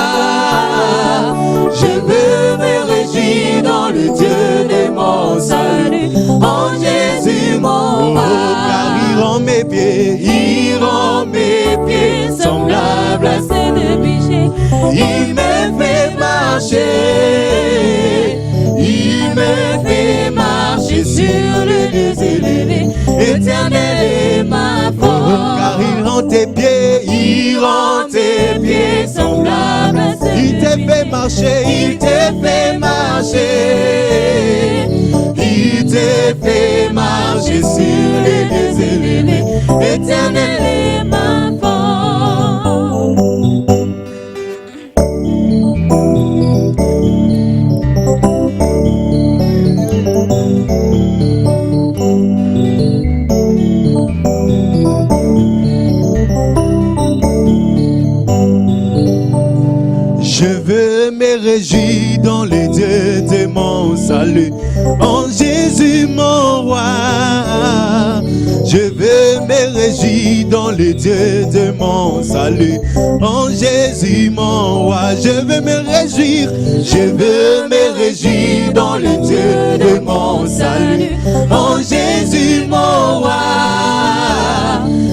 Je veux me réjouir dans le Dieu de mon salut. Oh Jésus mon roi. Car il rend mes pieds semblables à ceux de péché. Il me fait marcher, il me fait marcher sur le lieu élevé. Éternel est ma force. Car il rend tes pieds semblables à ceux de péché. Il te fait marcher, il te fait marcher. Il te fait marcher sur les lieux élevés. Éternel est ma force. Je veux me réjouir dans les dieux de mon salut. En Jésus mon roi. Je veux me réjouir dans les dieux de mon salut. En Jésus mon roi. Je veux me réjouir. Je veux me réjouir dans les dieux de mon salut. En Jésus mon roi.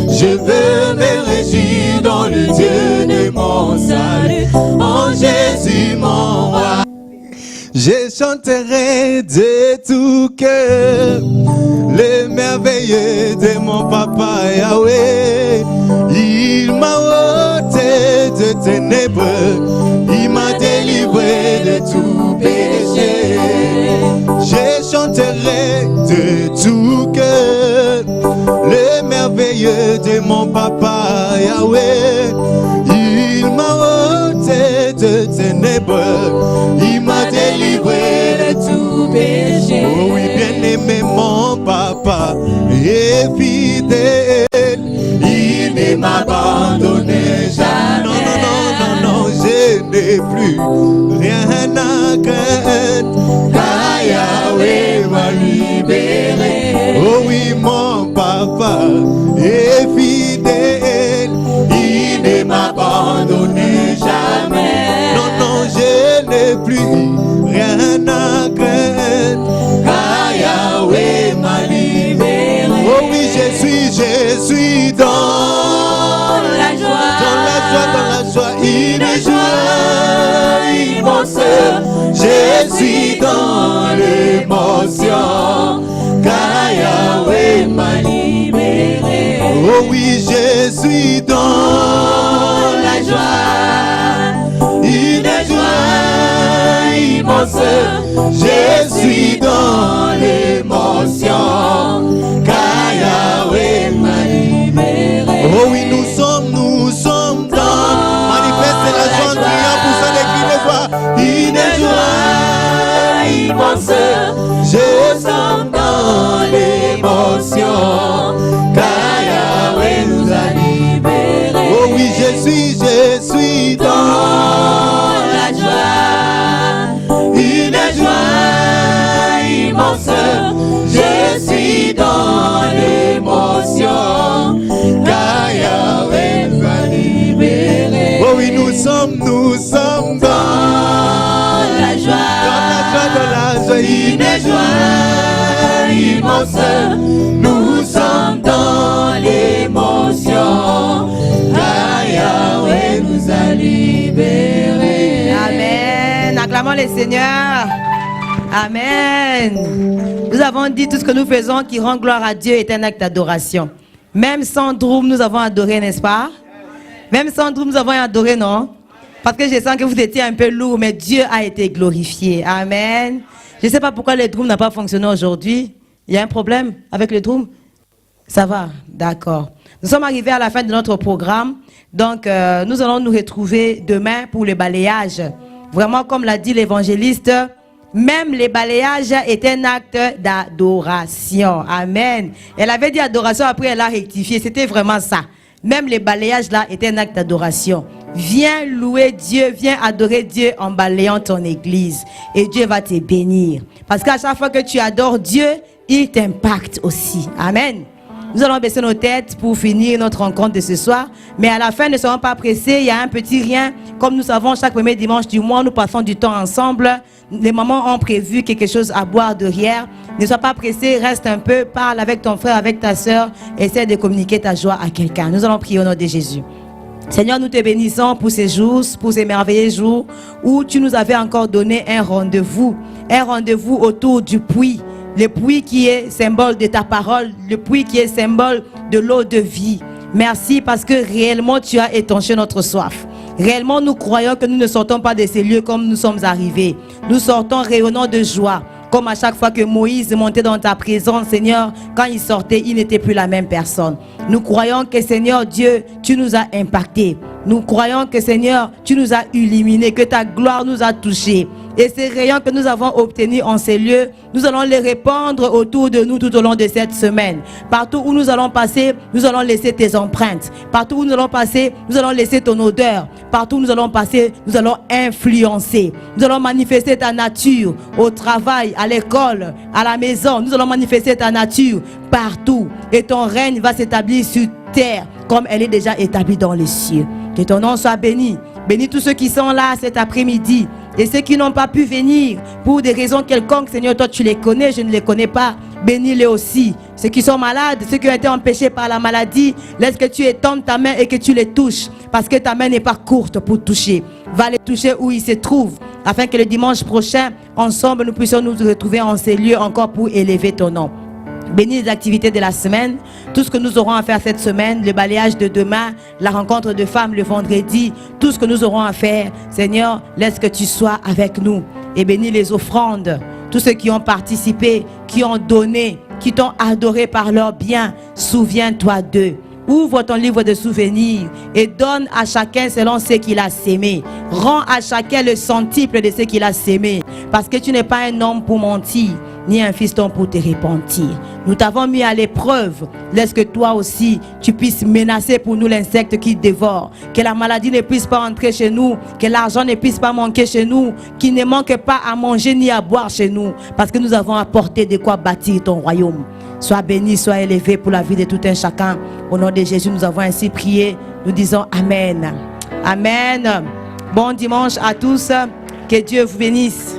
Je veux me réjouir dans le Dieu de mon salut. En Jésus mon roi. Je chanterai de tout cœur les merveilles de mon papa Yahweh. Il m'a ôté de ténèbres, il m'a délivré de tout péché. Je chanterai de tout cœur les merveilles de mon papa Yahweh. Il m'a ôté de ténèbres, il m'a délivré de tout péché. Oh oui, bien-aimé mon papa est fidèle, il ne m'a abandonné jamais. Non, non, non, non, non, je n'ai plus rien à craindre. Car est fidèle, il ne m'abandonne jamais. Non, non, je n'ai plus rien à craindre, car Yahweh m'a libéré. Oh oui, je suis dans la joie, dans la joie, une joie immense. Je suis dans l'émotion, car Yahweh m'a libéré. Oh oui, je suis dans la joie, une joie immense. Je suis dans l'émotion, car Yahweh m'a libéré. Oh oui, nous sommes dans, manifeste la joie, criant pour ça les cris de joie, une joie immense. Je sommes dans l'émotion, car Yahweh nous a libérés. Oh oui, je suis dans la joie, une joie immense. Je suis dans l'émotion, car Yahweh nous a libérés. Oh oui, nous sommes dans la joie, une joie immense. Nous sommes dans l'émotion, car Yahweh nous a libérés. Amen. Acclamons le Seigneur. Amen. Nous avons dit tout ce que nous faisons qui rend gloire à Dieu est un acte d'adoration. Même sans drum, nous avons adoré, n'est-ce pas? Même sans drum, nous avons adoré, non? Parce que je sens que vous étiez un peu lourd, mais Dieu a été glorifié. Amen. Je ne sais pas pourquoi le drum n'a pas fonctionné aujourd'hui. Il y a un problème avec le drum? Ça va? D'accord. Nous sommes arrivés à la fin de notre programme. Donc, nous allons nous retrouver demain pour le balayage. Vraiment, comme l'a dit l'évangéliste, même les balayages est un acte d'adoration. Amen. Elle avait dit adoration, après elle a rectifié. C'était vraiment ça. Même les balayages là est un acte d'adoration. Viens louer Dieu, viens adorer Dieu en balayant ton église. Et Dieu va te bénir. Parce qu'à chaque fois que tu adores Dieu, il t'impacte aussi. Amen. Nous allons baisser nos têtes pour finir notre rencontre de ce soir. Mais à la fin, ne soyons pas pressés. Il y a un petit rien. Comme nous savons, chaque premier dimanche du mois, nous passons du temps ensemble. Les mamans ont prévu quelque chose à boire derrière. Ne sois pas pressé, reste un peu, parle avec ton frère, avec ta soeur. Essaie de communiquer ta joie à quelqu'un. Nous allons prier au nom de Jésus. Seigneur, nous te bénissons pour ces jours, pour ces merveilleux jours où tu nous avais encore donné un rendez-vous autour du puits. Le puits qui est symbole de ta parole, le puits qui est symbole de l'eau de vie. Merci parce que réellement tu as étanché notre soif. Réellement nous croyons que nous ne sortons pas de ces lieux comme nous sommes arrivés. Nous sortons rayonnant de joie. Comme à chaque fois que Moïse montait dans ta présence, Seigneur, quand il sortait, il n'était plus la même personne. Nous croyons que, Seigneur Dieu, tu nous as impactés. Nous croyons que, Seigneur, tu nous as illuminés, que ta gloire nous a touchés. Et ces rayons que nous avons obtenus en ces lieux, nous allons les répandre autour de nous tout au long de cette semaine. Partout où nous allons passer, nous allons laisser tes empreintes. Partout où nous allons passer, nous allons laisser ton odeur. Partout où nous allons passer, nous allons influencer. Nous allons manifester ta nature au travail, à l'école, à la maison. Nous allons manifester ta nature partout. Et ton règne va s'établir sur terre comme elle est déjà établie dans les cieux. Que ton nom soit béni. Bénis tous ceux qui sont là cet après-midi. Et ceux qui n'ont pas pu venir pour des raisons quelconques, Seigneur, toi tu les connais, je ne les connais pas. Bénis-les aussi. Ceux qui sont malades, ceux qui ont été empêchés par la maladie, laisse que tu étendes ta main et que tu les touches. Parce que ta main n'est pas courte pour toucher. Va les toucher où ils se trouvent. Afin que le dimanche prochain, ensemble, nous puissions nous retrouver en ces lieux encore pour élever ton nom. Bénis les activités de la semaine, tout ce que nous aurons à faire cette semaine, le balayage de demain, la rencontre de femmes le vendredi, tout ce que nous aurons à faire. Seigneur, laisse que tu sois avec nous et bénis les offrandes, tous ceux qui ont participé, qui ont donné, qui t'ont adoré par leur bien. Souviens-toi d'eux. Ouvre ton livre de souvenirs et donne à chacun selon ce qu'il a sémé. Rends à chacun le centuple de ce qu'il a sémé. Parce que tu n'es pas un homme pour mentir, ni un fiston pour te repentir. Nous t'avons mis à l'épreuve. Laisse que toi aussi, tu puisses menacer pour nous l'insecte qui dévore. Que la maladie ne puisse pas entrer chez nous. Que l'argent ne puisse pas manquer chez nous. Qu'il ne manque pas à manger ni à boire chez nous. Parce que nous avons apporté de quoi bâtir ton royaume. Sois béni, sois élevé pour la vie de tout un chacun. Au nom de Jésus, nous avons ainsi prié. Nous disons Amen. Amen. Bon dimanche à tous. Que Dieu vous bénisse.